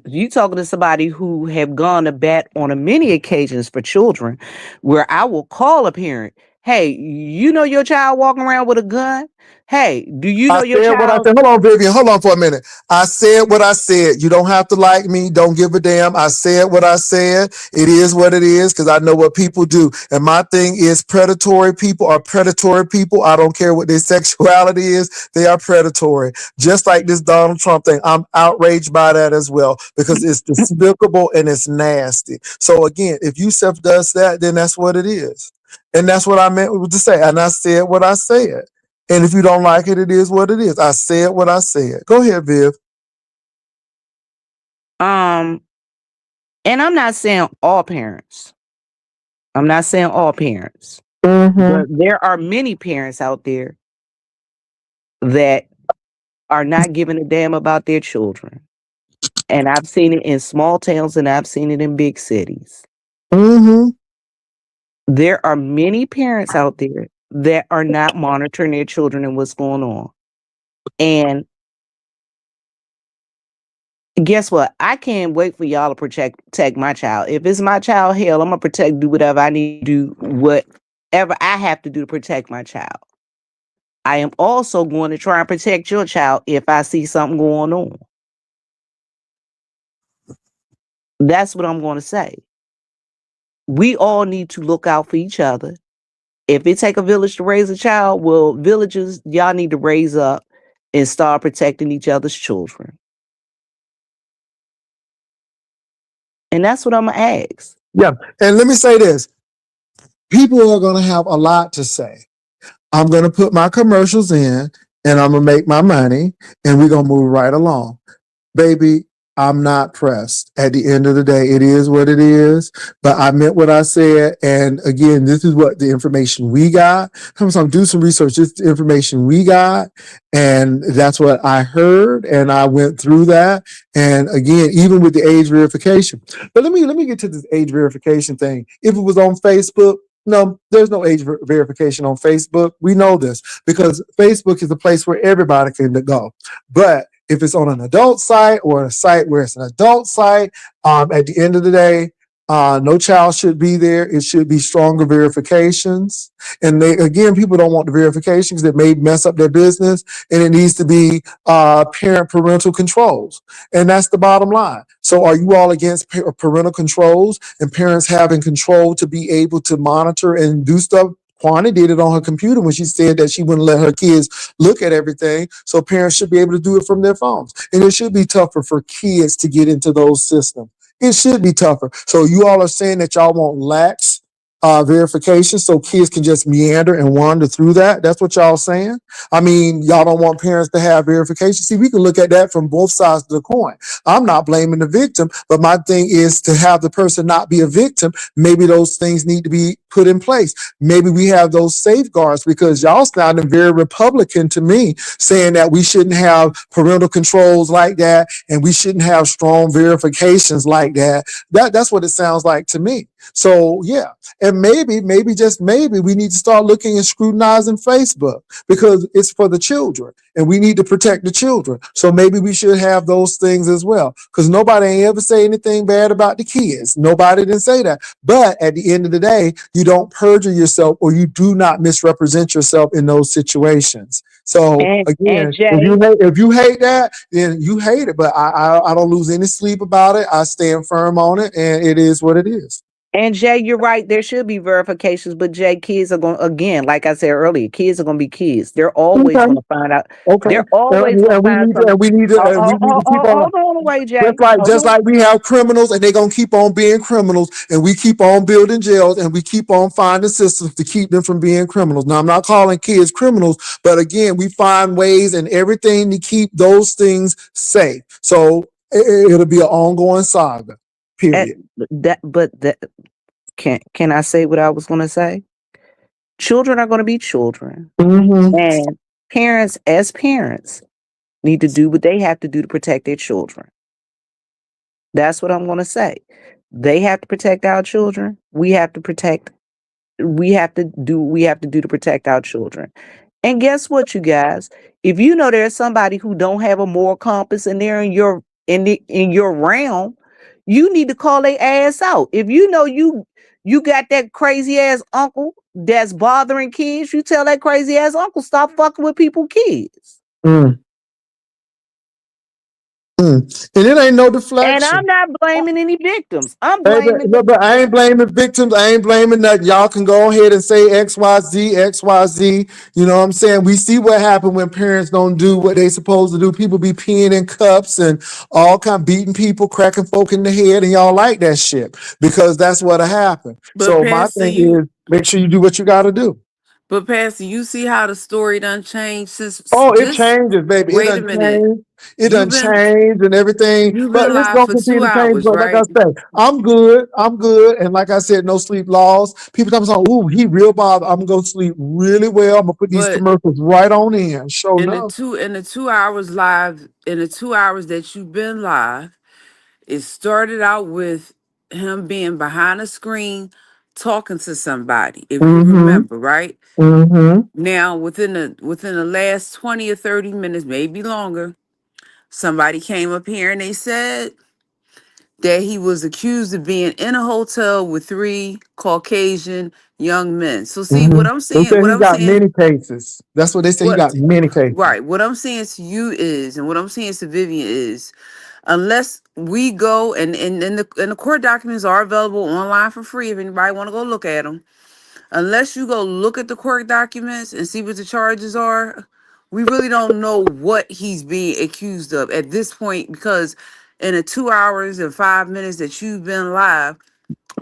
you talking to somebody who have gone to bat on a many occasions for children, where I will call a parent. Hey, you know your child walking around with a gun? Hey, do you I know your said what I child? said. Hold on, Vivian. Hold on for a minute. I said what I said. You don't have to like me. Don't give a damn. I said what I said. It is what it is because I know what people do. And my thing is predatory people are predatory people. I don't care what their sexuality is. They are predatory. Just like this Donald Trump thing. I'm outraged by that as well because it's despicable and it's nasty. So again, if Yusef does that, then that's what it is. And that's what I meant to say. And I said what I said. And if you don't like it, it is what it is. I said what I said. Go ahead, Viv. Um, and I'm not saying all parents. I'm not saying all parents, Mm-hmm. but there are many parents out there that are not giving a damn about their children. And I've seen it in small towns and I've seen it in big cities. Mm-hmm. There are many parents out there that are not monitoring their children and what's going on. And guess what? I can't wait for y'all to protect my child. If it's my child, hell, I'm gonna protect, do whatever I need to do, whatever I have to do to protect my child. I am also going to try and protect your child if I see something going on. That's what I'm going to say. We all need to look out for each other. If it take a village to raise a child, well, villages, y'all need to raise up and start protecting each other's children. And that's what I'm gonna ask. Yeah. And let me say this. People are going to have a lot to say. I'm going to put my commercials in and I'm going to make my money and we're going to move right along. Baby, I'm not pressed. At the end of the day, it is what it is. But I meant what I said. And again, this is what the information we got. Come on, do some research. This is the information we got. And that's what I heard. And I went through that. And again, even with the age verification. But let me get to this age verification thing. If it was on Facebook, no, there's no age verification on Facebook. We know this because Facebook is a place where everybody can go. But if it's on an adult site or a site where it's an adult site, at the end of the day, no child should be there. It should be stronger verifications. And they, again, people don't want the verifications that may mess up their business. And it needs to be parent parental controls. And that's the bottom line. So are you all against parental controls and parents having control to be able to monitor and do stuff? Quana did it on her computer when she said that she wouldn't let her kids look at everything. So parents should be able to do it from their phones. And it should be tougher for kids to get into those systems. It should be tougher. So you all are saying that y'all want lax verification so kids can just meander and wander through that. That's what y'all saying. I mean, y'all don't want parents to have verification. See, we can look at that from both sides of the coin. I'm not blaming the victim, but my thing is to have the person not be a victim. Maybe those things need to be put in place. Maybe we have those safeguards because y'all sounding very Republican to me, saying that we shouldn't have parental controls like that and we shouldn't have strong verifications like that. That's what it sounds like to me. So yeah, and maybe just maybe we need to start looking and scrutinizing Facebook because it's for the children and we need to protect the children. So maybe we should have those things as well because nobody ain't ever say anything bad about the kids. Nobody didn't say that. But at the end of the day, you don't perjure yourself or you do not misrepresent yourself in those situations. So And again, Jay, if you hate that, then you hate it. But I don't lose any sleep about it. I stand firm on it, and it is what it is. And Jay, you're right. There should be verifications, but Jay, kids are going again, like I said earlier, kids are going to be kids. They're always Okay. going to find out. Okay, They're always going to and we find need to, something. we need to keep on Hold on away, Jay. Hold just on. like we have criminals and they're gonna keep on being criminals, and we keep on building jails and we keep on finding systems to keep them from being criminals. Now I'm not calling kids criminals, but again, we find ways and everything to keep those things safe. So it'll be an ongoing saga. At Period. that can I say what I was going to say? Children are going to be children, Mm-hmm. and parents, as parents, need to do what they have to do to protect their children. That's what I'm going to say. They have to protect our children. We have to protect. We have to do to protect our children. And guess what, you guys? If you know there's somebody who don't have a moral compass and they're in your realm, you need to call their ass out. If you know you got that crazy ass uncle that's bothering kids, you tell that crazy ass uncle stop fucking with people kids. Mm, mm. And it ain't no And I'm deflection. not blaming any victims. I'm Hey, blaming but I ain't blaming victims. I ain't blaming that. Y'all can go ahead and say XYZ, XYZ. You know what I'm saying? We see what happened when parents don't do what they supposed to do. People be peeing in cups and all kind of beating people, cracking folk in the head, and y'all like that shit because that's what happened. But So my Pastor, thing you is make sure you do what you got to do. but Pastor, you see how the story done changed since Oh, it just changes, baby. It wait a done minute. changed. It You've done been changed and everything. you've But been it's live gonna for continue two to change. hours, But like I right? said, I'm good. I'm good. And like I said, no sleep laws. People talking about, ooh, he real bothered. I'm gonna go sleep really well. I'm gonna put these But commercials right on in. Show enough. in the 2 hours live, in the 2 hours that you've been live, It started out with him being behind a screen talking to somebody, if you Mm-hmm. remember, right? Mm-hmm. Now, within the last 20 or 30 minutes, maybe longer, somebody came up here and they said that he was accused of being in a hotel with three Caucasian young men. So see Mm-hmm. what I'm They saying, said what he I'm got saying, many cases. That's what they say. He what got many cases. right, what I'm saying to you is, and what I'm saying to Vivian is, unless we go and the court documents are available online for free if anybody want to go look at them. Unless you go look at the court documents and see what the charges are, we really don't know what he's being accused of at this point, because in the 2 hours and 5 minutes that you've been live,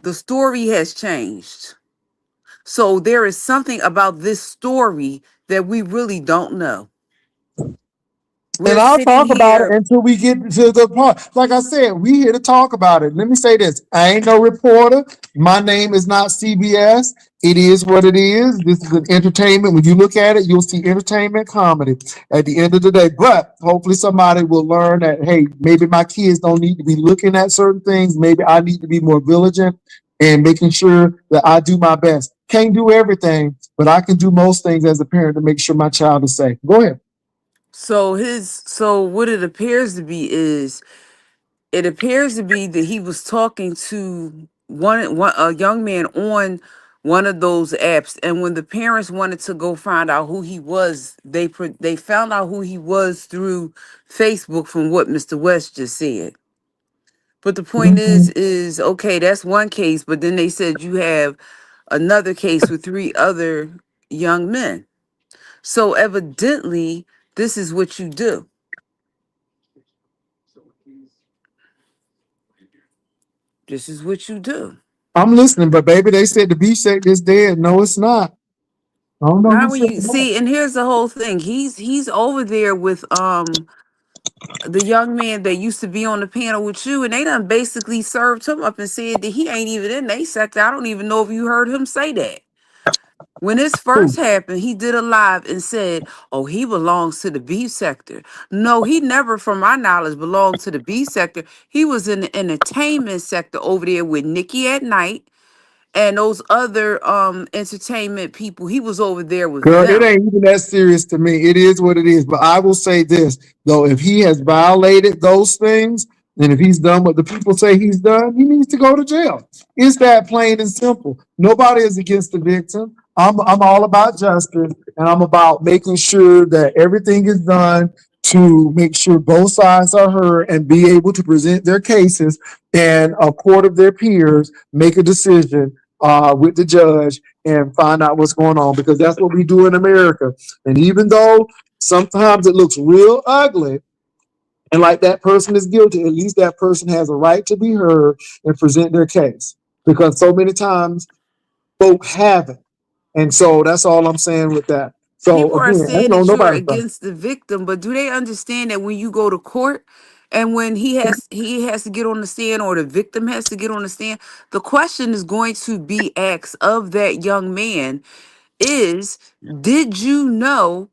the story has changed. So there is something about this story that we really don't know. And We're I'll sitting talk about it here. until we get to the part. Like I said, we here to talk about it. Let me say this. I ain't no reporter. My name is not CBS. It is what it is. This is an entertainment. When you look at it, you'll see entertainment comedy at the end of the day. But hopefully somebody will learn that, hey, maybe my kids don't need to be looking at certain things. Maybe I need to be more vigilant and making sure that I do my best. Can't do everything, but I can do most things as a parent to make sure my child is safe. Go ahead. So what it appears to be is, it appears to be that he was talking to one a young man on one of those apps, and when the parents wanted to go find out who he was, they found out who he was through Facebook, from what Mr. West just said. But the point is okay, that's one case, but then they said you have another case with three other young men. So evidently, this is what you do. This is what you do. I'm listening, but baby, they said the B sector is dead. No, it's not. I don't know who Not when said you that. see, and here's the whole thing. He's over there with the young man that used to be on the panel with you, and they done basically served him up and said that he ain't even in they sector. I don't even know if you heard him say that. When this first Who? happened, he did a live and said, "Oh, he belongs to the B sector." No, he never, from my knowledge, belonged to the B sector. He was in the entertainment sector over there with Nikki at Night and those other entertainment people. He was over there with Girl, it them. ain't even that serious to me. It is what it is. But I will say this, though, if he has violated those things, and if he's done what the people say he's done, he needs to go to jail. It's that plain and simple. Nobody is against the victim. I'm all about justice, and I'm about making sure that everything is done to make sure both sides are heard and be able to present their cases, and a court of their peers make a decision with the judge and find out what's going on, because that's what we do in America. And even though sometimes it looks real ugly and like that person is guilty, at least that person has a right to be heard and present their case, because so many times folk haven't. And so that's all I'm saying with that. So People are again, I saying know that you're nobody's done. against the victim, but do they understand that when you go to court and when he has to get on the stand, or the victim has to get on the stand, the question is going to be asked of that young man is, did you know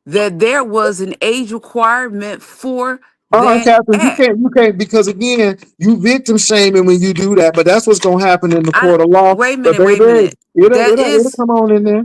that there was an age requirement for that Catherine, act? you can't, because again, you victim shaming when you do that, but that's what's gonna happen in the I court of law. Wait a But minute, wait a baby, minute. That it'll is come on in there.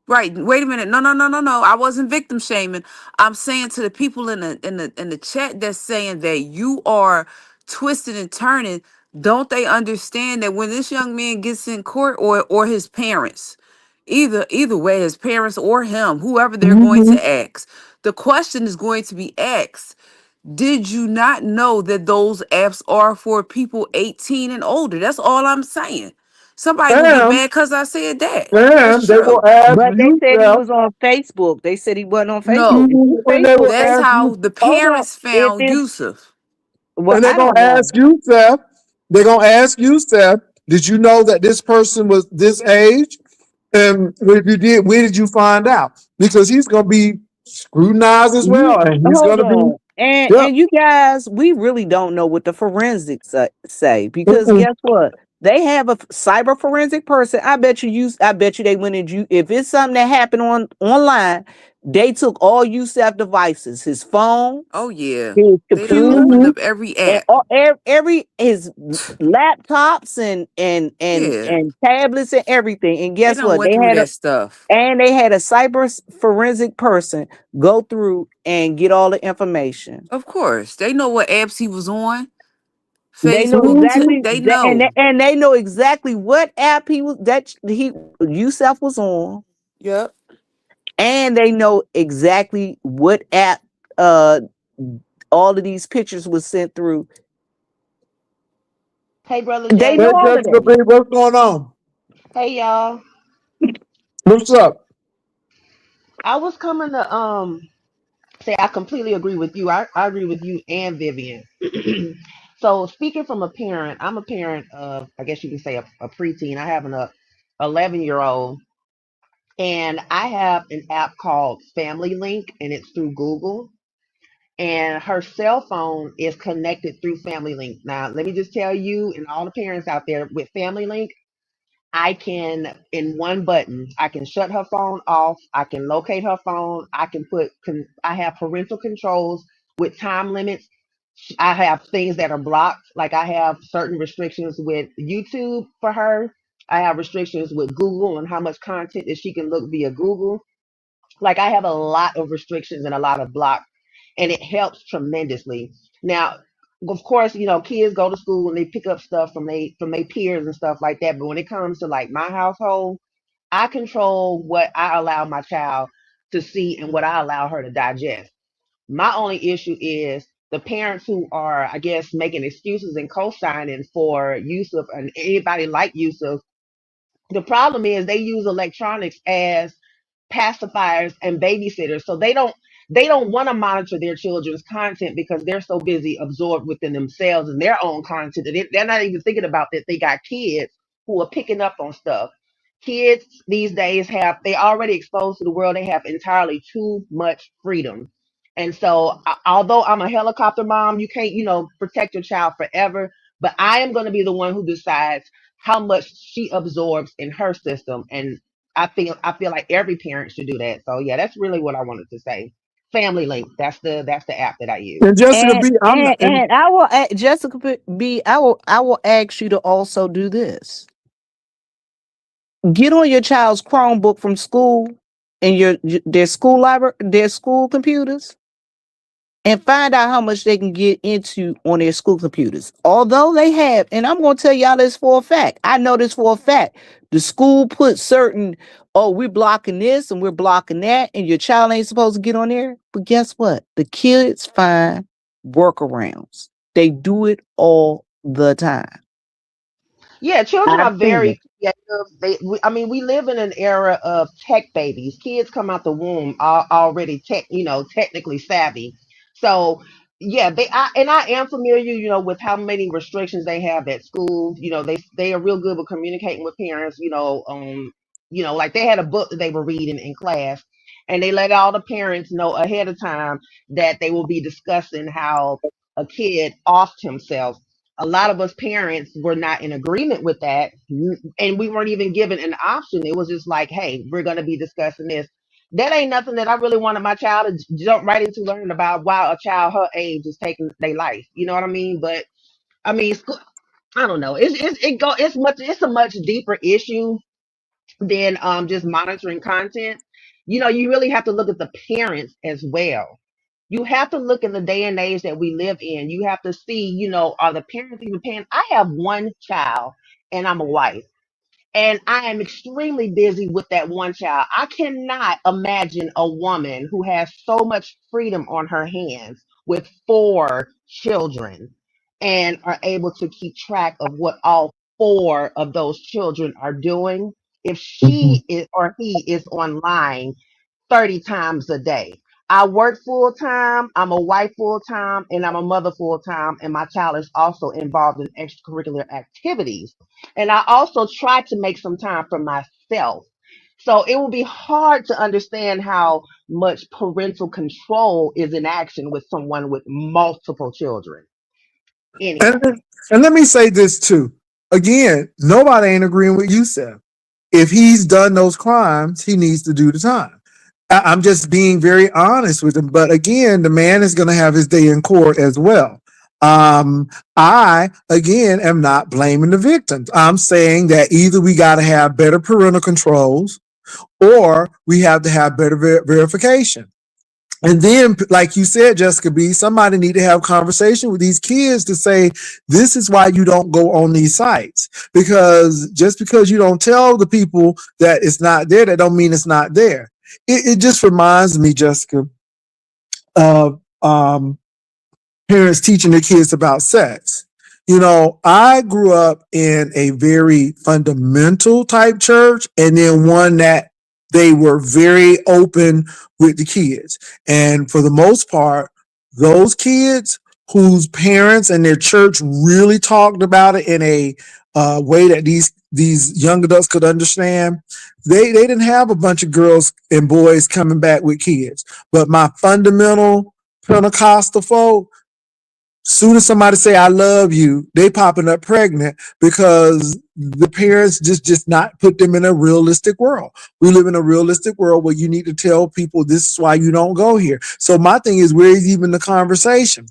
right. Wait a minute. No, no, no, no, no. I wasn't victim shaming. I'm saying to the people in the chat that's saying that you are twisting and turning. Don't they understand that when this young man gets in court, or his parents, either way, his parents or him, whoever they're going Mm-hmm. to ask, the question is going to be asked. Did you not know that those apps are for people 18 and older? That's all I'm saying. Somebody gonna get Sam, mad because I said that. That's Sam, they will true. ask But they you, said he Sam, was on Facebook. They said he wasn't on Facebook. No, He was when on they Facebook will that's page. ask how you, the Hold on. parents If found it's Yusuf. well, and they're I gonna don't know. ask you, Sam, they're gonna ask you, Sam, did you know that this person was this age? And if you did, where did you find out? Because he's gonna be scrutinized as You well, and he's hold gonna be, on. And yep. and you guys, we really don't know what the forensics say, because Mm-mm. guess what? They have a cyber forensic person. I bet you they went and you if it's something that happened online, they took all USAF devices, his phone, Oh yeah. his They done computer, opened Mm-hmm. up every and app. every his laptops Yeah. and tablets and everything. And They guess done what? went They through had a that stuff. forensic person go through and get all the information. Of course. They know what apps he was on. They know Facebook, Mm-hmm. exactly they that, know. and they know exactly what app he Yusef was on, Yep. and they know exactly what app uh all of these pictures was sent through. Hey, brother They Hey, know Jay. all of Jessica that. B, what's going on? Hey, y'all. What's up? I was coming to say I completely agree with you. I agree with you and Vivian. So speaking from a parent, I'm a parent of, I guess you can say, a preteen. I have an 11-year-old, and I have an app called Family Link, and it's through Google. And her cell phone is connected through Family Link. Now, let me just tell you and all the parents out there, with Family Link, I can, in one button, I can shut her phone off. I can locate her phone. I have parental controls with time limits. I have things that are blocked. Like I have certain restrictions with YouTube for her. I have restrictions with Google and how much content that she can look via Google. Like I have a lot of restrictions and a lot of blocks, and it helps tremendously. Now, of course, kids go to school and they pick up stuff from their peers and stuff like that. But when it comes to like my household, I control what I allow my child to see and what I allow her to digest. My only issue is the parents who are, I guess, making excuses and co-signing for Yusuf and anybody like Yusuf. The problem is they use electronics as pacifiers and babysitters, so they don't want to monitor their children's content because they're so busy absorbed within themselves and their own content that they're not even thinking about that they got kids who are picking up on stuff. Kids these days have they already exposed to the world. They have entirely too much freedom. And so although I'm a helicopter mom, you can't protect your child forever, but I am going to be the one who decides how much she absorbs in her system. And I feel like every parent should do that. So yeah, that's really what I wanted to say. Family Link. That's the app that I use. And Jessica And B, I'm not, and I will Jessica B, I will ask you to also do this. Get on your child's Chromebook from school and their school library, their school computers, and find out how much they can get into on their school computers. Although they have, and I'm going to tell y'all this for a fact. I know this for a fact. The school put certain, oh, we're blocking this and we're blocking that, and your child ain't supposed to get on there. But guess what? The kids find workarounds. They do it all the time. Yeah, children I've are seen very it. creative. I mean, we live in an era of tech babies. Kids come out the womb already technically savvy. So yeah, I am familiar, with how many restrictions they have at school. They are real good with communicating with parents. Like they had a book that they were reading in class, and they let all the parents know ahead of time that they will be discussing how a kid offed himself. A lot of us parents were not in agreement with that, and we weren't even given an option. It was just like, hey, we're going to be discussing this. That ain't nothing that I really wanted my child to jump right into learning about while a child her age is taking their life. You know what I mean? But I mean, I don't know. It's a much deeper issue than just monitoring content. You really have to look at the parents as well. You have to look in the day and age that we live in. You have to see, are the parents even paying? I have one child and I'm a wife. And I am extremely busy with that one child. I cannot imagine a woman who has so much freedom on her hands with 4 children and are able to keep track of what all 4 of those children are doing if Mhm. she is or he is online 30 times a day. I work full time, I'm a wife full time, and I'm a mother full time, and my child is also involved in extracurricular activities. And I also try to make some time for myself. So it will be hard to understand how much parental control is in action with someone with multiple children. and Anyway. and let me say this too. again, nobody ain't agreeing with Yusef. If he's done those crimes, he needs to do the time. I'm just being very honest with him. But again, the man is going to have his day in court as well. I, again, am not blaming the victims. I'm saying that either we got to have better parental controls or we have to have better verification. And then, like you said, Jessica B, somebody need to have conversation with these kids to say, this is why you don't go on these sites. Because just because you don't tell the people that it's not there, that don't mean it's not there. It just reminds me, Jessica, of parents teaching their kids about sex. You know, I grew up in a very fundamental type church and then one that they were very open with the kids. And for the most part, those kids whose parents and their church really talked about it in a way that these young adults could understand, they didn't have a bunch of girls and boys coming back with kids. But my fundamental Pentecostal folk, soon as somebody say I love you, they popping up pregnant because the parents just not put them in a realistic world. We live in a realistic world where you need to tell people this is why you don't go here. So my thing is, where is even the conversation?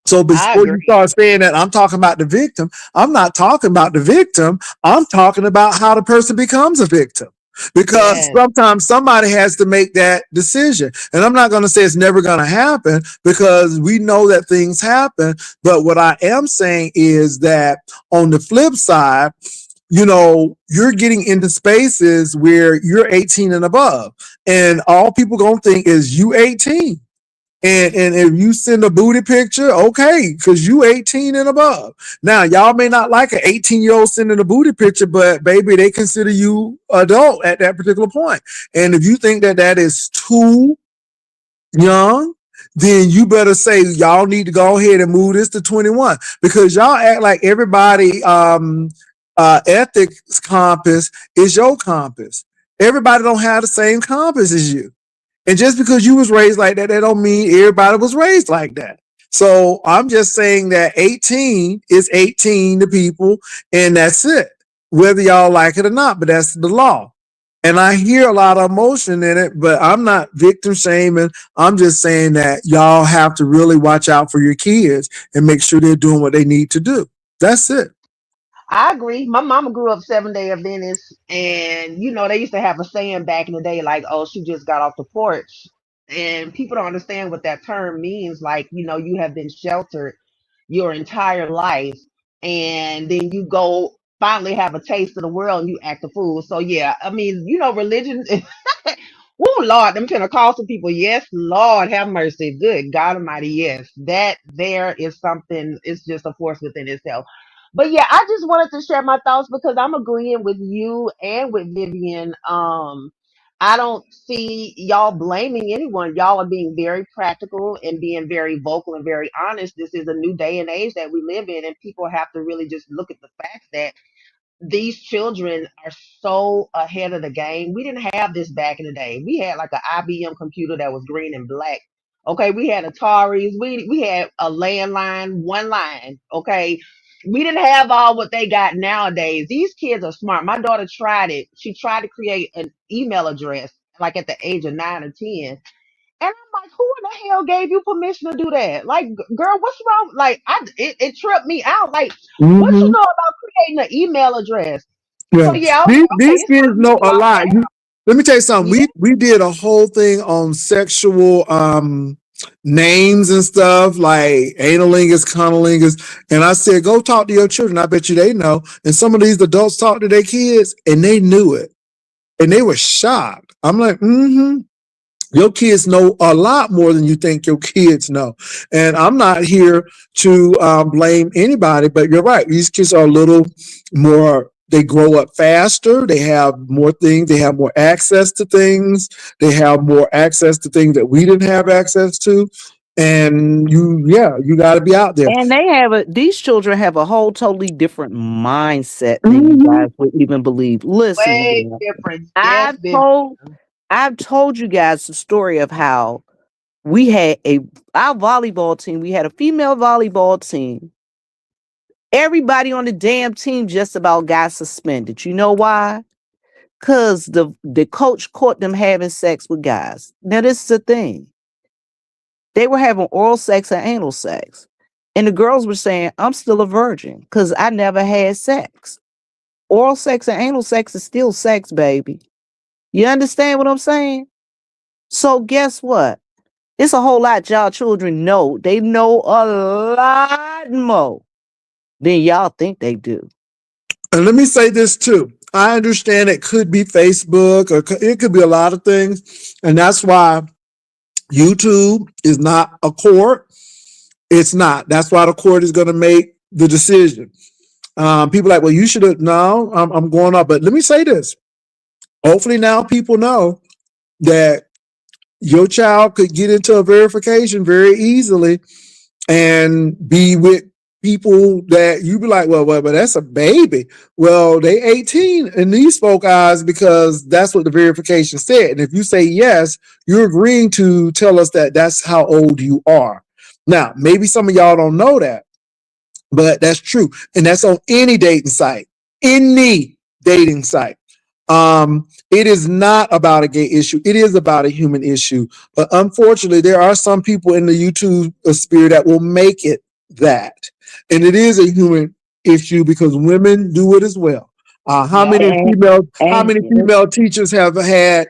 So I before you agree. start saying that I'm talking about the victim, I'm not talking about the victim. I'm talking about how the person becomes a victim. Because Yes. sometimes somebody has to make that decision. And I'm not going to say it's never going to happen because we know that things happen. But what I am saying is that on the flip side, you know, you're getting into spaces where you're 18 and above. And all people going to think is you 18. And if you send a booty picture, okay, because you 18 and above. Now, y'all may not like an 18-year-old sending a booty picture, but baby, they consider you adult at that particular point. And if you think that that is too young, then you better say y'all need to go ahead and move this to 21 because y'all act like everybody ethics compass is your compass. Everybody don't have the same compass as you. And just because you was raised like that, that don't mean everybody was raised like that. So I'm just saying that 18 is 18 to people, and that's it. Whether y'all like it or not, but that's the law. And I hear a lot of emotion in it, but I'm not victim shaming. I'm just saying that y'all have to really watch out for your kids and make sure they're doing what they need to do. That's it. I agree. My mama grew up 7 Day Adventist, and they used to have a saying back in the day, like, "Oh, she just got off the porch," and people don't understand what that term means. Like, you have been sheltered your entire life, and then you go finally have a taste of the world, and you act a fool. So yeah, I mean, religion. Oh Lord, them Pentecostal people, yes, Lord have mercy. Good God Almighty, yes. That there is something, it's just a force within itself. But yeah, I just wanted to share my thoughts because I'm agreeing with you and with Vivian. I don't see y'all blaming anyone. Y'all are being very practical and being very vocal and very honest. This is a new day and age that we live in, and people have to really just look at the facts that these children are so ahead of the game. We didn't have this back in the day. We had like an IBM computer that was green and black. Okay, we had Ataris. We had a landline, one line. Okay, we didn't have all what they got nowadays. These kids are smart. My daughter tried it. She tried to create an email address like at the age of 9 or 10. And I'm like, who in the hell gave you permission to do that? Like, girl, what's wrong? Like, it tripped me out. Like, what you Mm-hmm. know about creating an email address? So Yeah, yeah, I was these, like, okay, these it's kids time for me know to a lock lot. that. Let me tell you something. Yeah, We did a whole thing on sexual names and stuff like analingus, conolingus, and I said, go talk to your children. I bet you they know. And some of these adults talk to their kids, and they knew it, and they were shocked. I'm like, mm-hmm. Your kids know a lot more than you think your kids know. And I'm not here to blame anybody, but you're right. These kids are a little more, they grow up faster. They have more things. They have more access to things. They have more access to things that we didn't have access to. And you got to be out there. And these children have a whole totally different mindset than you Mm-hmm. guys would even believe. Listen, way girl, different. Yes, I've baby. told I've told you guys the story of how we had our volleyball team, we had a female volleyball team, Everybody on the damn team just about got suspended. You know why? Because the coach caught them having sex with guys. Now, this is the thing. They were having oral sex and anal sex. And the girls were saying, I'm still a virgin because I never had sex. Oral sex and anal sex is still sex, baby. You understand what I'm saying? So guess what? It's a whole lot y'all children know. They know a lot more than y'all think they do. And let me say this too. I understand it could be Facebook or it could be a lot of things. And that's why YouTube is not a court. It's not. That's why the court is going to make the decision. People are like, well, you should have. No, I'm going up. But let me say this. Hopefully now people know that your child could get into a verification very easily and be with people that you be like, well, but that's a baby. Well, they 18 in these folk eyes because that's what the verification said. And if you say yes, you're agreeing to tell us that that's how old you are. Now, maybe some of y'all don't know that, but that's true. And that's on any dating site, any dating site. It is not about a gay issue. It is about a human issue. But unfortunately, there are some people in the YouTube sphere that will make it that. And it is a human issue because women do it as well. How Yep. many female how And many female teachers have had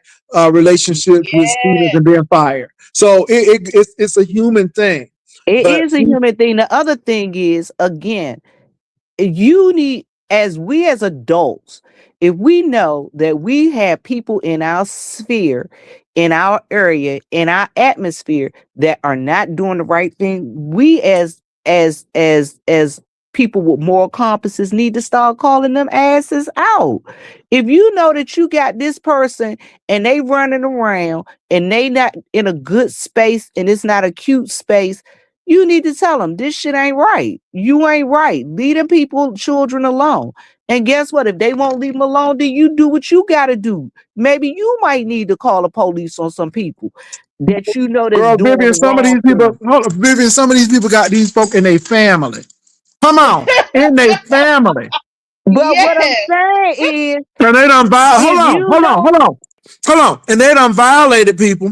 relationships with students Yes. and been fired? So it's a human thing. it But is a human thing. The other thing is, again, you need, as we as adults, if we know that we have people in our sphere, in our area, in our atmosphere that are not doing the right thing, we as people with moral compasses need to start calling them asses out. If you know that you got this person and they running around and they not in a good space and it's not a cute space, you need to tell them this shit ain't right. You ain't right. Leave them people, children alone. And guess what? If they won't leave them alone, then you do what you got to do. Maybe you might need to call the police on some people that you know that's girl, doing Vivian, the some of wrong these people, thing. hold on, Vivian, some of these people got these folk in their family. Come on, in their family. But what I'm Yes. saying is, And they done if you know, hold on. And they done violated people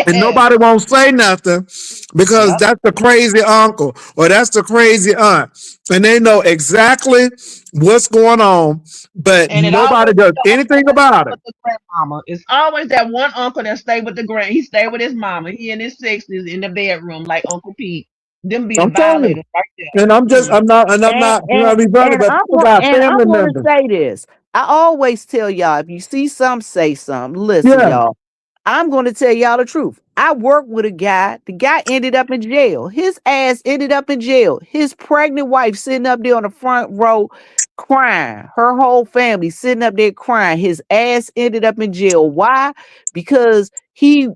and Yes. nobody won't say nothing because Yep. that's the crazy uncle or that's the crazy aunt. And they know exactly what's going on, but And it always nobody be does the uncle anything that stay about it. with the grandmama. It's always that one uncle that stay with the grand. He stay with his mama. He in his 60s in the bedroom like Uncle Pete. Them be the I'm telling you. violators right And there. Mm. I'm and not trying and to be funny, and but people got I'm family going to members. say this. I always tell y'all, if you see something, say something. Listen, Yeah. y'all. I'm going to tell y'all the truth. I worked with a guy. The guy ended up in jail. His ass ended up in jail. His pregnant wife sitting up there on the front row crying. Her whole family sitting up there crying. His ass ended up in jail. Why? Because he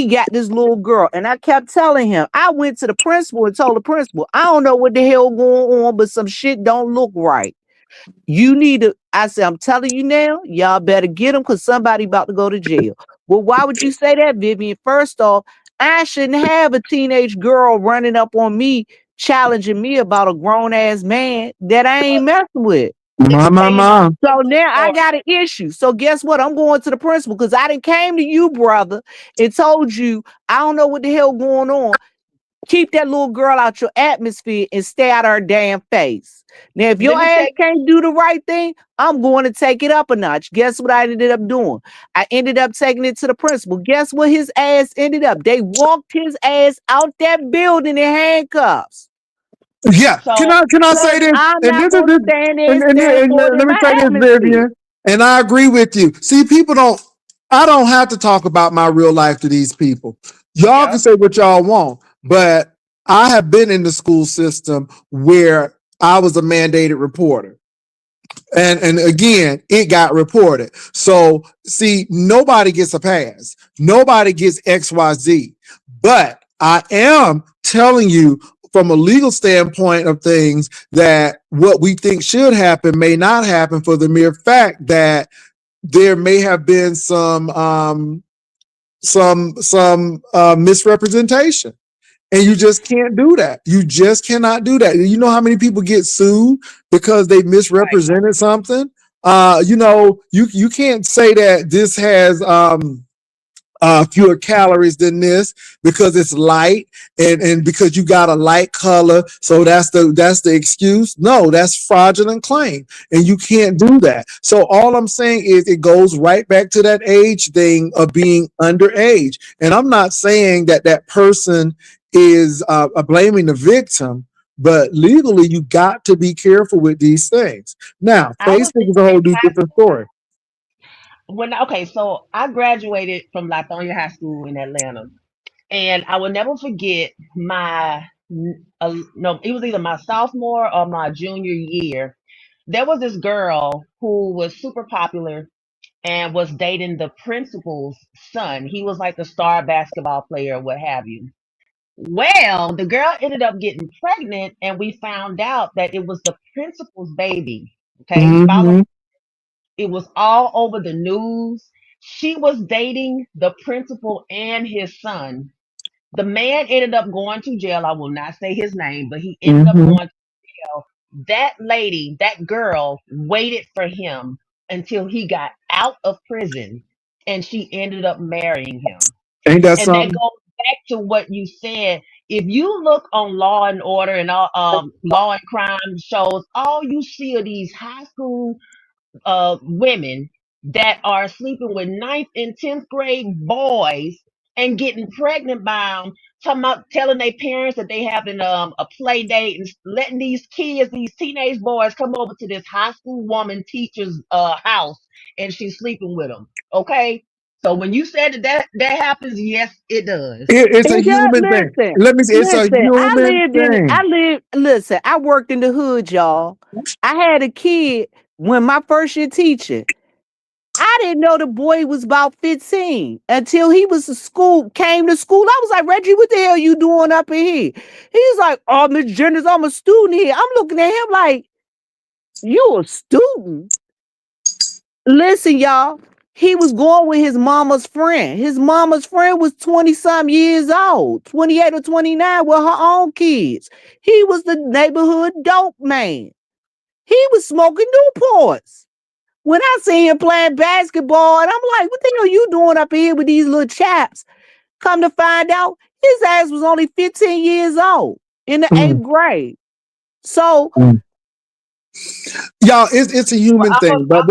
got this little girl. And I kept telling him, I went to the principal and told the principal, I don't know what the hell going on, but some shit don't look right. You need to, I said, I'm telling you now, y'all better get him because somebody about to go to jail. Well, why would you say that, Vivian? First off, I shouldn't have a teenage girl running up on me, challenging me about a grown ass man that I ain't messing with. Let me tell you this My. So quick now I story. got an issue. So guess what? I'm going to the principal because I didn't came to you, brother, and told you I don't know what the hell going on. Keep that little girl out your atmosphere and stay out of her damn face. Now, if Let your me tell ass you. can't do the right thing, I'm going to take it up a notch. Guess what I ended up doing? I ended up taking it to the principal. Guess what his ass ended up? They walked his ass out that building in handcuffs. Yeah. So Can I say Because this? I'm And not this is going to this stand there and stand and for it in let me my say this, atmosphere. Vivian. And I agree with you. See, people don't I don't have to talk about my real life to these people. Y'all can yep. say what y'all want, but I have been in the school system where I was a mandated reporter. And again, it got reported. So see, nobody gets a pass. Nobody gets XYZ. But I am telling you from a legal standpoint of things that what we think should happen may not happen for the mere fact that there may have been some misrepresentation. And you just can't do that. You just cannot do that. You know how many people get sued because they Right. misrepresented something? You can't say that this has fewer calories than this because it's light and because you got a light color. So that's the excuse. No, that's fraudulent claim. And you can't do that. So all I'm saying is it goes right back to that age thing of being underage. And I'm not saying that that person is blaming the victim, but legally you got to be careful with these things. Now, I was Facebook in is a whole different story. okay, so I graduated from Lithonia High School in Atlanta, and I will never forget my no, it was either my sophomore or my junior year. There was this girl who was super popular and was dating the principal's son. He was like a star basketball player, what have you. Well, the girl ended up getting pregnant, and we found out that it was the principal's baby. Okay, follow. Mm-hmm. It was all over the news. She was dating the principal and his son. The man ended up going to jail. I will not say his name, but he ended up Mm-hmm. going to jail. That lady, that girl, waited for him until he got out of prison, and she ended up marrying him. Ain't that And that something? goes back to what you said. If you look on Law and Order and all Law and Crime shows, all you see are these high school women that are sleeping with ninth and 10th grade boys and getting pregnant by them, talking about telling their parents that they having a play date and letting these kids, these teenage boys, come over to this high school woman teacher's house and she's sleeping with them. Okay, so when you said that happens, yes, it does. It's a It does. human thing. Listen, Let me say it's a listen. I human lived in it. thing. Listen, I worked in the hood, y'all. I had a kid when my first year teaching. I didn't know the boy was about 15 until he was to school, came to school. I was like, Reggie, what the hell you doing up in here? He's like, oh, Miss Jennings, I'm a student here. I'm looking at him like, you a student? Listen, y'all. He was going with his mama's friend. His mama's friend was 20 some years old, 28 or 29 with her own kids. He was the neighborhood dope man. He was smoking Newports. When I see him playing basketball, and I'm like, what the hell you doing up here with these little chaps? Come to find out, his ass was only 15 years old in the Mm, eighth grade. So, mm. Y'all, it's a Well, human thing. But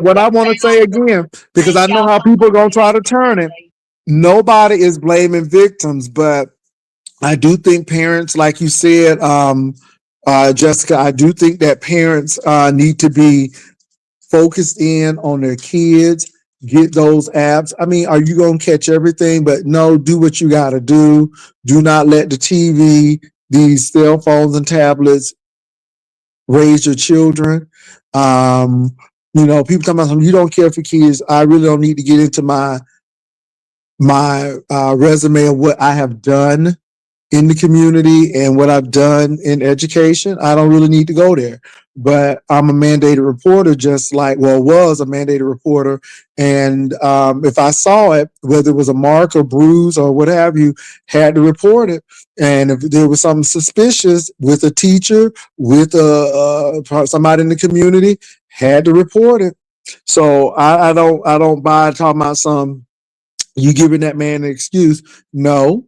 what I want to say again, because thank I know y'all how so people are much gonna for try to having me turn it. today. Nobody is blaming victims, but I do think parents, like you said, Jessica, I do think that parents need to be focused in on their kids, get those apps. I mean, are you going to catch everything? But no, do what you got to do. Do not let the TV, these cell phones and tablets raise your children. Um, people talking about you don't care for kids. I really don't need to get into my resume of what I have done in the community and what I've done in education. I don't really need to go there. But I'm a mandated reporter, just like, well, was a mandated reporter. And if I saw it, whether it was a mark or bruise or what have you, had to report it. And if there was something suspicious with a teacher, with somebody in the community, had to report it. So I don't buy talking about some you giving that man an excuse. No,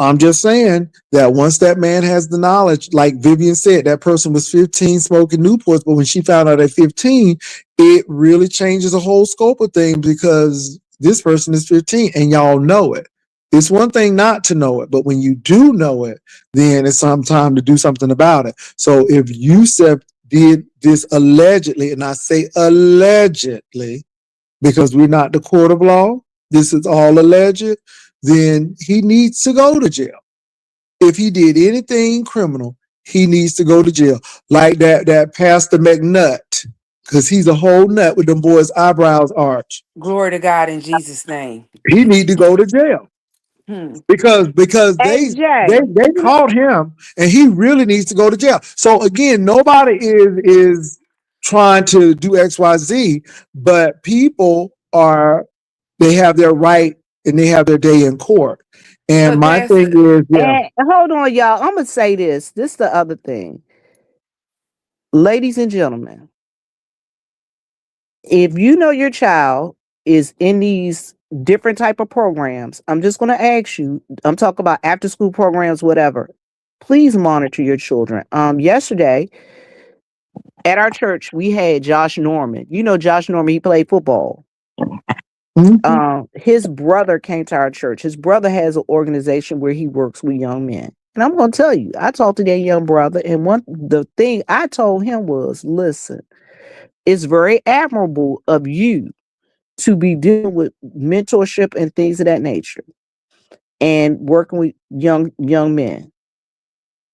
I'm just saying that once that man has the knowledge, like Vivian said, that person was 15 smoking Newports, but when she found out at 15, it really changes the whole scope of things because this person is 15 and y'all know it. It's one thing not to know it, but when you do know it, then it's some time to do something about it. So if Yusef did this allegedly, and I say allegedly, because we're not the court of law, this is all alleged, then he needs to go to jail. If he did anything criminal, he needs to go to jail. Like that Pastor McNutt, because he's a whole nut with them boys' eyebrows arched. Glory to God in Jesus' name. He need to go to jail Hmm. because they AJ, caught him and he really needs to go to jail. So again, nobody is trying to do XYZ, but people are they have their right and they have their day in court. And But my thing Pastor, is, yeah. And hold on, y'all. I'm gonna say this. This the other thing, ladies and gentlemen. If you know your child is in these different type of programs, I'm just gonna ask you. I'm talking about after school programs, whatever. Please monitor your children. Yesterday at our church, we had Josh Norman. You know Josh Norman. He played football. Mhm. His brother came to our church. His brother has an organization where he works with young men. And I'm going to tell you, I talked to that young brother, and the thing I told him was, listen, it's very admirable of you to be dealing with mentorship and things of that nature and working with young men.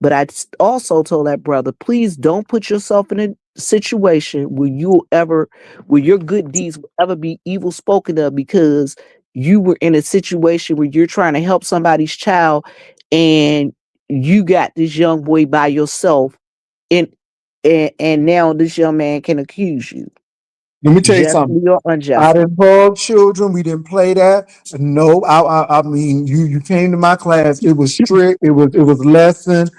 But also told that brother, please don't put yourself in a situation where your good deeds will ever be evil spoken of because you were in a situation where you're trying to help somebody's child and you got this young boy by yourself and and now this young man can accuse you Let me tell you something. justly or I unjustly. didn't hug children. We didn't play that. No, I mean, you came to my class. It was strict. It was lesson.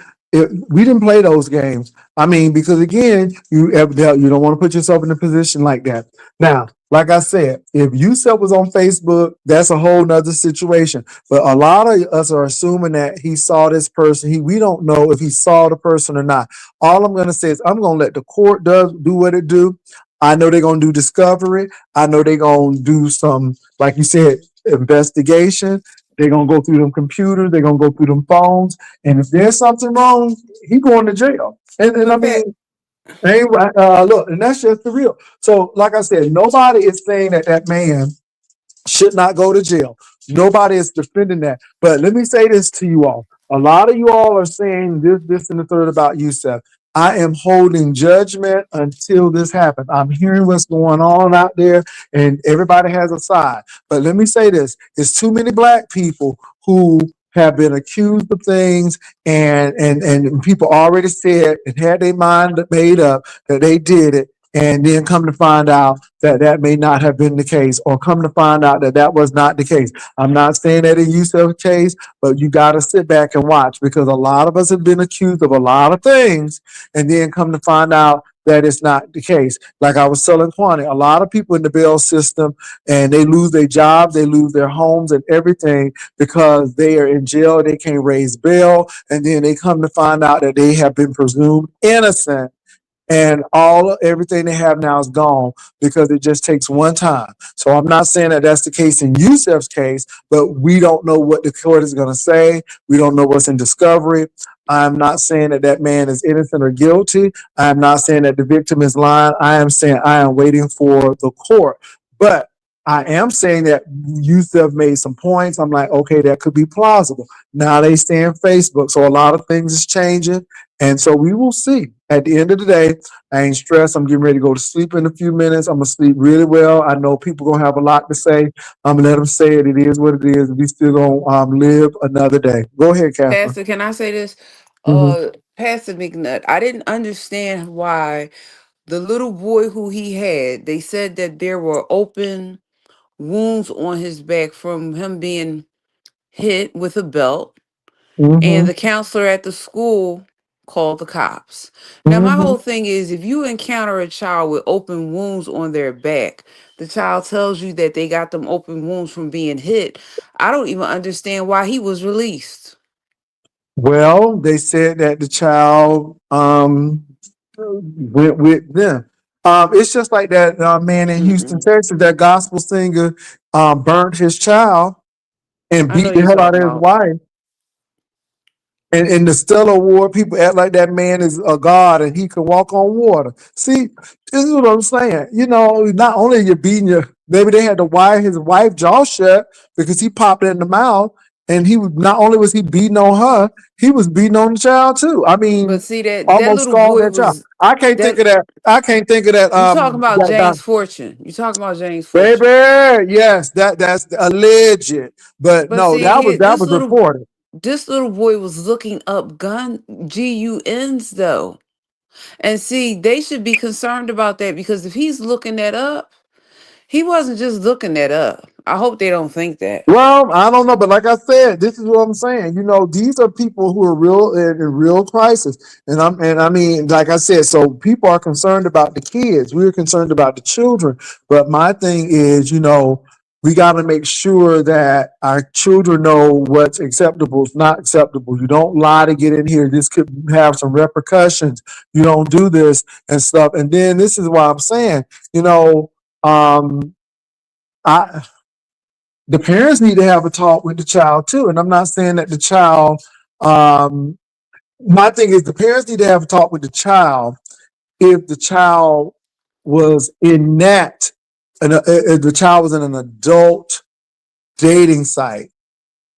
We didn't play those games. I mean, because again, you don't want to put yourself in a position like that. Now, like I said, if Yusef was on Facebook, that's a whole nother situation. But a lot of us are assuming that he saw this person. We don't know if he saw the person or not. All I'm gonna say is I'm gonna let the court do what it do. I know they're gonna do discovery. I know they're gonna do some, like you said, investigation. They're gonna go through them computers. They're gonna go through them phones. And if there's something wrong, he going to jail. And I but mean, Pat, ain't right. Look, and that's just the real. So, like I said, nobody is saying that that man should not go to jail. Nobody is defending that. But let me say this to you all. A lot of you all are saying this, and the third about Yusef. I am holding judgment until this happens. I'm hearing what's going on out there, and everybody has a side. But let me say this: there's too many black people who have been accused of things, and people already said and had their mind made up that they did it, and then come to find out that that may not have been the case, or come to find out that that was not the case. I'm not saying that in Yusuf's case, but you got to sit back and watch, because a lot of us have been accused of a lot of things and then come to find out that it's not the case. Like I was telling Kwani, a lot of people in the bail system, and they lose their jobs, they lose their homes and everything because they are in jail, they can't raise bail, and then they come to find out that they have been presumed innocent, and everything they have now is gone because it just takes one time. So I'm not saying that that's the case in Yusef's case, but we don't know what the court is going to say. We don't know what's in discovery. I'm not saying that that man is innocent or guilty. I'm not saying that the victim is lying. I am saying I am waiting for the court. But I am saying that Yusef made some points. I'm like, okay, that could be plausible. Now they stay in Facebook. So a lot of things is changing. And so we will see. At the end of the day, I ain't stressed. I'm getting ready to go to sleep in a few minutes. I'm gonna sleep really well. I know people gonna have a lot to say. I'm gonna let them say it. It is what it is. We still gonna live another day. Go ahead, Catherine. Pastor, can I say this? Hmm. Pastor McNutt, I didn't understand why the little boy who he had, they said that there were open wounds on his back from him being hit with a belt, and Hmm. the counselor at the school called the cops. Now, my Hmm. whole thing is if you encounter a child with open wounds on their back, the child tells you that they got them open wounds from being hit. I don't even understand why he was released. Well, they said that the child went with them. It's just like that man in Houston, Mm-mm. Texas, that gospel singer burnt his child and I know beat the you hell out talking of his about, wife. And in the Stellar Award, people act like that man is a god and he can walk on water. See, this is what I'm saying. You know, not only are you beating your, maybe they had to wire his wife jaw shut because he popped it in the mouth. And he was, not only was he beating on her, he was beating on the child too. I but mean, see that almost little scalded boy that child. was I can't think that of that. I can't think of that. you talking about That James Fortune. You talking about James baby, Fortune. yes, that's alleged. But But no, see, here that was reported. this little boy was looking up guns though. And see, they should be concerned about that because if he's looking that up, he wasn't just looking that up. I hope they don't think that. Well, I don't know, but like I said, this is what I'm saying. These are people who are real in real crisis, and I mean, like I said, so people are concerned about the kids. We're concerned about the children, but my thing is, we got to make sure that our children know what's acceptable, is not acceptable. You don't lie to get in here. This could have some repercussions. You don't do this and stuff. And then this is why I'm saying, um, I the parents need to have a talk with the child too. And I'm not saying that the child, my thing is the parents need to have a talk with the child if the child was in that, and if the child was in an adult dating site.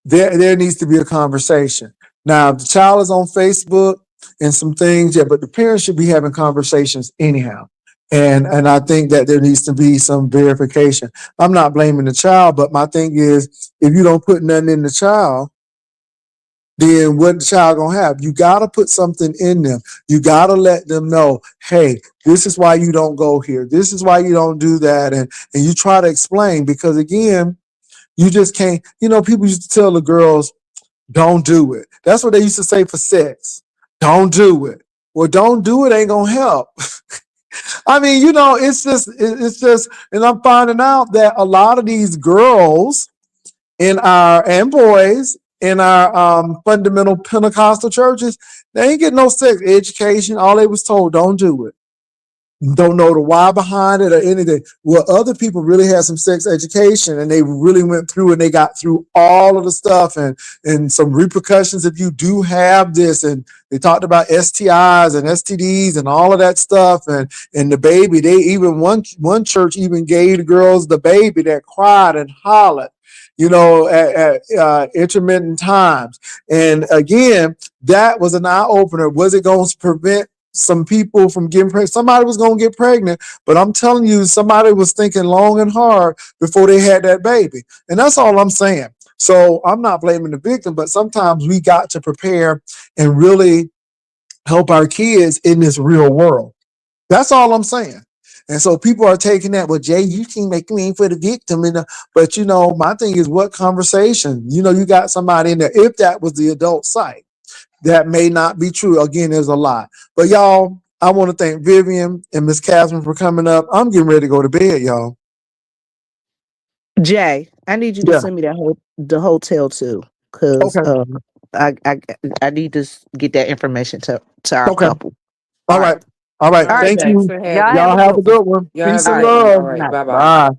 There needs to be a conversation. Now, if the child is on Facebook and some things, yeah, but the parents should be having conversations anyhow. And I think that there needs to be some verification. I'm not blaming the child, but my thing is, if you don't put nothing in the child, then what the child gonna have? You gotta put something in them. You gotta let them know, hey, this is why you don't go here. This is why you don't do that. And you try to explain, because again, you just can't, people used to tell the girls, don't do it. That's what they used to say for sex. Don't do it. Well, don't do it ain't gonna help. I mean, it's just, and I'm finding out that a lot of these girls and boys in our fundamental Pentecostal churches, they ain't getting no sex education. All they was told, don't do it. Don't know the why behind it or anything. Well, other people really had some sex education and they really went through and they got through all of the stuff and some repercussions if you do have this. And they talked about STIs and STDs and all of that stuff. And the baby, they even one church even gave the girls the baby that cried and hollered, at intermittent times. And again, that was an eye opener. Was it going to prevent some people from getting pregnant? Somebody was going to get pregnant, but I'm telling you, somebody was thinking long and hard before they had that baby. And that's all I'm saying. So I'm not blaming the victim, but sometimes we got to prepare and really help our kids in this real world. That's all I'm saying. And so people are taking that, well, Jay, you can make me for the victim. But my thing is, what conversation? You got somebody in there. If that was the adult site, that may not be true. Again, there's a lot. But y'all, I want to thank Vivian and Miss Catherine for coming up. I'm getting ready to go to bed, y'all. Jay, I need you to Yeah. send me the hotel too, because Okay. I, I I need to get that information to our Okay. couple. All All right. right. All right. All right. Thank Alrighty. Thanks you. for Y'all having have Y'all a me. have good a one. good one. Y'all have Peace a and All right. good one. All love. right. Night. Bye bye. Bye.